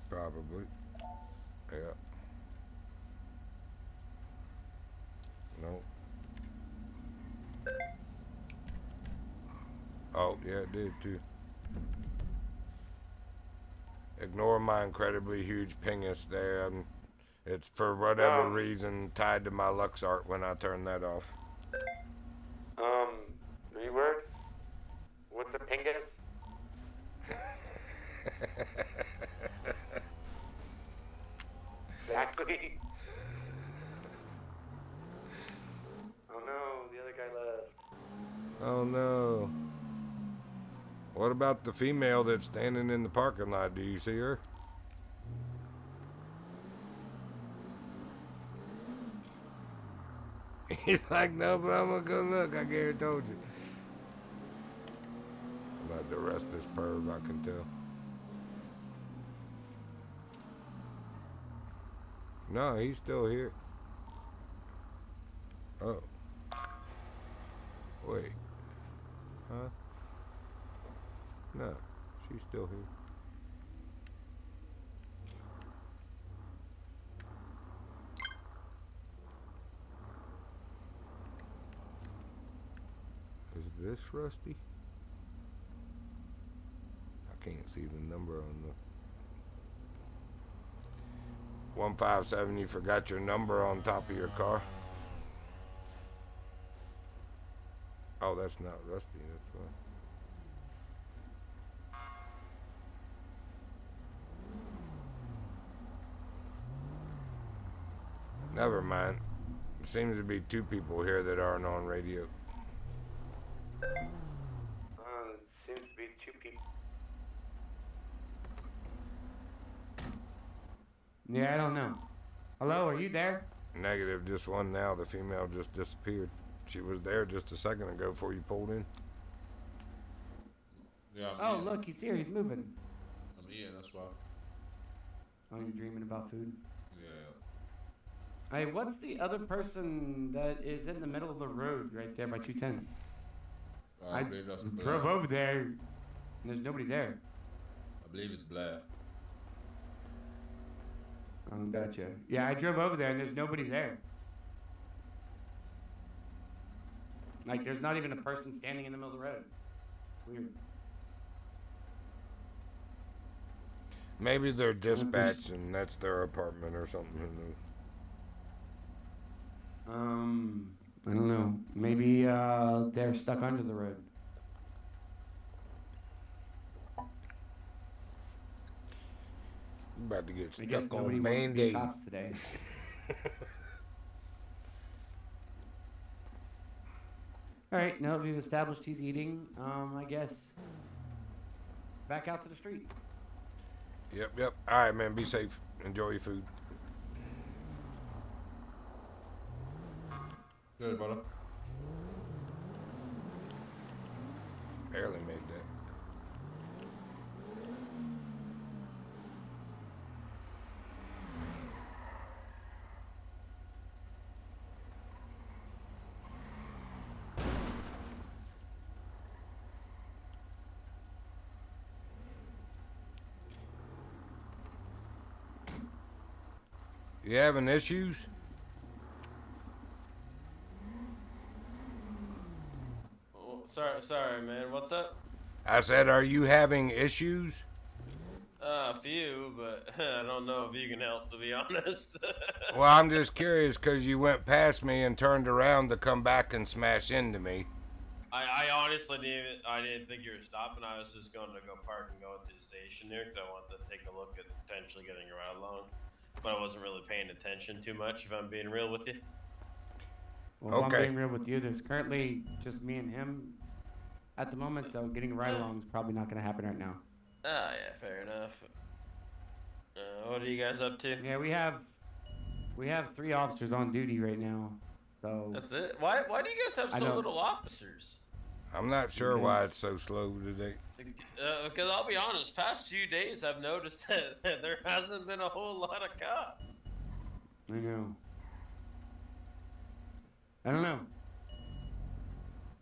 Probably. Yeah. Nope. Oh, yeah, it did too. Ignore my incredibly huge pingus there. It's for whatever reason tied to my Luxart when I turn that off. Reword? What's the pingus? Exactly. Oh no, the other guy left. Oh no. What about the female that's standing in the parking lot? Do you see her? He's like, no, but I'm gonna go look. I guarantee told you. About the rest of this perv, I can tell. No, he's still here. Oh. Wait. Huh? No, she's still here. Is this Rusty? I can't see the number on the 157. You forgot your number on top of your car. Oh, that's not Rusty. That's why. Never mind. There seems to be 2 people here that aren't on radio. Seems to be 2 people. Yeah, I don't know. Hello, are you there? Negative, just one now. The female just disappeared. She was there just a second ago before you pulled in. Yeah. Oh, look, he's here. He's moving. I'm eating, that's why. Oh, you're dreaming about food? Yeah. Hey, what's the other person that is in the middle of the road right there by 210? I believe that's Blair. Drove over there, and there's nobody there. I believe it's Blair. Oh, gotcha. Yeah, I drove over there, and there's nobody there. Like, there's not even a person standing in the middle of the road. Weird. Maybe they're dispatched and that's their apartment or something. Who knows? I don't know. Maybe they're stuck under the road. You about to get I guess stuck nobody on wants to be Band-Aid. cops today. All right, now that we've established he's eating, I guess back out to the street. Yep. All right, man. Be safe. Enjoy your food. Good, brother. Barely made that. You having issues? Oh, sorry, man. What's up? I said, are you having issues? A few, but I don't know if you can help, to be honest. Well, I'm just curious because you went past me and turned around to come back and smash into me. I honestly didn't think you were stopping. I was just going to go park and go into the station there because I wanted to take a look at potentially getting a ride along. But I wasn't really paying attention too much, if I'm being real with you. Well, if I'm being real with you, there's currently just me and him at the moment, so getting a ride along is probably not going to happen right now. Ah, yeah, fair enough. What are you guys up to? Yeah, we have 3 officers on duty right now, so. That's it? Why do you guys have so little officers? I'm not sure why it's so slow today. Because I'll be honest, past few days I've noticed that there hasn't been a whole lot of cops. I know. I don't know.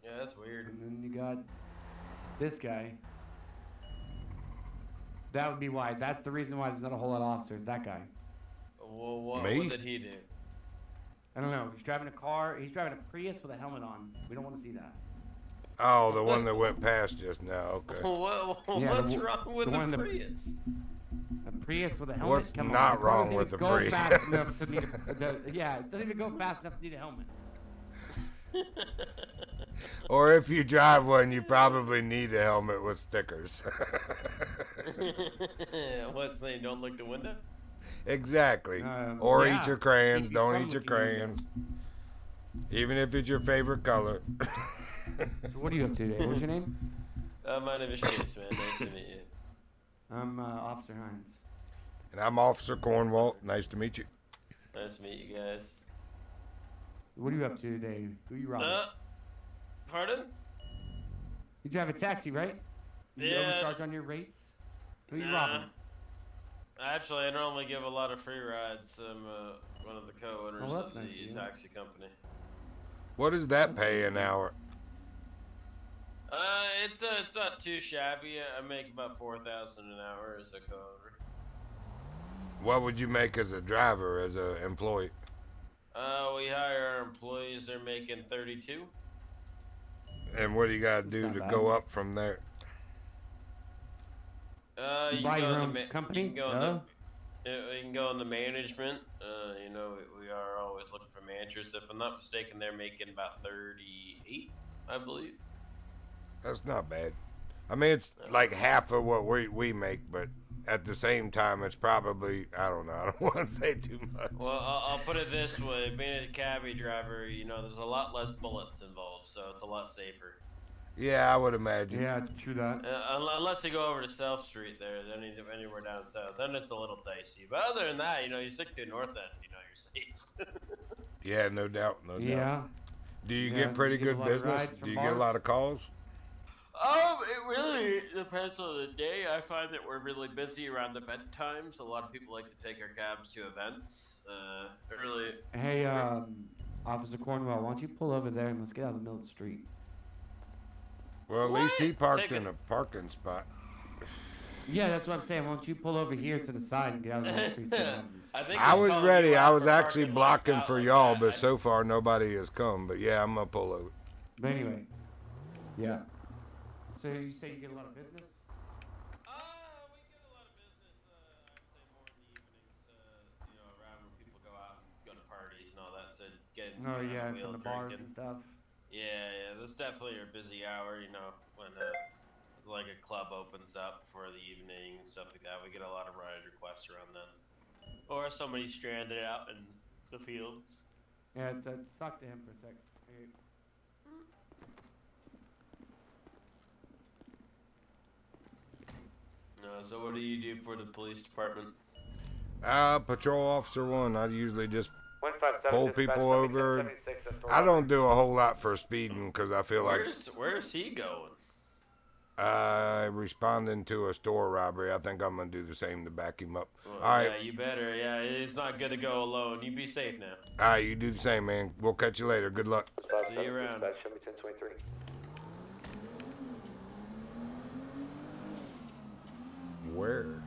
Yeah, that's weird. And then you got this guy. That would be why. That's the reason why there's not a whole lot of officers. That guy. Well, what did he do? I don't know. He's driving a car. He's driving a Prius with a helmet on. We don't want to see that. Oh, the one that went past just now. Okay. What's wrong with the Prius? A Prius with a helmet. What's Come not on. wrong with the Prius? Fast enough to need yeah, it doesn't even go fast enough to need a helmet. Or if you drive one, you probably need a helmet with stickers. What's the name? Don't lick the window? Exactly. Or yeah. eat your crayons. Keep you Don't from eat your looking at crayons. Even if it's your favorite color. So what are you up to today? What's your name? My name is Chase, man. Nice to meet you. I'm Officer Hines. And I'm Officer Cornwall. Nice to meet you. Nice to meet you guys. What are you up to today? Who are you robbing? Pardon? You drive a taxi, right? You overcharge on your rates? Who are you robbing? Actually, I normally give a lot of free rides. I'm one of the co-owners of nice the taxi company. What does that pay an hour? It's not too shabby. I make about $4,000 an hour as a co-owner. What would you make as a driver, as an employee? We hire our employees. They're making 32. And what do you got to do to go up from there? You buy can your go own company? You can go in the management. You know, we are always looking for managers. If I'm not mistaken, they're making about 38, I believe. That's not bad. I mean, it's like half of what we make, but at the same time, it's probably, I don't know. I don't want to say too much. Well, I'll put it this way: being a cabbie driver, you know, there's a lot less bullets involved, so it's a lot safer. Yeah, I would imagine. Yeah, true that. Unless you go over to South Street there, anywhere down south, then it's a little dicey. But other than that, you know, you stick to North End, you know, you're safe. Yeah, no doubt, no doubt. Yeah. Do you Yeah, get pretty do you get a good lot of business? rides Do from you get a bars? lot of calls? It really depends on the day. I find that we're really busy around event times. A lot of people like to take our cabs to events. Early. Hey, Officer Cornwell, why don't you pull over there and let's get out of the middle of the street? Well, at least he parked Take in a parking spot. Yeah, that's what I'm saying. Why don't you pull over here to the side and get out of the middle of the street? So no one's- I was ready. I was actually parking blocking like for that, y'all, like but that. so far nobody has come. But yeah, I'm gonna pull over. But anyway, yeah. So you say you get a lot of business? We get a lot of business. I'd say more in the evenings. You know, around when people go out and go to parties and all that. So getting Oh behind the yeah, wheel from the bars drinking. and stuff. Yeah, that's definitely a busy hour. You know, when like a club opens up for the evening and stuff like that, we get a lot of ride requests around then. Or somebody's stranded out in the fields. Yeah, talk to him for a sec. Hey. So what do you do for the police department? Patrol officer 1. I usually just 157 pull dispatch, people over. 76, I don't do a whole lot for speeding because I feel like Where's he going? responding to a store robbery. I think I'm gonna do the same to back him up. Well, All right. Yeah, you better. Yeah, it's not good to go alone. You be safe now. All right, you do the same, man. We'll catch you later. Good luck. See you around. Dispatch, show me 1023. Where?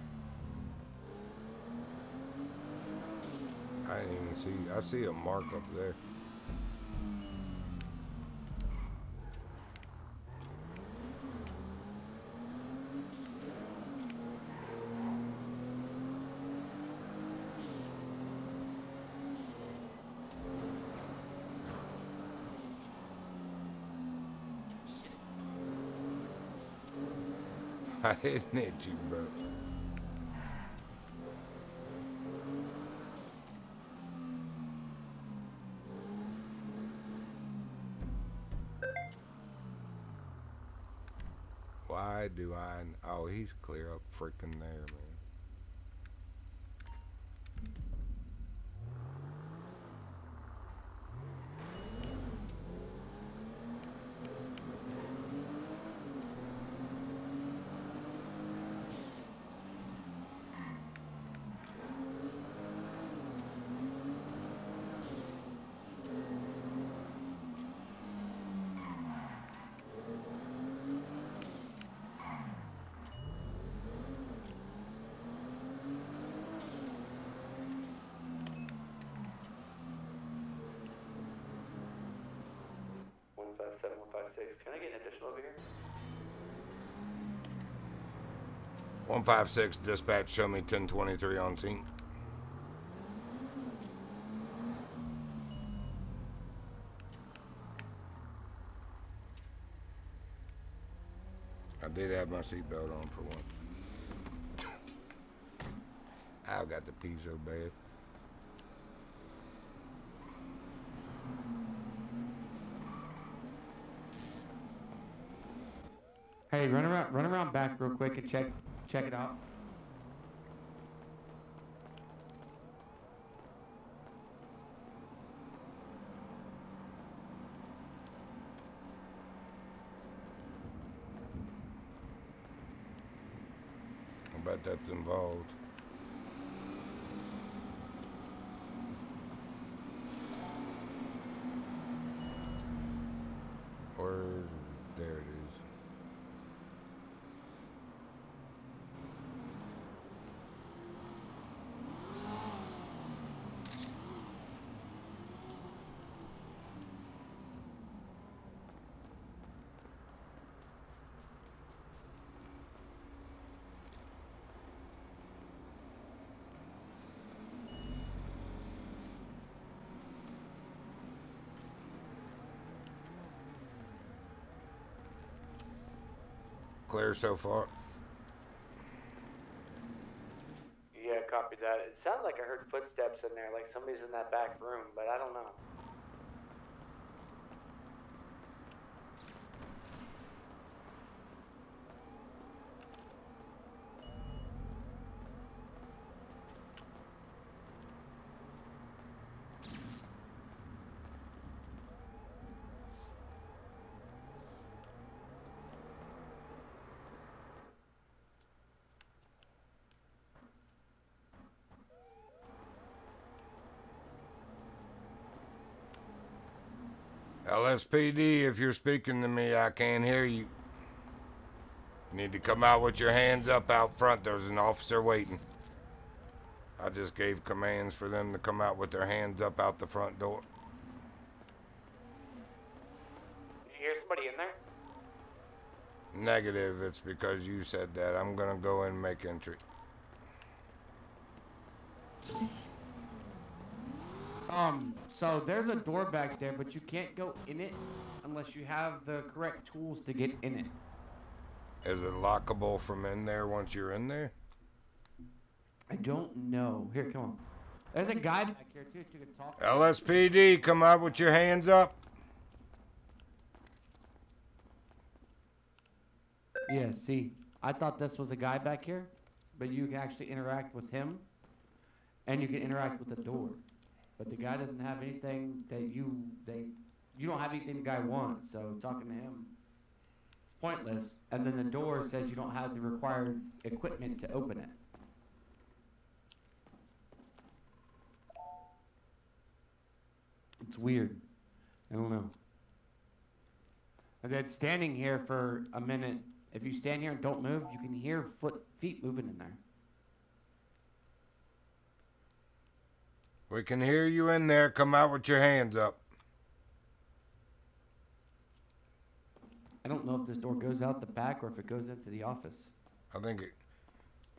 I didn't even see. I see a mark up there. I didn't hit you, bro. Why do I? Oh, he's clear up freaking there, man. Can I get an additional over here? 156 dispatch. Show me 1023 on scene. I did have my seatbelt on for once. I've got the pee so bad. Hey, run around back real quick and check it out. I bet that's involved. Where's there it is. Clear so far. at. It sounds like I heard footsteps in there, like somebody's in that back room, but I don't know. LSPD, if you're speaking to me, I can't hear you. You need to come out with your hands up out front. There's an officer waiting. I just gave commands for them to come out with their hands up out the front door. You hear somebody in there? Negative, it's because you said that. I'm gonna go in and make entry. So there's a door back there, but you can't go in it unless you have the correct tools to get in it. Is it lockable from in there once you're in there? I don't know. Here, come on. There's a guy back here too you can talk to. LSPD, come out with your hands up. Yeah, see, I thought this was a guy back here, but you can actually interact with him, and you can interact with the door. But the guy doesn't have anything that you don't have anything the guy wants, so talking to him is pointless. And then the door says you don't have the required equipment to open it. It's weird. I don't know. And then standing here for a minute, if you stand here and don't move, you can hear feet moving in there. We can hear you in there. Come out with your hands up. I don't know if this door goes out the back or if it goes into the office. I think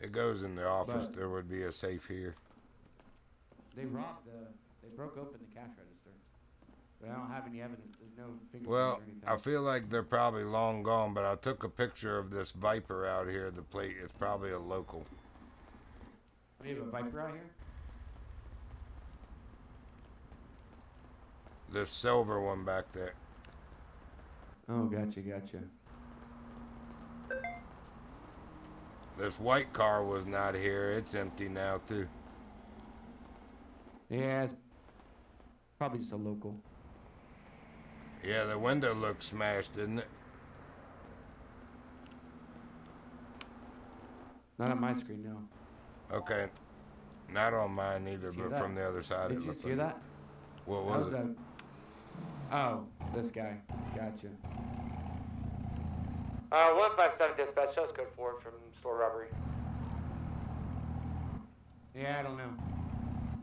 it goes in the office. But there would be a safe here. they broke open the cash register. But I don't have any evidence. There's no fingerprints Well, or anything. I feel like they're probably long gone, but I took a picture of this Viper out here. The plate is probably a local. We have a Viper out here? This silver one back there. Oh, gotcha. This white car was not here. It's empty now, too. Yeah, it's probably just a local. Yeah, the window looks smashed, didn't it? Not on my screen, no. Okay. Not on mine either, Did you but hear from that? the other side Did it you looked just hear like. that? What was it? Oh, this guy. Gotcha. 157 dispatch, shows code 4 from store robbery. Yeah, I don't know.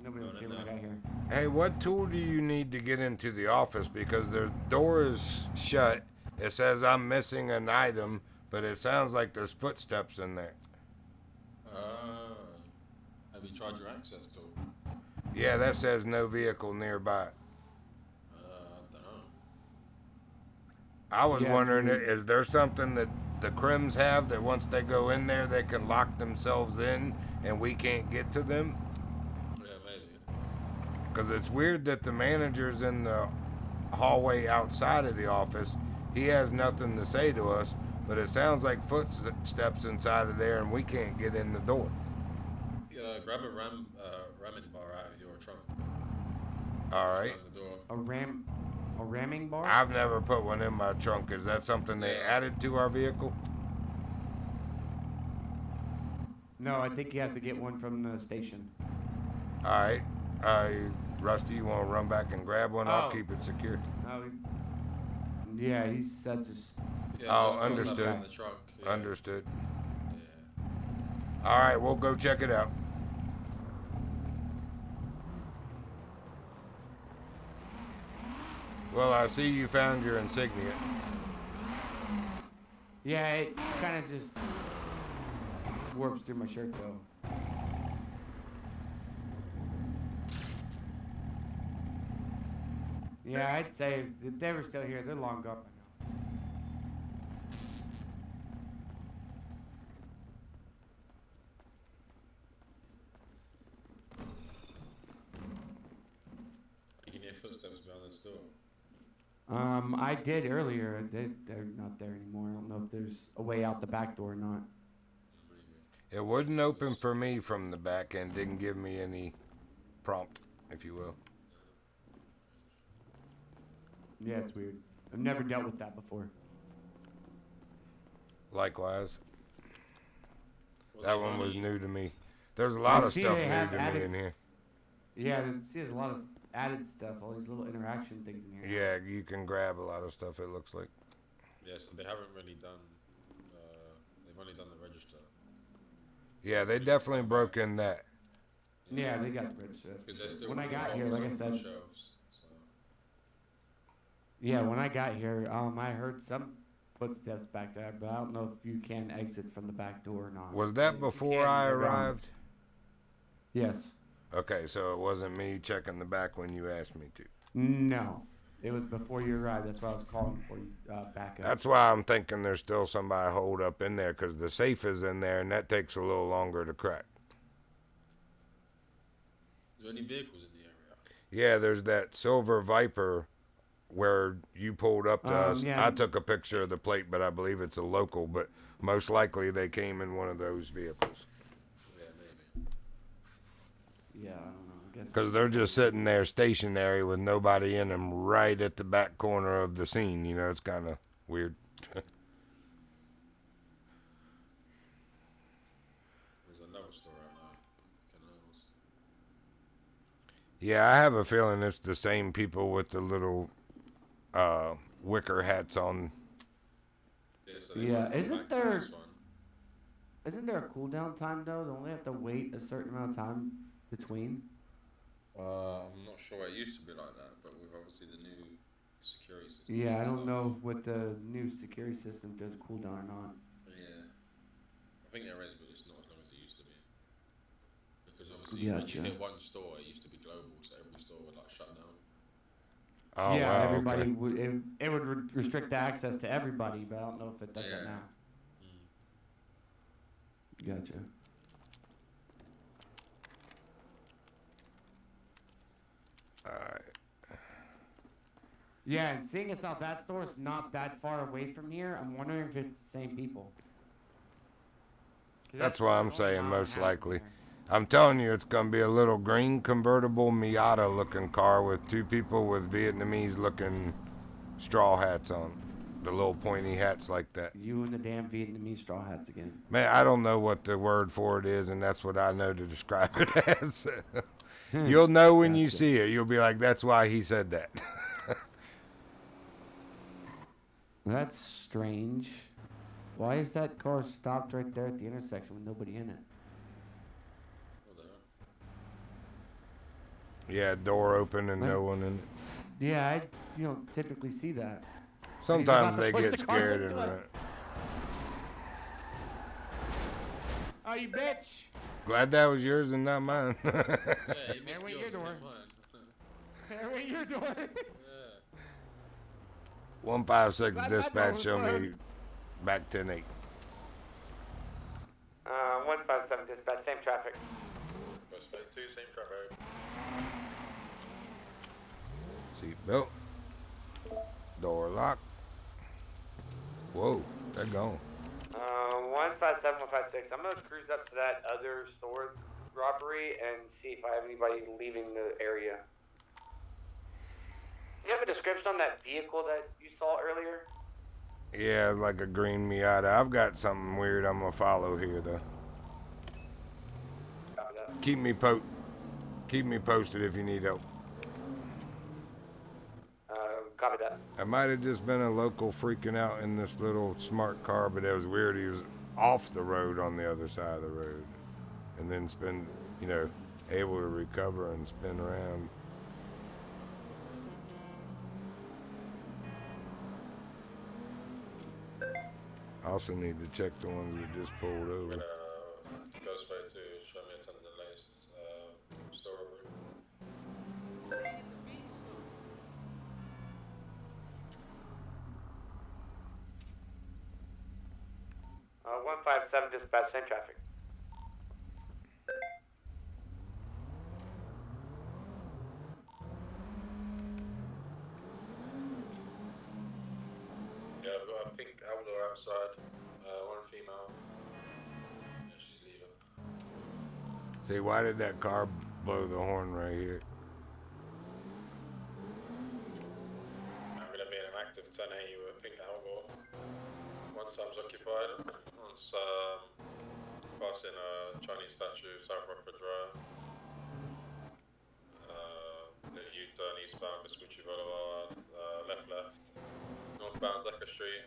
Nobody was here when I got here. Hey, what tool do you need to get into the office? Because the door is shut. It says I'm missing an item, but it sounds like there's footsteps in there. Have you tried your access tool? Yeah, that says no vehicle nearby. I don't know. I was Yeah, wondering, it's weird. is there something that the crims have that once they go in there, they can lock themselves in and we can't get to them? Yeah, maybe. Because it's weird that the manager's in the hallway outside of the office. He has nothing to say to us, but it sounds like footsteps inside of there and we can't get in the door. Grab a ramming bar out of your trunk. All right. Open the door. A ramming bar? I've never put one in my trunk. Is that something they added to our vehicle? No, I think you have to get one from the station. All right. Rusty, you want to run back and grab one? I'll Oh. keep it secure. Oh, yeah, he said just. Yeah, Oh, just put understood. stuff in the trunk. Yeah. Understood. Yeah. All right, we'll go check it out. Well, I see you found your insignia. Yeah, it kind of just warps through my shirt though. Yeah, I'd say if they were still here, they're long gone by now. I did earlier. They're not there anymore. I don't know if there's a way out the back door or not. It wouldn't open for me from the back end. Didn't give me any prompt, if you will. Yeah, it's weird. I've never dealt with that before. Likewise. That one was new to me. There's a lot of stuff new to me in here. Yeah, there's a lot of added stuff, all these little interaction things in here. Yeah, you can grab a lot of stuff, it looks like. Yeah, so they haven't really done, they've only done the register. Yeah, they definitely broke in that. Yeah, they got the register. When I got here, like I said. Shelves, so. Yeah, when I got here, I heard some footsteps back there, but I don't know if you can exit from the back door or not. Was that before I arrived? Yes. Okay, so it wasn't me checking the back when you asked me to. No, it was before you arrived. That's why I was calling for you back up. That's why I'm thinking there's still somebody holed up in there, because the safe is in there, and that takes a little longer to crack. Is there any vehicles in the area? Yeah, there's that silver Viper where you pulled up to us. Yeah. I took a picture of the plate, but I believe it's a local, but most likely they came in one of those vehicles. Yeah, maybe. Yeah, I don't know. I guess Because they're just sitting there stationary with nobody in them right at the back corner of the scene. You know, it's kind of weird. There's another store out now. Canals. Yeah, I have a feeling it's the same people with the little wicker hats on. Yeah, so Yeah, isn't there a cooldown time though? Don't they have to wait a certain amount of time between? I'm not sure. It used to be like that, but with obviously the new security system. Yeah, I don't know with the new security system if there's a cooldown or not. Yeah, I think there is, but it's not as long as it used to be. Because obviously, when you hit one store, it used to be global, so every store would like shut down. Oh, yeah, wow, everybody okay. would. It would restrict access to everybody, but I don't know if it does that now. Gotcha. Alright. Yeah, and seeing as how that store is not that far away from here, I'm wondering if it's the same people. That's why I'm saying most likely. I'm telling you, it's going to be a little green convertible Miata looking car with two people with Vietnamese looking straw hats on. The little pointy hats like that. You and the damn Vietnamese straw hats again. Man, I don't know what the word for it is, and that's what I know to describe it as. You'll know when you see it. You'll be like, that's why he said that. That's strange. Why is that car stopped right there at the intersection with nobody in it? Yeah, door open and no one in it. Yeah, you don't typically see that. Sometimes they get scared and run. Oh, you bitch! Glad that was yours and not mine. Yeah, There went your door. There went your door. 156 Glad that dispatch, door show was me back 10-8. 157 dispatch, same traffic. Suspect 2, same traffic. Seat belt. Door locked. Whoa, they're gone. 157, 156. I'm gonna cruise up to that other store robbery and see if I have anybody leaving the area. Do you have a description on that vehicle that you saw earlier? Yeah, like a green Miata. I've got something weird I'm gonna follow here though. Copy that. Keep me posted if you need help. Copy that. I might have just been a local freaking out in this little smart car, but it was weird. He was off the road on the other side of the road, and then able to recover and spin around. I also need to check the ones we just pulled over. Go straight to show me attendant the latest store robbery. 157 dispatch, same traffic. outside. One female. Yeah, she's leaving. See, why did that car blow the horn right here? I'm gonna be in an active 1080 with Pink Algo. One time's occupied. Once passing a Chinese statue, South Rockford Drive. The U-turn eastbound Vespucci Boulevard, left. Northbound Decker Street.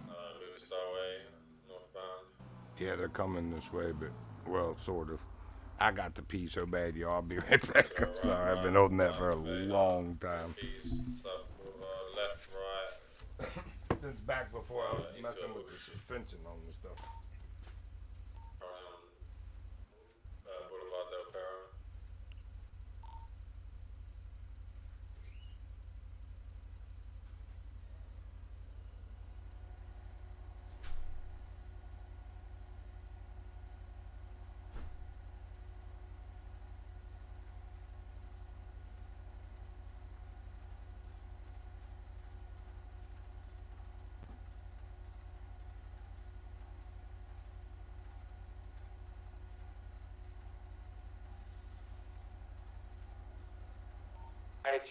Movie Star Way, northbound. Yeah, they're coming this way, but, well, sort of. I got to pee so bad, y'all. I'll be right back. I'm sorry. I've been holding that for a long time. South Boulevard, left, right. Since back before I was messing with the suspension on the stuff. Boulevard Del Perro.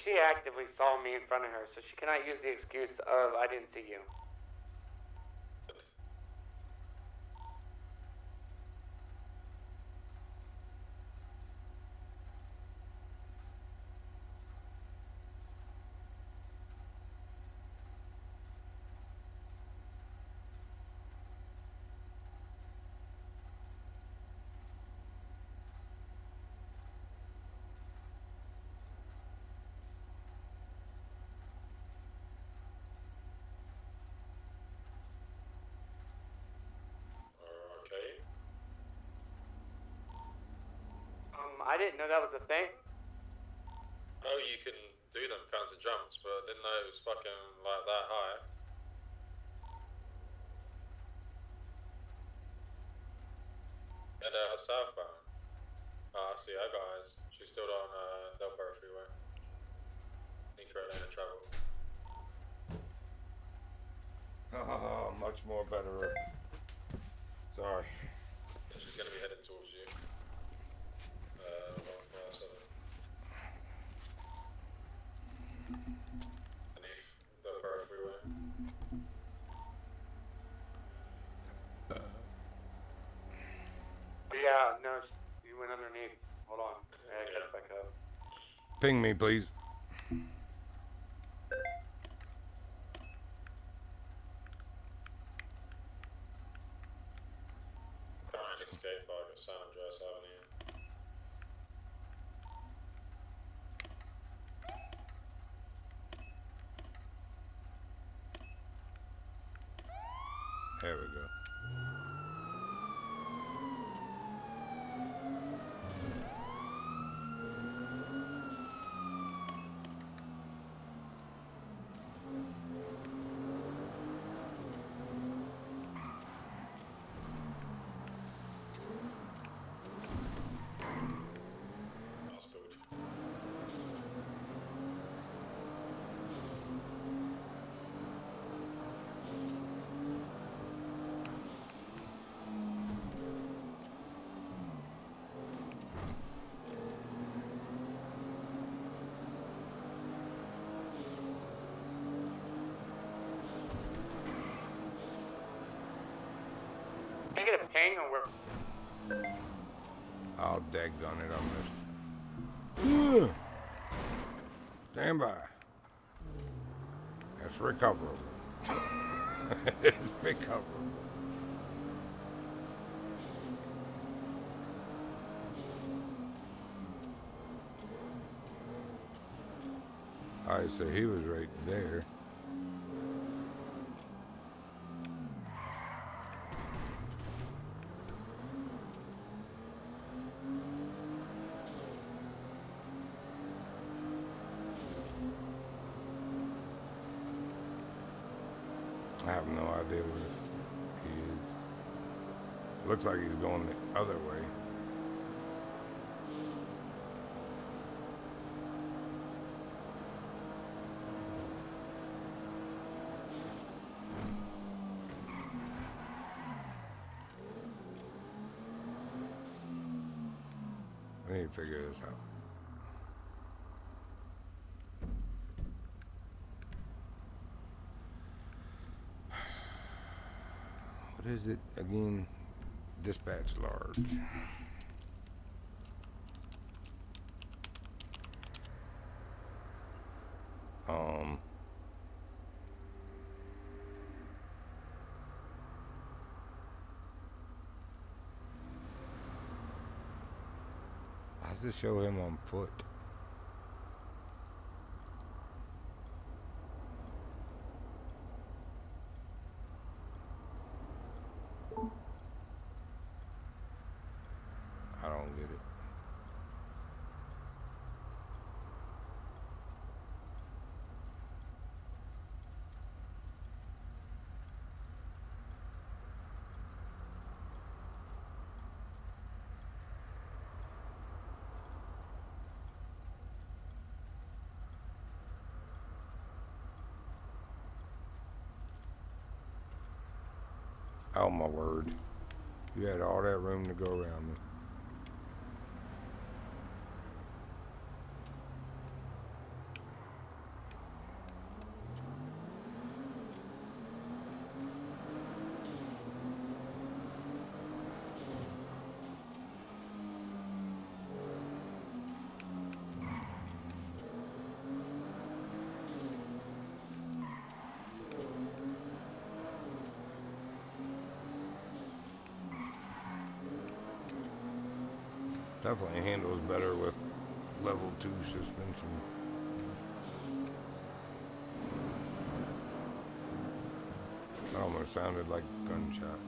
She actively saw me in front of her, so she cannot use the excuse of I didn't see you. Okay. I didn't know that was a thing. Oh, you can do them kinds of jumps, but I didn't know it was fucking like that high. And southbound. I see, I got eyes. She's still on Del Perro Freeway. Incorrect lane of travel. Oh, much more better. Sorry. She's gonna be headed towards you. Underneath Del Perro Freeway. Yeah, no, you went underneath. Hold on. I got it back up. Ping me, please. Trying to escape by San Andreas Avenue. There we go. Can I get a ping or where? I'll daggone it on this. Stand by. That's recoverable. It's recoverable. Alright, so he was right there. I have no idea where he is. Looks like he's going the other way. We need to figure this out. What is it again? Dispatch large. Why does it show him on foot? I don't get it. Oh my word. You had all that room to go around me. Definitely handles better with level 2 suspension. That almost sounded like a gunshot.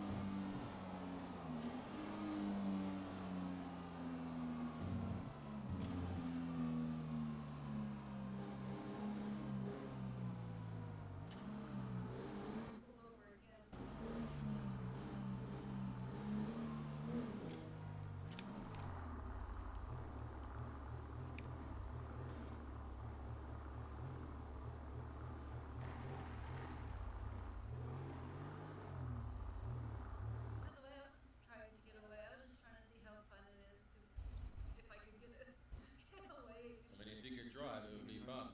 By the way, I was just trying to get away. I was just trying to see how fun it is to, if I could get away. I mean, if you could drive, it would be fun.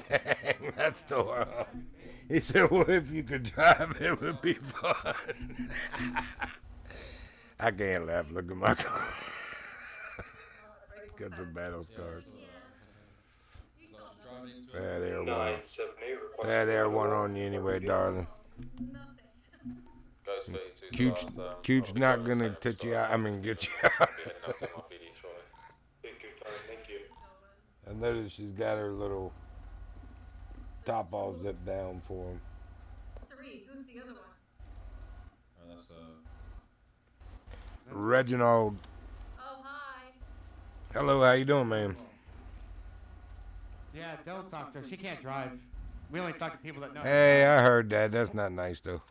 Dang, that's the one. He said, well, if you could drive, it would be fun. I can't laugh. Look at my car. Got some battle scars. Yeah, there one. Yeah, there one on you anyway, darling. Cute's not gonna touch you out. I mean, get you out. I noticed she's got her little top all zipped down for him. Three. Who's the other one? Oh, that's Reginald. Oh, hi. Hello, how you doing, man? Yeah, don't talk to her. She can't drive. We only talk to people that know. Hey, I heard that. That's not nice, though.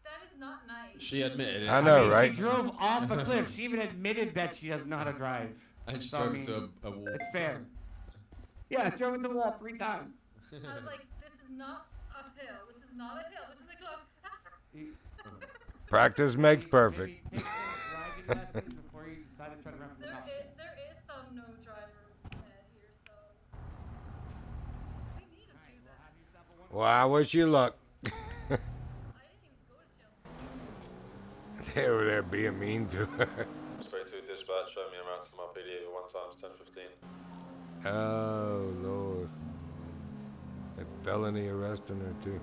That is not nice. She admitted it. I know, right? She drove off a cliff. She even admitted that she doesn't know how to drive. And she drove into a wall. It's fair. Yeah, I drove into the wall 3 times. I was like, this is not uphill. This is not a hill. This is a cliff. Practice makes perfect. Maybe take some driving lessons before you decide to try to run from the cops. There is some no driver ed here, so we need to do that. Well, I wish you luck. I didn't even go to jail. They were there being mean to her. Straight to dispatch, show me around to my PD 1 times 1015. Oh, Lord. They felony arresting her, too.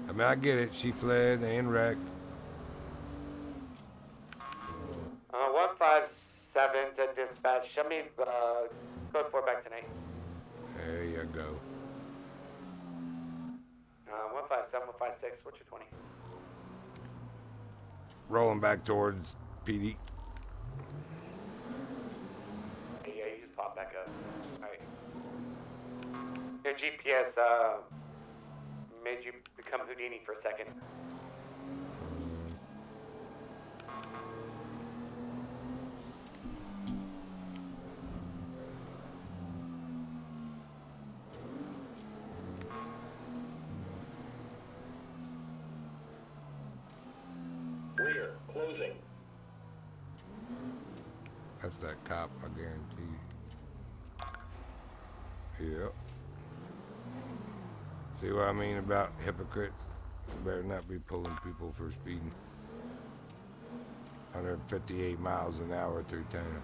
I mean, I get it. She fled and wrecked. 157 to dispatch. Show me code 4 back tonight. There you go. 157, 156, what's your 20? Rolling back towards PD. Yeah, you just pop back up. Alright. Your GPS made you become Houdini for a second. Rear, closing. That's that cop, I guarantee. Yep. See what I mean about hypocrites? You better not be pulling people for speeding. 158 miles an hour through town.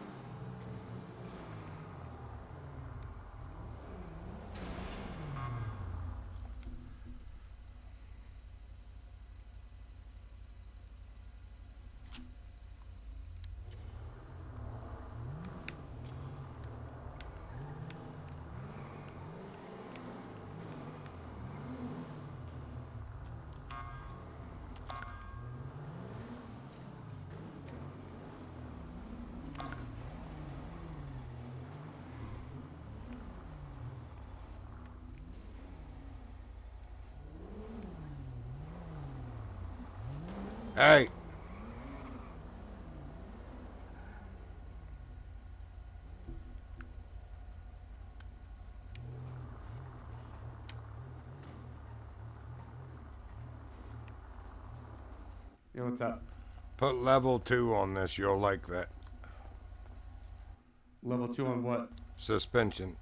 Hey. Yo, what's up? Put level 2 on this. You'll like that. Level 2 on what? Suspension.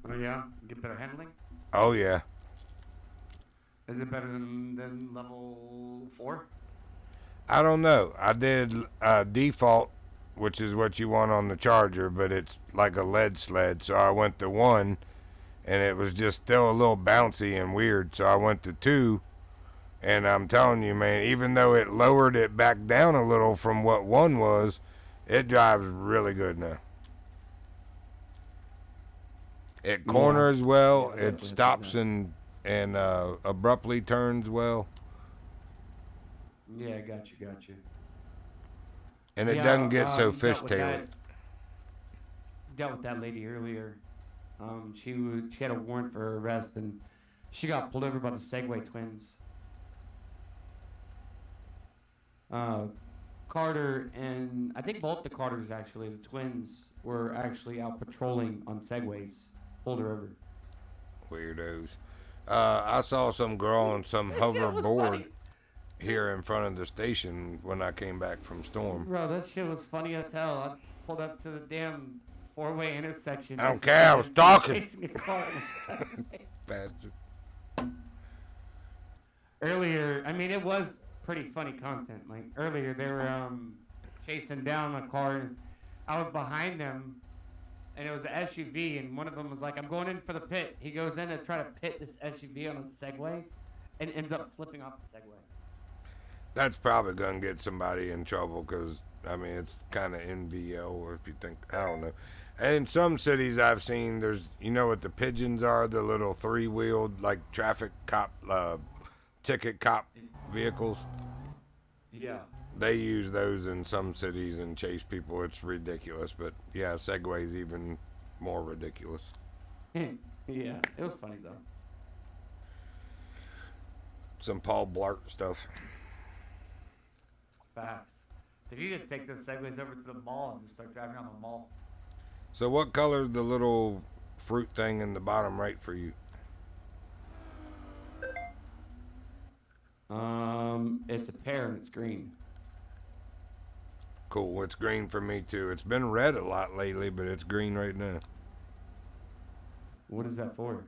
Oh, yeah? Get better handling? Oh, yeah. Is it better than level 4? I don't know. I did default, which is what you want on the Charger, but it's like a lead sled. So I went to 1, and it was just still a little bouncy and weird. So I went to 2, and I'm telling you, man, even though it lowered it back down a little from what 1 was, it drives really good now. It corners well. Yeah, it stops and abruptly turns well. Yeah, got you. And it doesn't get so fishtailing. Dealt with that lady earlier. She had a warrant for her arrest, and she got pulled over by the Segway twins. Carter and I think both the Carters, actually, the twins, were actually out patrolling on Segways. Pulled her over. Weirdos. I saw some girl on some hoverboard here in front of the station when I came back from Storm. Bro, that shit was funny as hell. I pulled up to the damn 4-way intersection. I don't care, I was talking. Bastard. Earlier, I mean, it was pretty funny content. Like, earlier, they were chasing down a car, and I was behind them, and it was an SUV, and one of them was like, I'm going in for the pit. He goes in to try to pit this SUV on a Segway, and ends up flipping off the Segway. That's probably going to get somebody in trouble because, I mean, it's kind of NVO, or if you think, I don't know. And in some cities I've seen, there's, you know what the pigeons are, the little 3-wheeled, like, traffic cop, ticket cop vehicles? Yeah. They use those in some cities and chase people. It's ridiculous. But, yeah, Segway's even more ridiculous. Yeah, it was funny, though. Some Paul Blart stuff. Facts. If you could take those Segways over to the mall and just start driving around the mall. So what color's the little fruit thing in the bottom right for you? It's a pear and it's green. Cool. It's green for me too. It's been red a lot lately, but it's green right now. What is that for?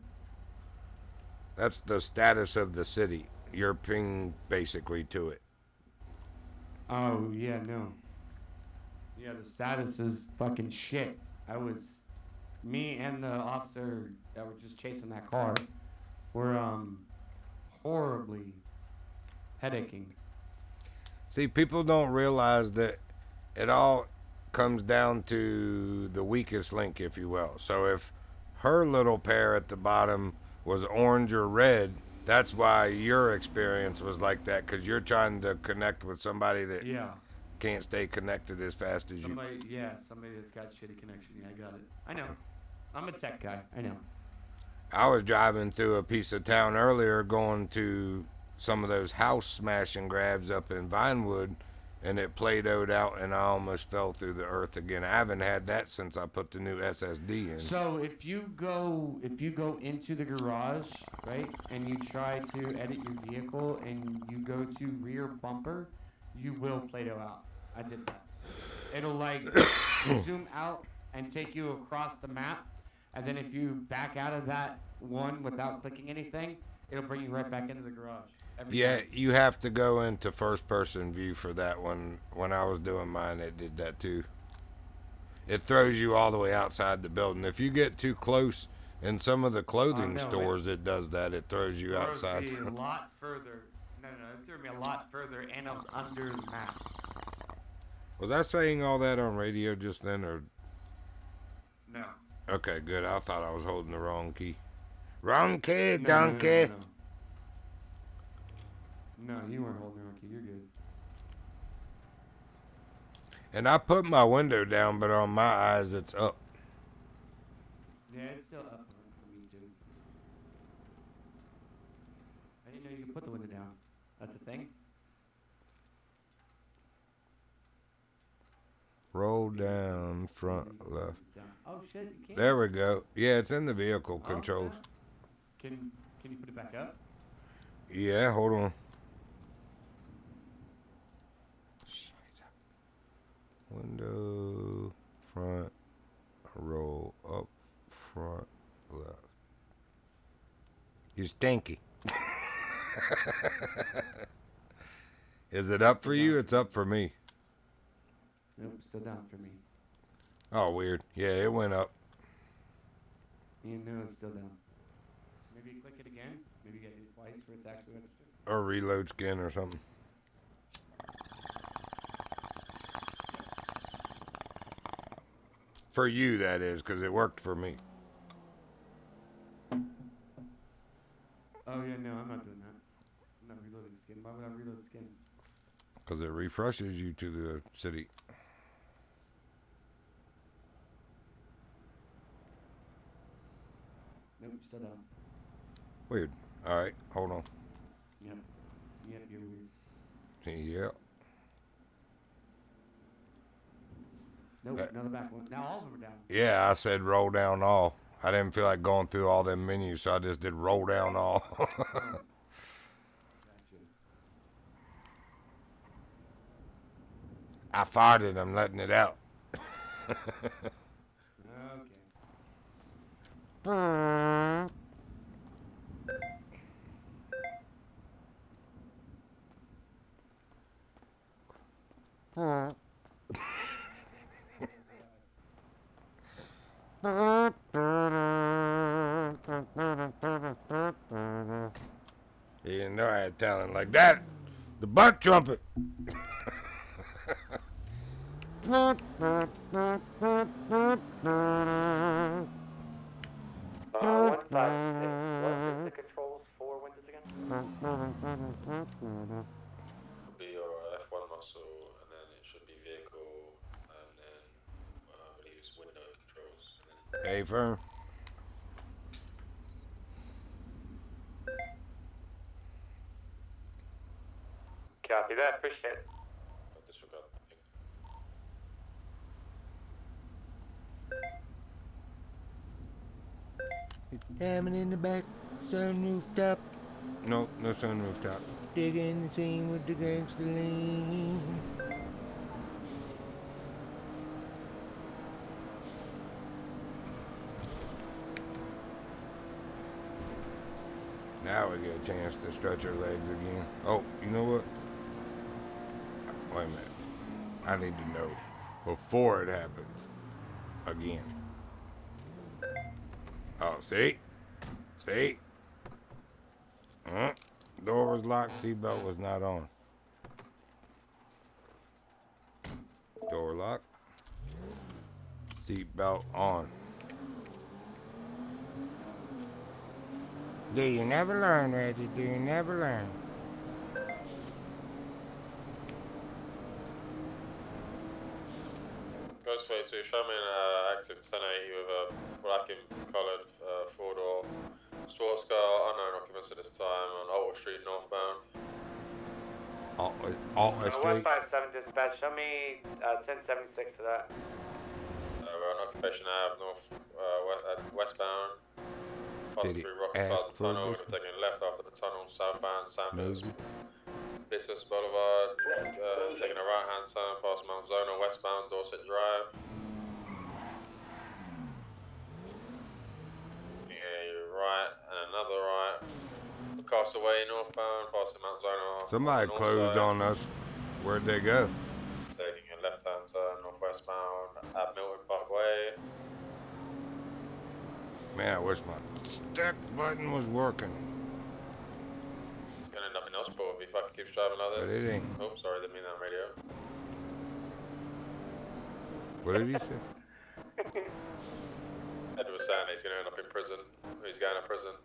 That's the status of the city. Your ping basically to it. Oh, yeah, no. Yeah, the status is fucking shit. Me and the officer that were just chasing that car were, horribly headaching. See, people don't realize that it all comes down to the weakest link, if you will. So if her little pair at the bottom was orange or red, that's why your experience was like that, because you're trying to connect with somebody that can't stay connected as fast as somebody that's got shitty connection. Yeah, I got it. I know. I'm a tech guy. I know. I was driving through a piece of town earlier going to some of those house smash and grabs up in Vinewood, and it Play-Doh'd out, and I almost fell through the earth again. I haven't had that since I put the new SSD in. So if you go into the garage, right, and you try to edit your vehicle and you go to rear bumper, you will Play-Doh out. I did that. it'll like zoom out and take you across the map. And then if you back out of that one without clicking anything, it'll bring you right back into the garage. Yeah, you have to go into first-person view for that one. When I was doing mine, it did that too. It throws you all the way outside the building. If you get too close in some of the clothing stores, it does that. It throws you outside. A lot further. No, it threw me a lot further, and I was under the map. Was I saying all that on radio just then, or? No. Okay, good. I thought I was holding the wrong key. Wrong key, donkey. No, you weren't holding the wrong key. You're good. And I put my window down, but on my eyes, it's up. Yeah, it's still up for me too. I didn't know you could put the window down. That's a thing? Roll down, front, left. Oh shit, you can't. There we go. Yeah, it's in the vehicle controls. Can you put it back up? Yeah, hold on. Window, front, roll up, front, left. You stinky. Is it up for you? It's up for me. Nope, still down for me. Oh, weird. Yeah, it went up. You know it's still down. Maybe you click it again. Maybe you get it twice for it to actually register. Or reload skin or something. For you, that is, because it worked for me. Oh, yeah, no, I'm not doing that. I'm not reloading skin. Why would I reload skin? Because it refreshes you to the city. Nope, still down. Weird. All right, hold on. Yep, you're weird. Yep. Nope, another back one. Now all of them are down. Yeah, I said roll down all. I didn't feel like going through all them menus, so I just did roll down all. Gotcha. I farted. I'm letting it out. Okay. You didn't know I had talent like that. The butt trumpet. 156. What is the controls for Windows again? It'll be your F1 muscle, and then it should be vehicle, and then I believe it's window controls. And then Hey, firm. Copy that. Appreciate it. I'll disregard the thing. Jamming in the back, sunroof top. Nope, no sunroof top. Digging the scene with the gangster lean. Now we get a chance to stretch our legs again. Oh, you know what? Wait a minute. I need to know before it happens again. Oh, see? See? Door was locked, seatbelt was not on. Door locked. Seatbelt on. Do you never learn, Reggie? Do you never learn? Ghost 22, show me an active 1080 with a black and coloured four-door sports car, unknown occupants at this time on Alta Street northbound. Alta Street. 157 dispatch. Show me 1076 for that. We're on Occupation Ave, westbound. Did he Possibly rock ask past the for tunnel. this We're taking left after the tunnel, southbound, Sandhurst. Business Boulevard, taking a right hand turn past Mount Zona, westbound Dorset Drive. Yeah, you're right, and another right. Castaway northbound, passing Mount Zona. Somebody closed on us. Where'd they go? Taking a left hand turn northwestbound at Milton Parkway. Man, I wish my step button was working. Gonna end up in hospital if he fucking keeps driving like this. But it ain't. Oh, sorry, didn't mean that on radio. What did he say? Ed was saying he's gonna end up in prison. He's going to prison.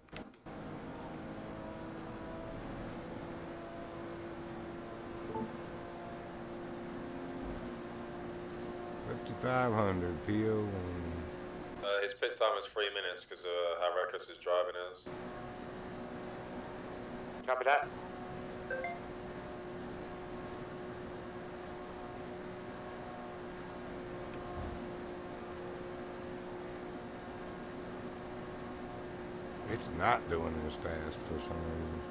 $5,500 PO1. His pit time is 3 minutes because of how reckless his driving is. Copy that. It's not doing as fast for some reason.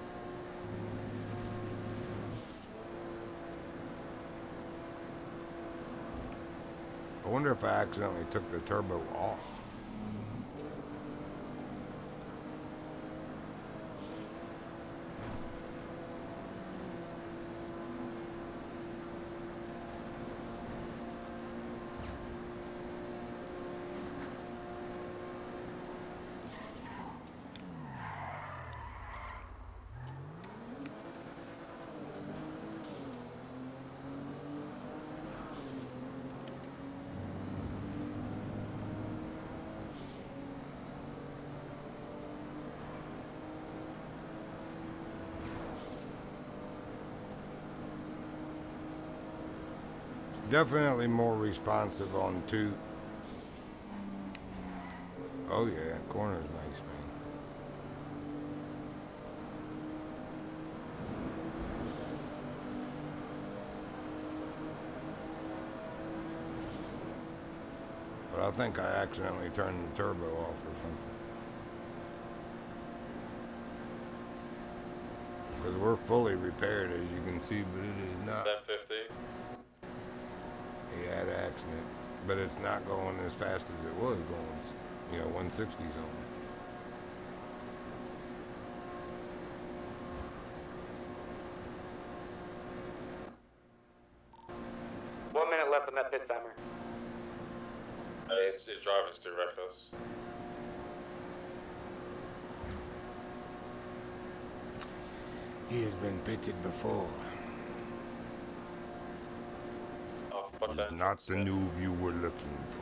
I wonder if I accidentally took the turbo off. Definitely more responsive on 2. Oh yeah, corner's nice, man. But I think I accidentally turned the turbo off or something. Because we're fully repaired, as you can see, but it is not. 1050. He had an accident, but it's not going as fast as it was going, 160 zone. One minute left on that pit timer. His driving's too reckless. He has been pitted before. He's not the noob you were looking for.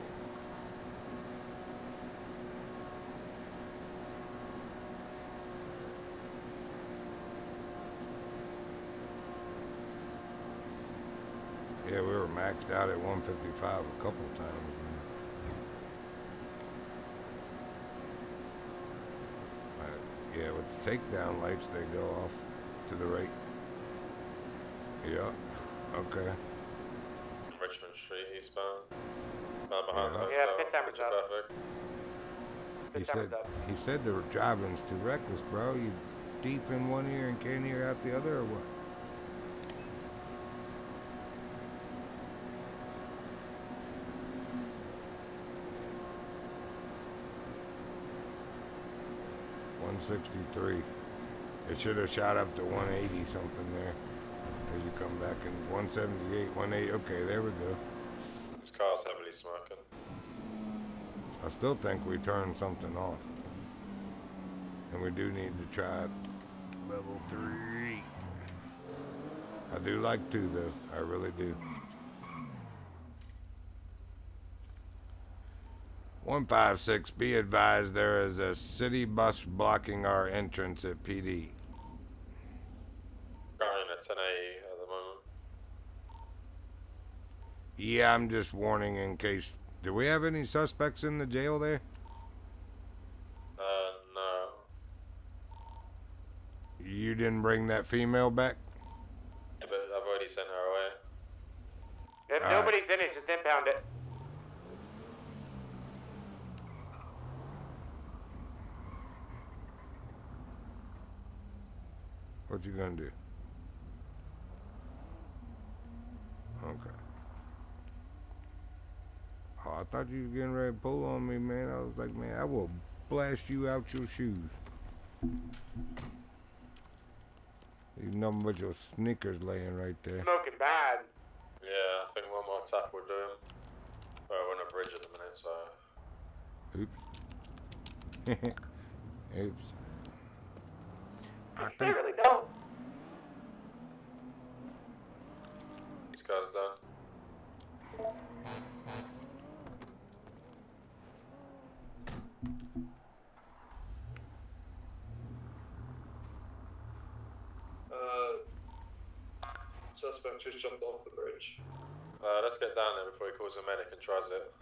Yeah, we were maxed out at 155 a couple of times. Yeah, with the takedown lights, they go off to the right. Yeah, okay. Richmond Street eastbound. Behind the hotel. Yeah, pit timer's up. He said the driving's too reckless, bro. You deep in one ear and can't hear out the other, or what? $163. It should have shot up to 180 something there. As you come back in 178, 180. Okay, there we go. This car's heavily smoking. I still think we turned something off. And we do need to try level 3. I do like 2 though. I really do. 156, be advised there is a city bus blocking our entrance at PD. Going at 1080 at the moment. Yeah, I'm just warning in case. Do we have any suspects in the jail there? No. You didn't bring that female back? Yeah, but I've already sent her away. If nobody's in it, just impound it. What you gonna do? Okay. Oh, I thought you was getting ready to pull on me, man. I was like, man, I will blast you out your shoes. There's nothing but your sneakers laying right there. Smoking bad. Yeah, I think one more tap will do him. Well, we're on a bridge at the minute, so. Oops. Oops. They really don't. These guys done. Suspect just jumped off the bridge. Let's get down there before he calls a medic and tries it.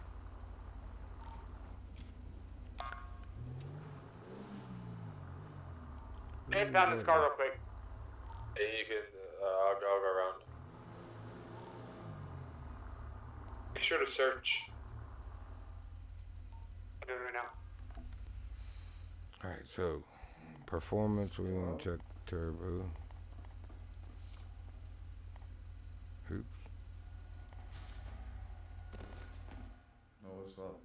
Hey, found this car real quick. Yeah, you can, I'll go around. Make sure to search. I'm doing it right now. Alright, so performance, we want to check turbo. Oops. Oh, what's up?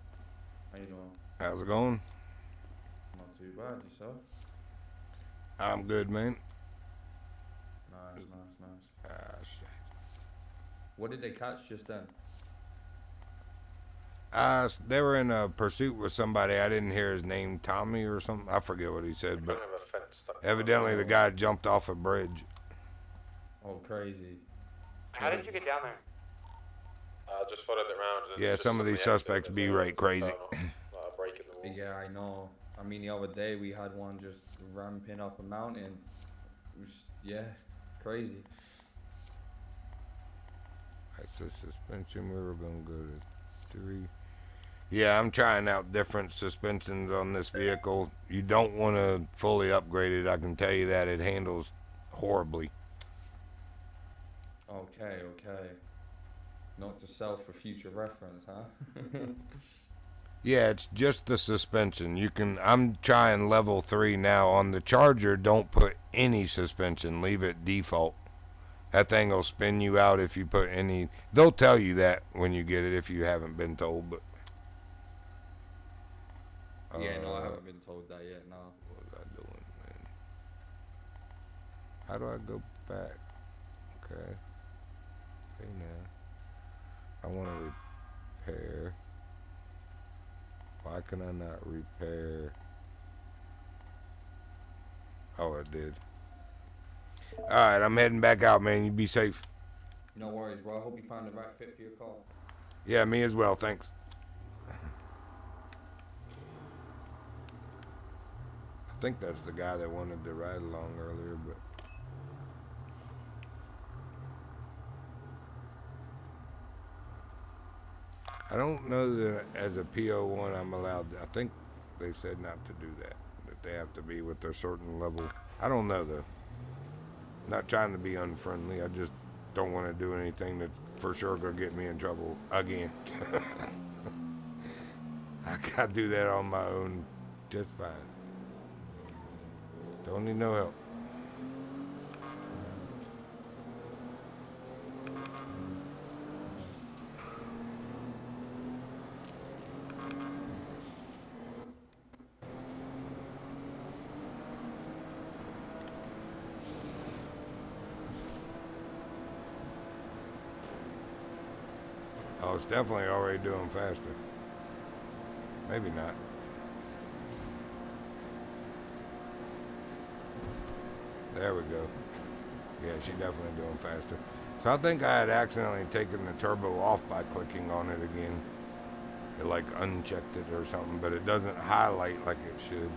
How you doing? How's it going? Not too bad, yourself? I'm good, man. Nice, nice, nice. Ah, shit. What did they catch just then? They were in a pursuit with somebody. I didn't hear his name, Tommy or something. I forget what he said, but evidently the guy jumped off a bridge. Oh, crazy. How did you get down there? I just followed it around. And Yeah, some of these suspects be right crazy. Breaking the wall. Yeah, I know. I mean, the other day we had one just ramping up a mountain. It was, yeah, crazy. Alright, so suspension, we were going to go to 3. Yeah, I'm trying out different suspensions on this vehicle. You don't want to fully upgrade it. I can tell you that it handles horribly. Okay, okay. Not to sell for future reference, huh? Yeah, it's just the suspension. I'm trying level 3 now. On the Charger, don't put any suspension. Leave it default. That thing will spin you out if you put any. They'll tell you that when you get it if you haven't been told, but. Yeah, no, I haven't been told that yet, no. What was I doing, man? How do I go back? Okay. Okay, now. I want to repair. Why can I not repair? Oh, it did. Alright, I'm heading back out, man. You be safe. No worries, bro. I hope you find the right fit for your car. Yeah, me as well, thanks. I think that's the guy that wanted to ride along earlier, but... I don't know that as a PO1 I'm allowed to, I think they said not to do that. That they have to be with a certain level. I don't know though. Not trying to be unfriendly. I just don't want to do anything that for sure gonna get me in trouble again. I gotta do that on my own just fine. Don't need no help. Oh, it's definitely already doing faster. Maybe not. There we go. Yeah, she's definitely doing faster. So I think I had accidentally taken the turbo off by clicking on it again. It like unchecked it or something, but it doesn't highlight like it should.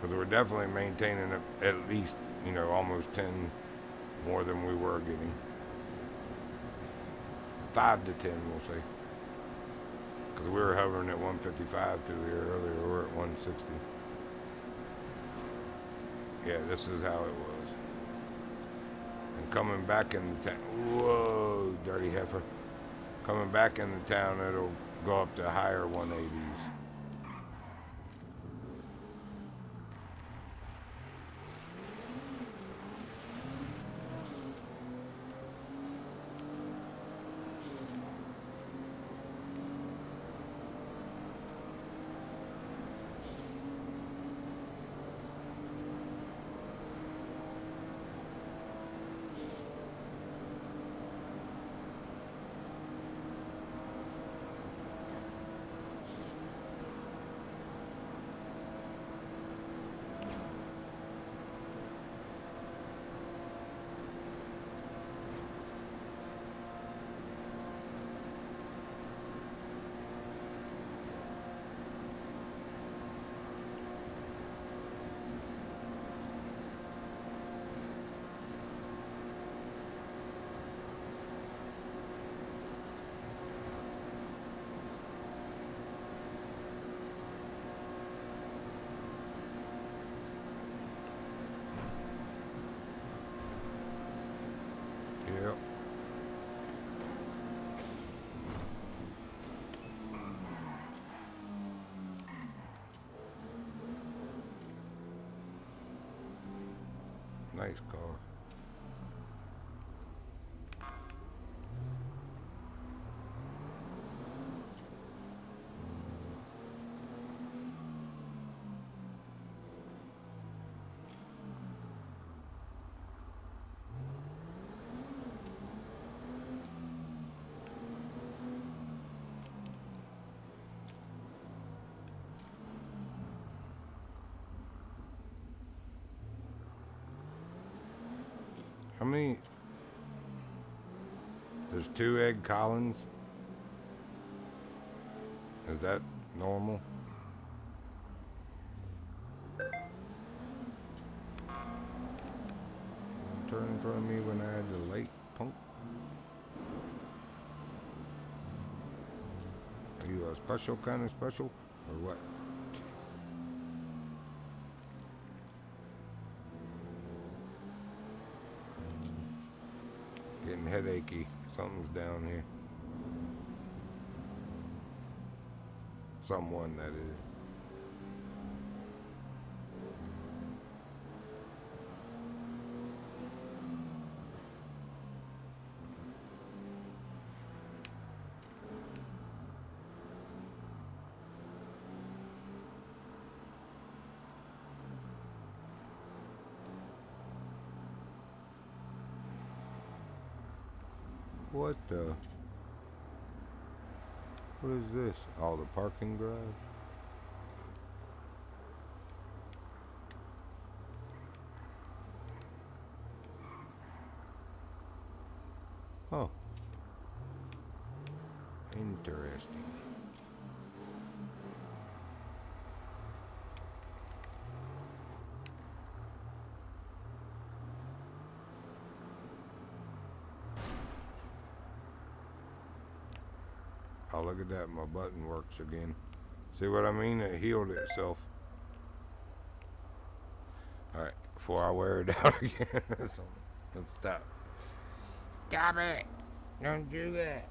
Because we're definitely maintaining it at least, you know, almost 10 more than we were getting. 5 to 10, we'll say. Because we were hovering at 155 through here earlier. We're at 160. Yeah, this is how it was. And coming back in the town, whoa, dirty heifer. Coming back in the town, it'll go up to higher 180s. Nice car. How many? There's 2 Egg Collins. Is that normal? Turn in front of me when I had the late punk. Are you a special kind of special? Or what? Getting headachy. Something's down here. Someone, that is. What the? What is this? Oh, the parking garage? Oh. Interesting. Oh, look at that. My button works again. See what I mean? It healed itself. Alright, before I wear it out again. So, let's stop. Stop it! Don't do that.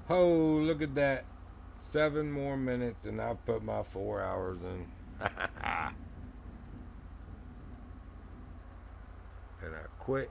Oh, look at that. 7 more minutes and I've put my 4 hours in. And I quit.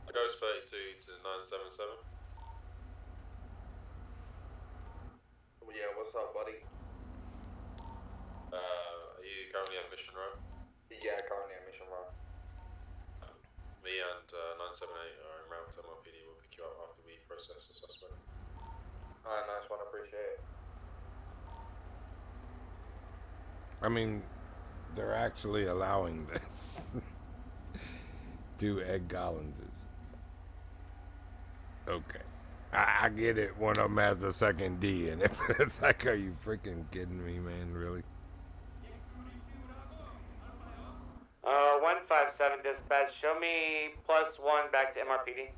Goes 32 to 977. Yeah, what's up, buddy? Are you currently at Mission Row? Yeah, currently at Mission Row. Me and 978 are en route to MRPD. We'll pick you up after we process the suspect. Alright, nice one, appreciate it. I mean, they're actually allowing this. 2 Egg Collinses. Okay. I get it. One of them has a second D in it. It's like, are you freaking kidding me, man? Really? 157 dispatch, show me +1 back to MRPD.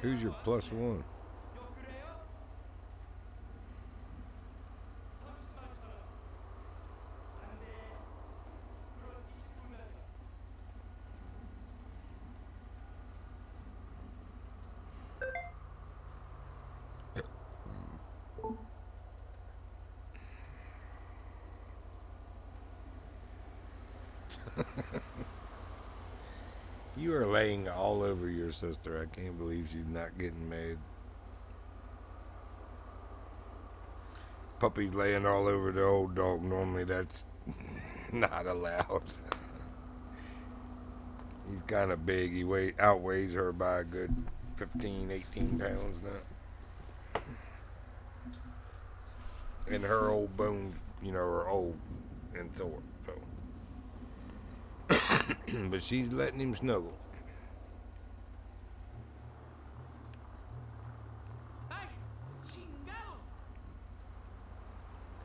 Who's your +1? You are laying all over your sister. I can't believe she's not getting made. Puppy's laying all over the old dog. Normally that's not allowed. He's kind of big. He outweighs her by a good 15, 18 pounds now. And her old bones, you know, are old and sore, so. But she's letting him snuggle.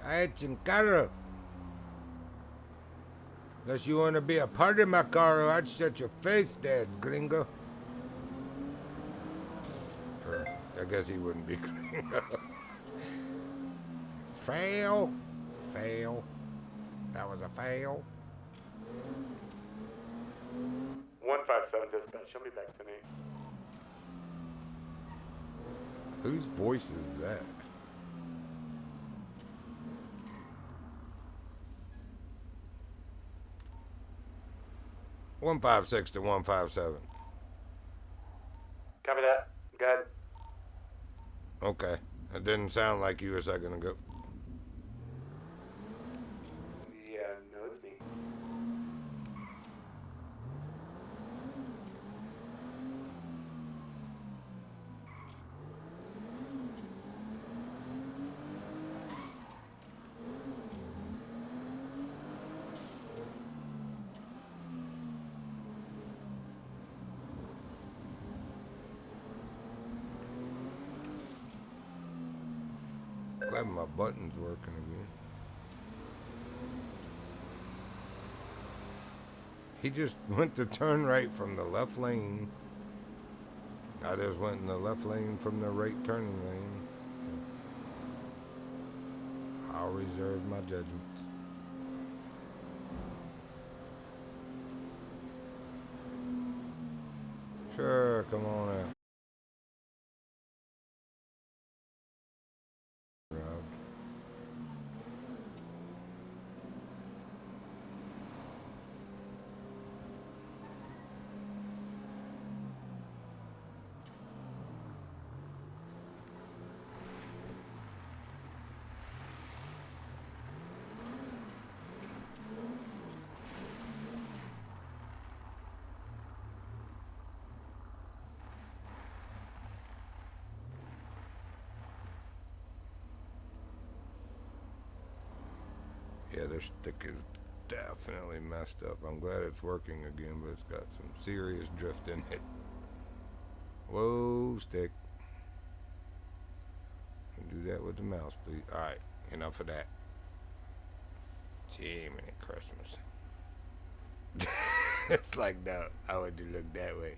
Ay, chingado. Unless you want to be a part of my car, or I'd shut your face, Dad, gringo. Or, I guess he wouldn't be gringo. Fail. Fail. That was a fail. 157 dispatch, show me back to me. Whose voice is that? (156) to 157. Copy that. Good. Okay. It didn't sound like you a second ago. Yeah, no, it's me. Glad my button's working again. He just went to turn right from the left lane. I just went in the left lane from the right turning lane. I'll reserve my judgment. Sure, come on out. Yeah, their stick is definitely messed up. I'm glad it's working again, but it's got some serious drift in it. Whoa, stick. Do that with the mouse, please. Alright, enough of that. Jiminy Christmas. It's like, no, how would you look that way?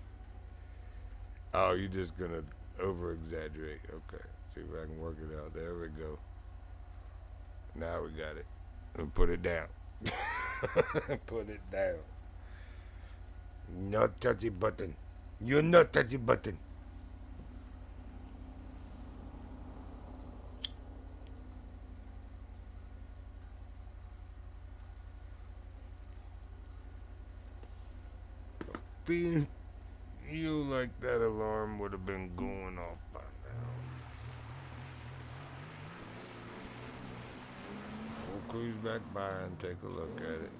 Oh, you're just gonna over-exaggerate. Okay, see if I can work it out. There we go. Now we got it. And put it down. Put it down. Not touch the button. You not touch the button. Feel you like that alarm would have been going off by now. We'll cruise back by and take a look at it.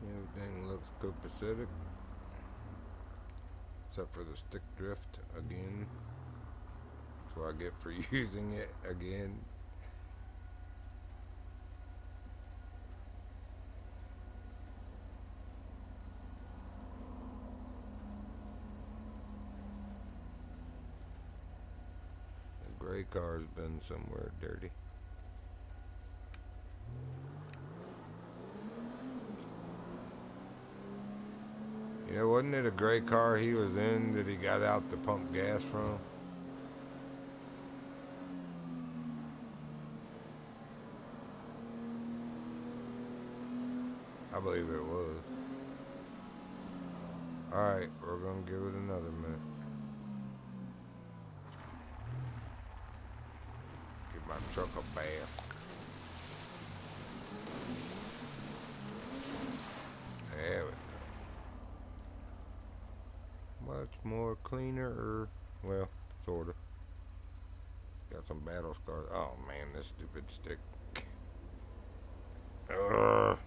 Everything looks copacetic, except for the stick drift again. That's what I get for using it again. The gray car's been somewhere dirty. You know, wasn't it a gray car he was in that he got out to pump gas from? I believe it was. Alright, we're gonna give it another minute. my truck a bath. There we go. Much more cleaner, well, sorta. Got some battle scars. Oh man, this stupid stick. Ugh.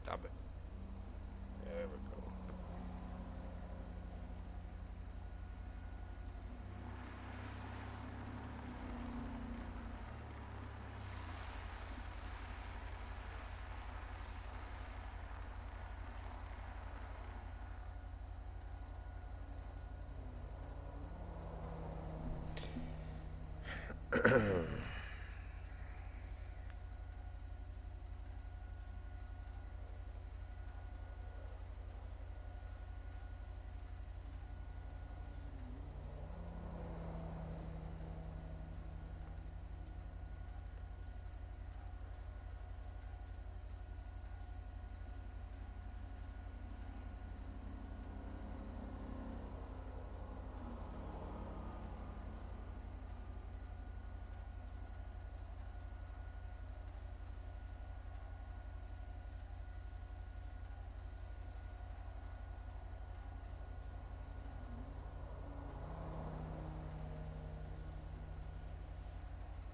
Stop it. There we go.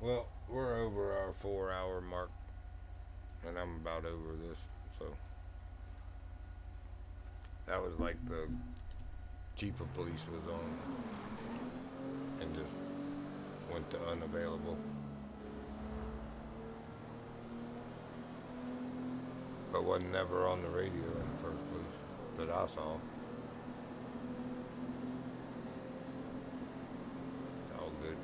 Well, we're over our 4-hour mark, and I'm about over this, so that was like the chief of police was on and just went to unavailable. But wasn't never on the radio in the first place that I saw. It's all good.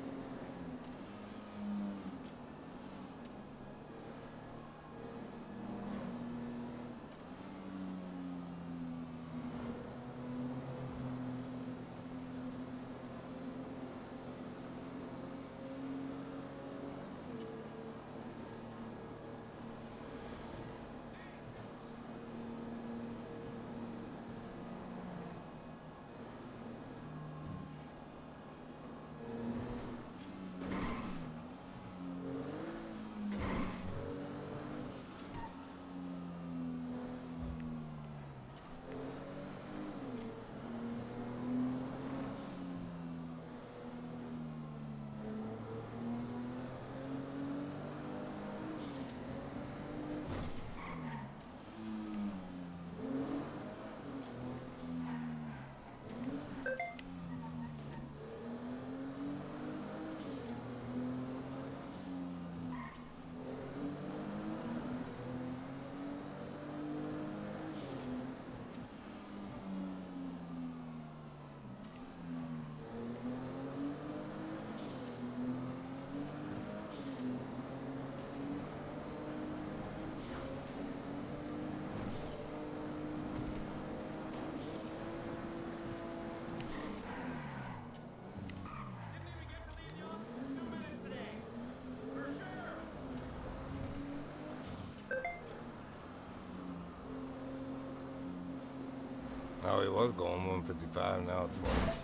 Oh, he was going 155, now it's 1.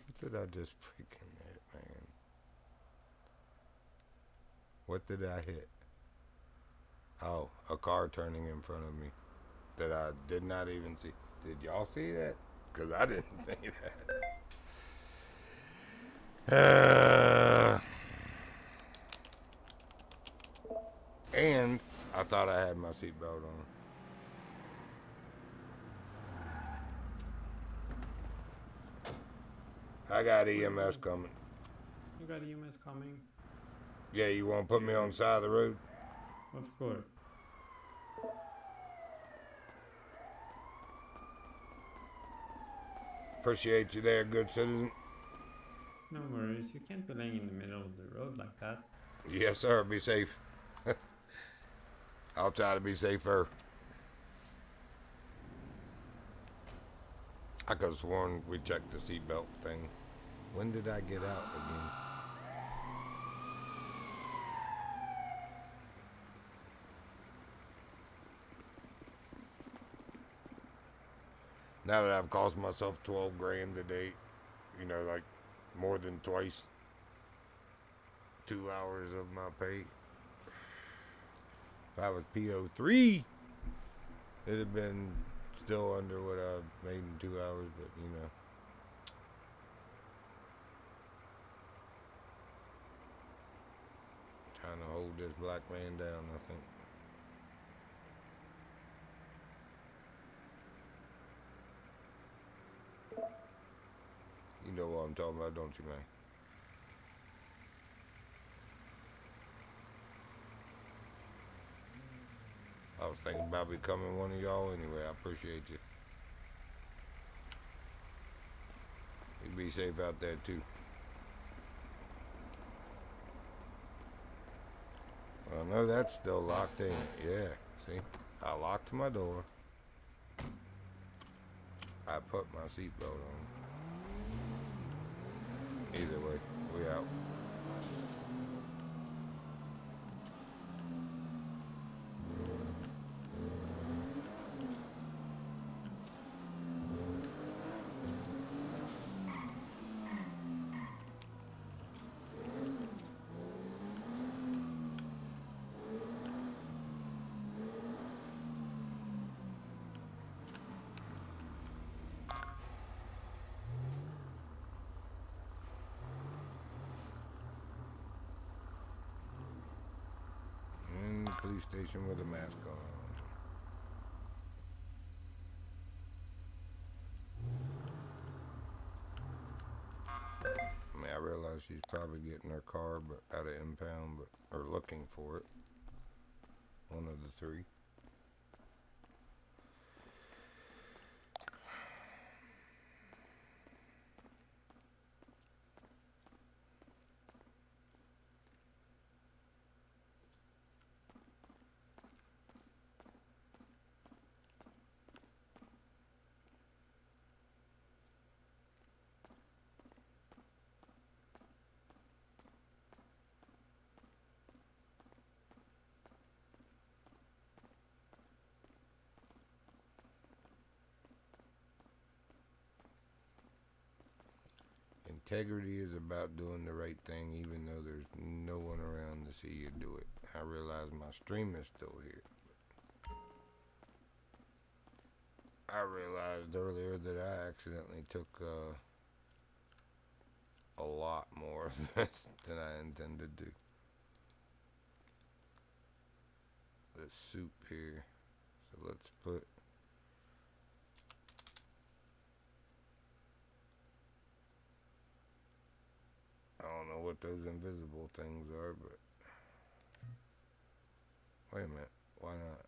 What did I just freaking hit, man? What did I hit? Oh, a car turning in front of me that I did not even see. Did y'all see that? Because I didn't see that. And I thought I had my seatbelt on. I got EMS coming. You got EMS coming? Yeah, you want to put me on the side of the road? Of course. Appreciate you there, good citizen. No worries, you can't be laying in the middle of the road like that. Yes, sir, be safe. I'll try to be safer. I could have sworn we checked the seatbelt thing. When did I get out again? Now that I've cost myself 12 grand a day, you know, like more than twice 2 hours of my pay. If I was PO3, it'd have been still under what I made in 2 hours, but you know. Trying to hold this black man down, I think. You know what I'm talking about, don't you, man? I was thinking about becoming one of y'all anyway. I appreciate you. You be safe out there too. Well, I know that's still locked in. Yeah, see? I locked my door. I put my seatbelt on. Either way, we out. In the police station with a mask on. I mean, I realize she's probably getting her car but out of impound, or looking for it. One of the three. Integrity is about doing the right thing even though there's no one around to see you do it. I realize my stream is still here. I realized earlier that I accidentally took a lot more of this than I intended to. This soup here. So let's put I don't know what those invisible things are, but wait a minute, why not?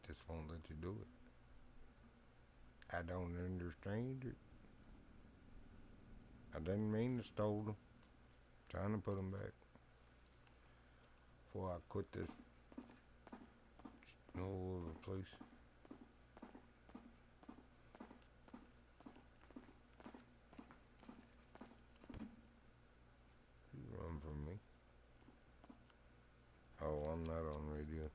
Just won't let you do it. I don't understand it. I didn't mean to stole them. Trying to put them back. Before I quit this all over the place. You run from me. Oh, I'm not on radio.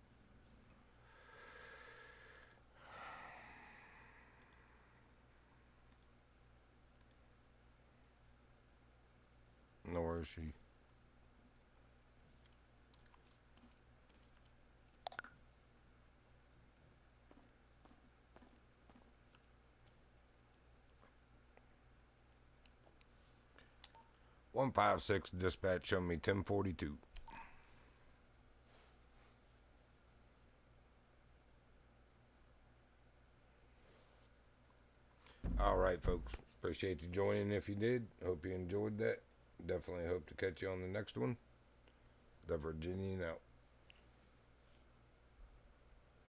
Nor is she. (156) dispatch, show me 1042. All right, folks. Appreciate you joining if you did. Hope you enjoyed that. Definitely hope to catch you on the next one. The Virginian out.